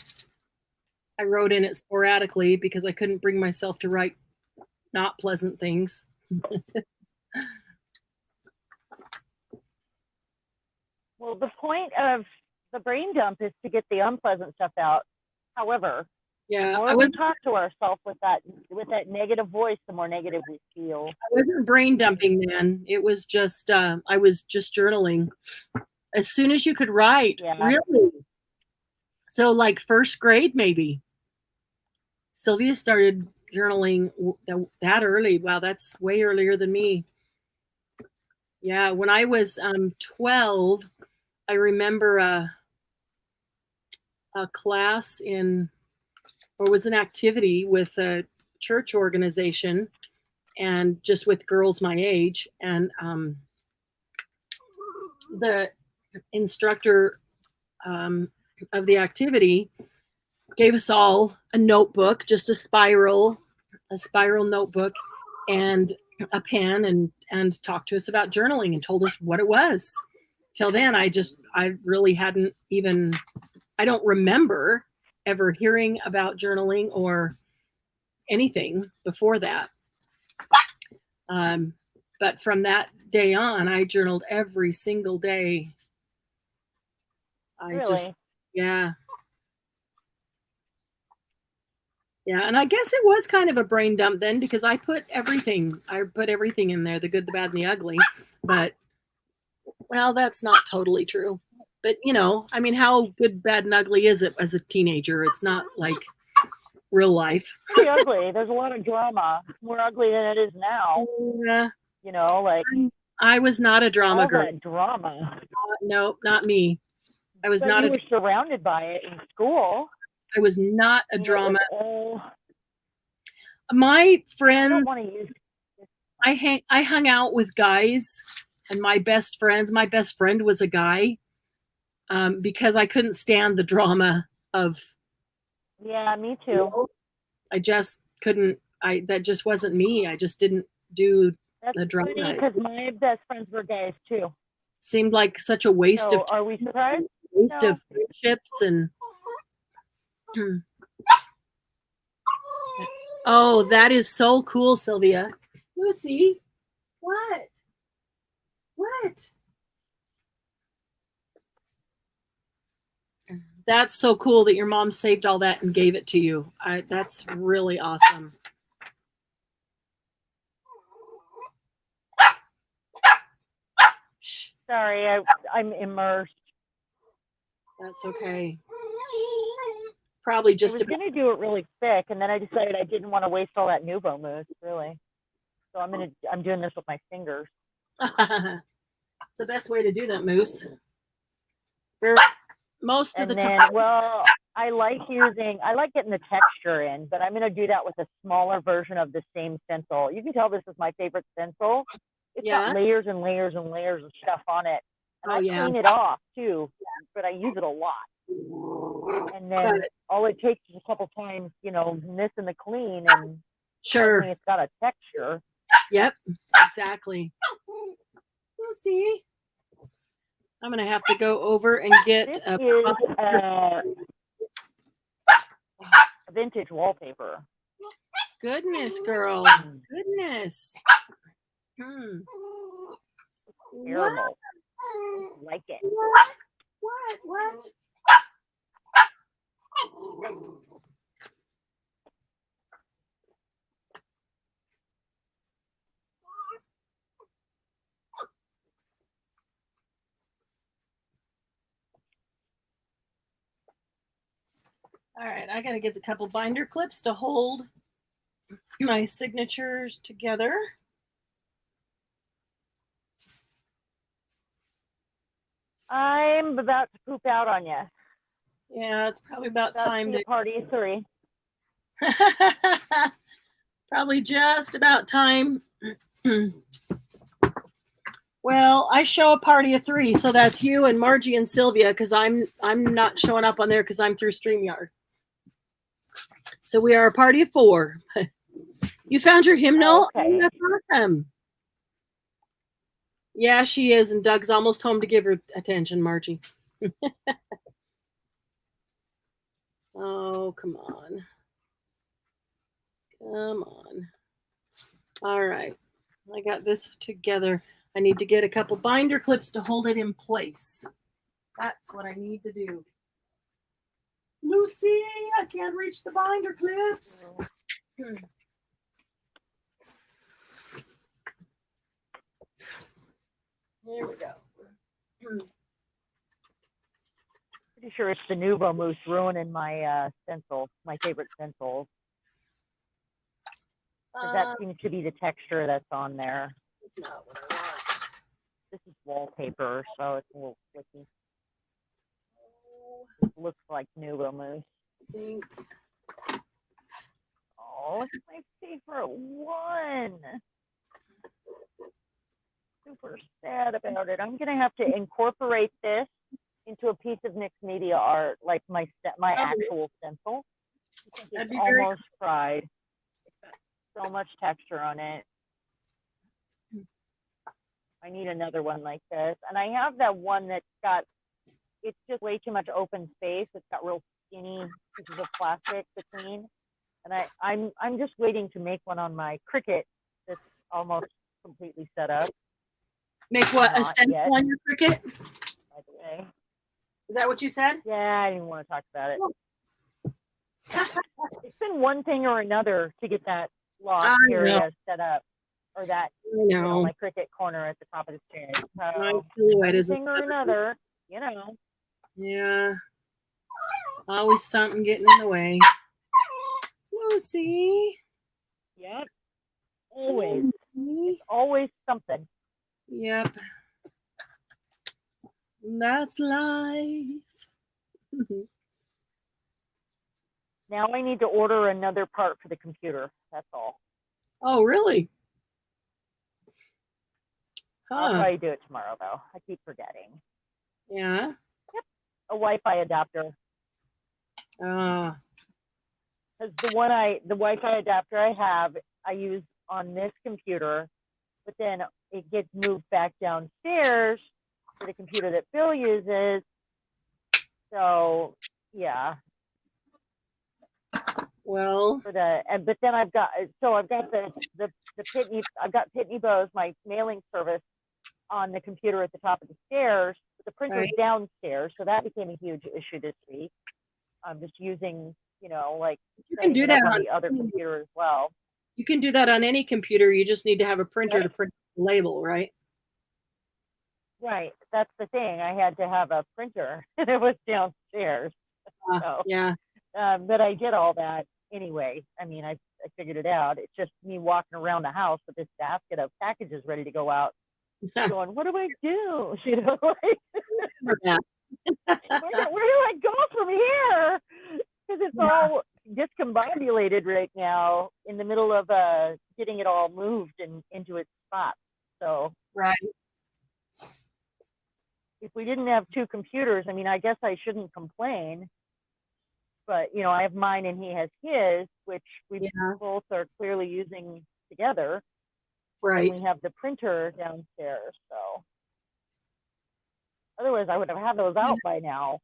I wrote in it sporadically because I couldn't bring myself to write not pleasant things. Well, the point of the brain dump is to get the unpleasant stuff out. However, Yeah, the more we talk to ourselves with that negative voice, the more negative we feel. I wasn't brain dumping then. It was just I was just journaling as soon as you could write. Yeah. Really? So like first grade maybe. Sylvia started journaling that early. Wow, that's way earlier than me. Yeah, when I was 12, I remember a class or was an activity with a church organization and just with girls my age. And the instructor of the activity gave us all a notebook, just a spiral notebook and a pen and talked to us about journaling and told us what it was. Till then, I really hadn't even, I don't remember ever hearing about journaling or anything before that. But from that day on, I journaled every single day. Really? Yeah. Yeah, and I guess it was kind of a brain dump then because I put everything in there, the good, the bad, and the ugly. But, well, that's not totally true. But, I mean, how good, bad, and ugly is it as a teenager? It's not like real life. Pretty ugly. There's a lot of drama. It's more ugly than it is now. Yeah. Like. I was not a drama all girl. That drama. No, not me. I was not. You were surrounded by it in school. I was not a drama. My friends, I hung out with guys, and my best friend was a guy, because I couldn't stand the drama of. Yeah, me too. I just couldn't. That just wasn't me. I just didn't do the drama. Because my best friends were guys too. Seemed like such a waste of. Are we surprised? Waste of friendships and. Oh, that is so cool, Sylvia. Lucy, what? That's so cool that your mom saved all that and gave it to you. That's really awesome. Shh. Sorry, I'm immersed. That's okay. Probably I just was going to do it really quick, and then I decided I didn't want to waste all that Nuvo mousse, really. So I'm doing this with my fingers. It's the best way to do that, Moose. Most of the time. Well, I like getting the texture in, but I'm going to do that with a smaller version of the same stencil. You can tell this is my favorite stencil. It's got layers and layers and layers of stuff on it. And I clean it off too, but I use it a lot. And then all it takes is a couple times, this and the clean, and suddenly it's got a texture. Yep, exactly. Lucy, I'm gonna have to go over and get a vintage wallpaper. Goodness, girl. Goodness. Terrible. Like it. What? All right, I got to get a couple binder clips to hold my signatures together. I'm about to poop out on you. Yeah, it's probably about time to party 3. Probably just about time. Well, I show a party of 3, so that's you and Margie and Sylvia, because I'm not showing up on there because I'm through StreamYard. So we are a party of 4. You found your hymnal? Okay. Oh, that's awesome. Yeah, she is, and Doug's almost home to give her attention, Margie. Oh, come on. Come on. All right. I got this together. I need to get a couple binder clips to hold it in place. That's what I need to do. Lucy, I can't reach the binder clips. There we go. Pretty sure it's the Nuvo mousse ruining my stencil, my favorite stencils. That seems to be the texture that's on there. That's not what I want. This is wallpaper, so it's a little flicky. It looks like Nuvo mousse. Oh, it's my favorite one. Super sad about it. I'm gonna have to incorporate this into a piece of mixed media art, like my actual stencil. It's almost fried. It's got so much texture on it. I need another one like this, and I have that one that's got. It's just way too much open space. It's got real skinny pieces of plastic between, and I'm just waiting to make one on my Cricut that's almost completely set up. Make what? A stencil on your Cricut? By the way. Is that what you said? Yeah, I didn't want to talk about it. It's been one thing or another to get that loft area set up, or that my Cricut corner at the top of the stairs. So one thing or another, Yeah. Always something getting in the way. Lucy. Yep. Always. It's always something. Yep. That's life. Now I need to order another part for the computer. That's all. Oh, really? I'll probably do it tomorrow, though. I keep forgetting. Yeah? Yep. A Wi-Fi adapter. Because the Wi-Fi adapter I have, I use on this computer, but then it gets moved back downstairs to the computer that Bill uses. So, yeah. Well. But then I've got the Pitney Bowes, my mailing service, on the computer at the top of the stairs. But the printer's downstairs, so that became a huge issue this week. I'm just using, like You can do setting it that up on on the other computer as well. You can do that on any computer. You just need to have a printer to print the label, right? Right. That's the thing. I had to have a printer. It was downstairs. So, Yeah. but I did all that anyway. I mean, I figured it out. It's just me walking around the house with this basket of packages ready to go out, going, what do I do? Like, Yeah. where do I go from here? Because it's all discombobulated right now in the middle of getting it all moved and into its spot. So Right. if we didn't have two computers, I mean, I guess I shouldn't complain. But, I have mine and he has his, which we both are clearly using together. Right. And we have the printer downstairs. So otherwise, I would have had those out by now.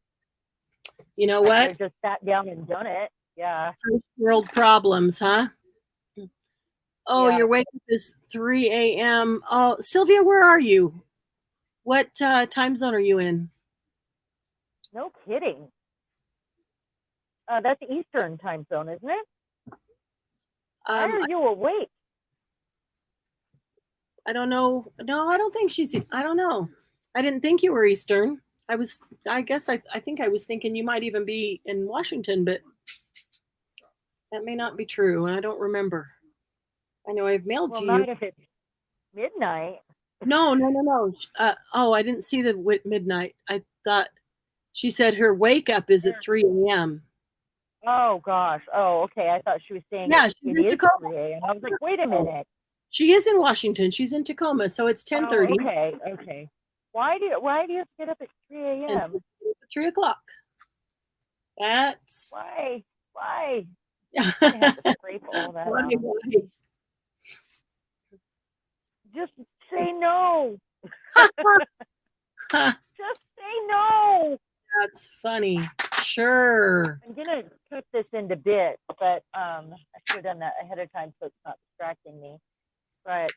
You know what? I just sat down and done it. Yeah. First world problems, huh? Oh, your wake up is 3 a.m. Oh, Sylvia, where are you? What time zone are you in? No kidding. That's Eastern time zone, isn't it? Why are you awake? I don't know. No, I don't think I don't know. I didn't think you were Eastern. I think I was thinking you might even be in Washington, but that may not be true, and I don't remember. I know I've mailed to you. Well, not if it's midnight. No. I didn't see the midnight. I thought she said her wake up is at 3 a.m. Oh, gosh. Oh, okay. I thought she was saying she's in Tacoma. 3 a.m. I was like, wait a minute. She is in Washington. She's in Tacoma, so it's 10:30. Oh, okay. Why do you get up at 3 a.m.? 3 o'clock. That's why. I have to scrape all that out. Just say no. Just say no. That's funny. Sure. I'm gonna cut this into bits, but I should have done that ahead of time so it's not distracting me. But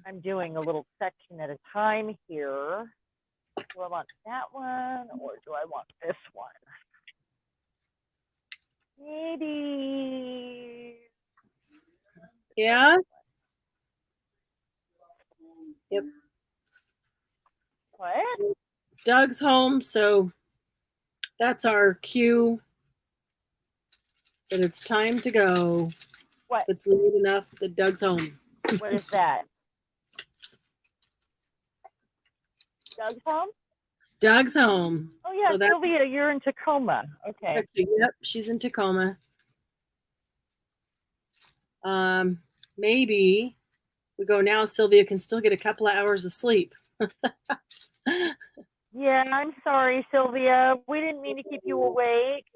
I'm doing a little section at a time here. Do I want that one or do I want this one? Maybe. Yeah. Yep. What? Doug's home, so that's our cue that it's time to go. What? It's late enough that Doug's home. What is that? Doug's home? Doug's home. Oh, yeah, so Sylvia, you're in Tacoma. Okay. Yep, she's in Tacoma. Maybe we go now. Sylvia can still get a couple of hours of sleep. Yeah, I'm sorry, Sylvia. We didn't mean to keep you awake.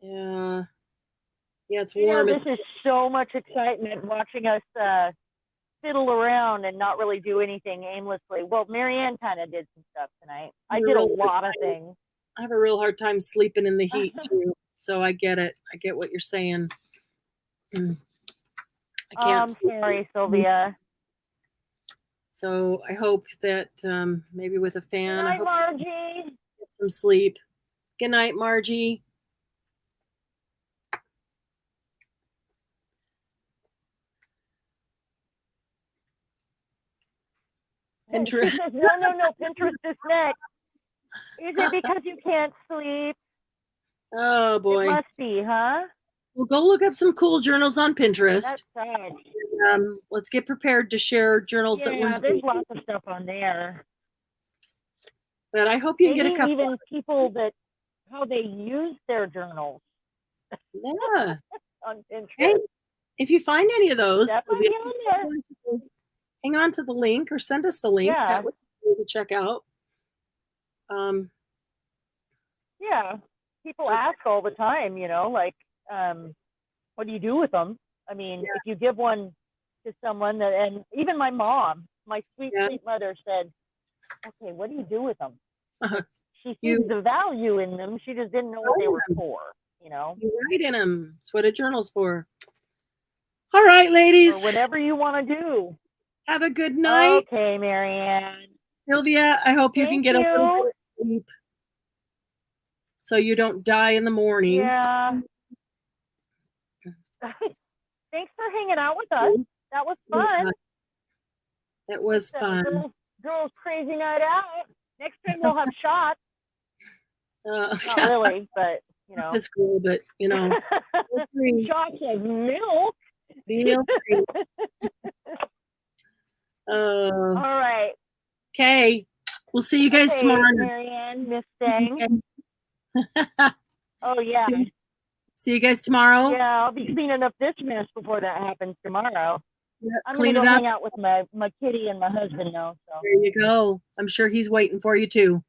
Yeah, it's warm. This is so much excitement watching us fiddle around and not really do anything aimlessly. Well, Marianne kind of did some stuff tonight. I did a lot of things. I have a real hard time sleeping in the heat too, so I get it. I get what you're saying. I can't. I'm sorry, Sylvia. So I hope that maybe with a fan, Good night, Margie. Get some sleep. Good night, Margie. Pinterest. No. Pinterest is next. Is it because you can't sleep? Oh boy. It must be, huh? Well, go look up some cool journals on Pinterest. That's let's get prepared to share journals that we're. Yeah, there's lots of stuff on there. But I hope you get a couple. Even people how they use their journals. Yeah. On Pinterest. Hey, if you find any of those, on hang on to the link or send us the link. Yeah. That would be to check out. Yeah. People ask all the time, like, what do you do with them? I mean, if you give one to someone and even my mom, my sweet mother said, okay, what do you do with them? She sees the value in them. She just didn't know what they were for, You write in them. That's what a journal's for. All right, ladies. Or whatever you want to do. Have a good night. Okay, Marianne. Sylvia, I hope you can Thank get a little you. bit of sleep so you don't die in the morning. Yeah. Thanks for hanging out with us. That was fun. It was fun. Girls crazy night out. Next time we'll have shots. Not really, but you know. That's cool, but you know. Shots of milk. Feel free. All right. Okay. We'll see you guys tomorrow. Marianne, Miss Dang. Oh yeah. See you guys tomorrow. Yeah, I'll be cleaning up this mess before that happens tomorrow. Yep, I'm gonna go hang out with my kitty and my husband now. So there you go. I'm sure he's waiting for you too.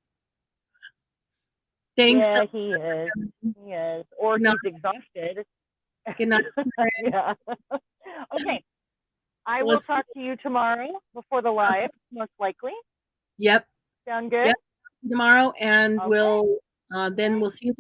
Thanks. Yeah, he is. He is. Or he's exhausted. Good night. Yeah. Okay. I will talk to you tomorrow before the live, most likely. Yep. Sound good? Yep. Tomorrow, and we'll then we'll see you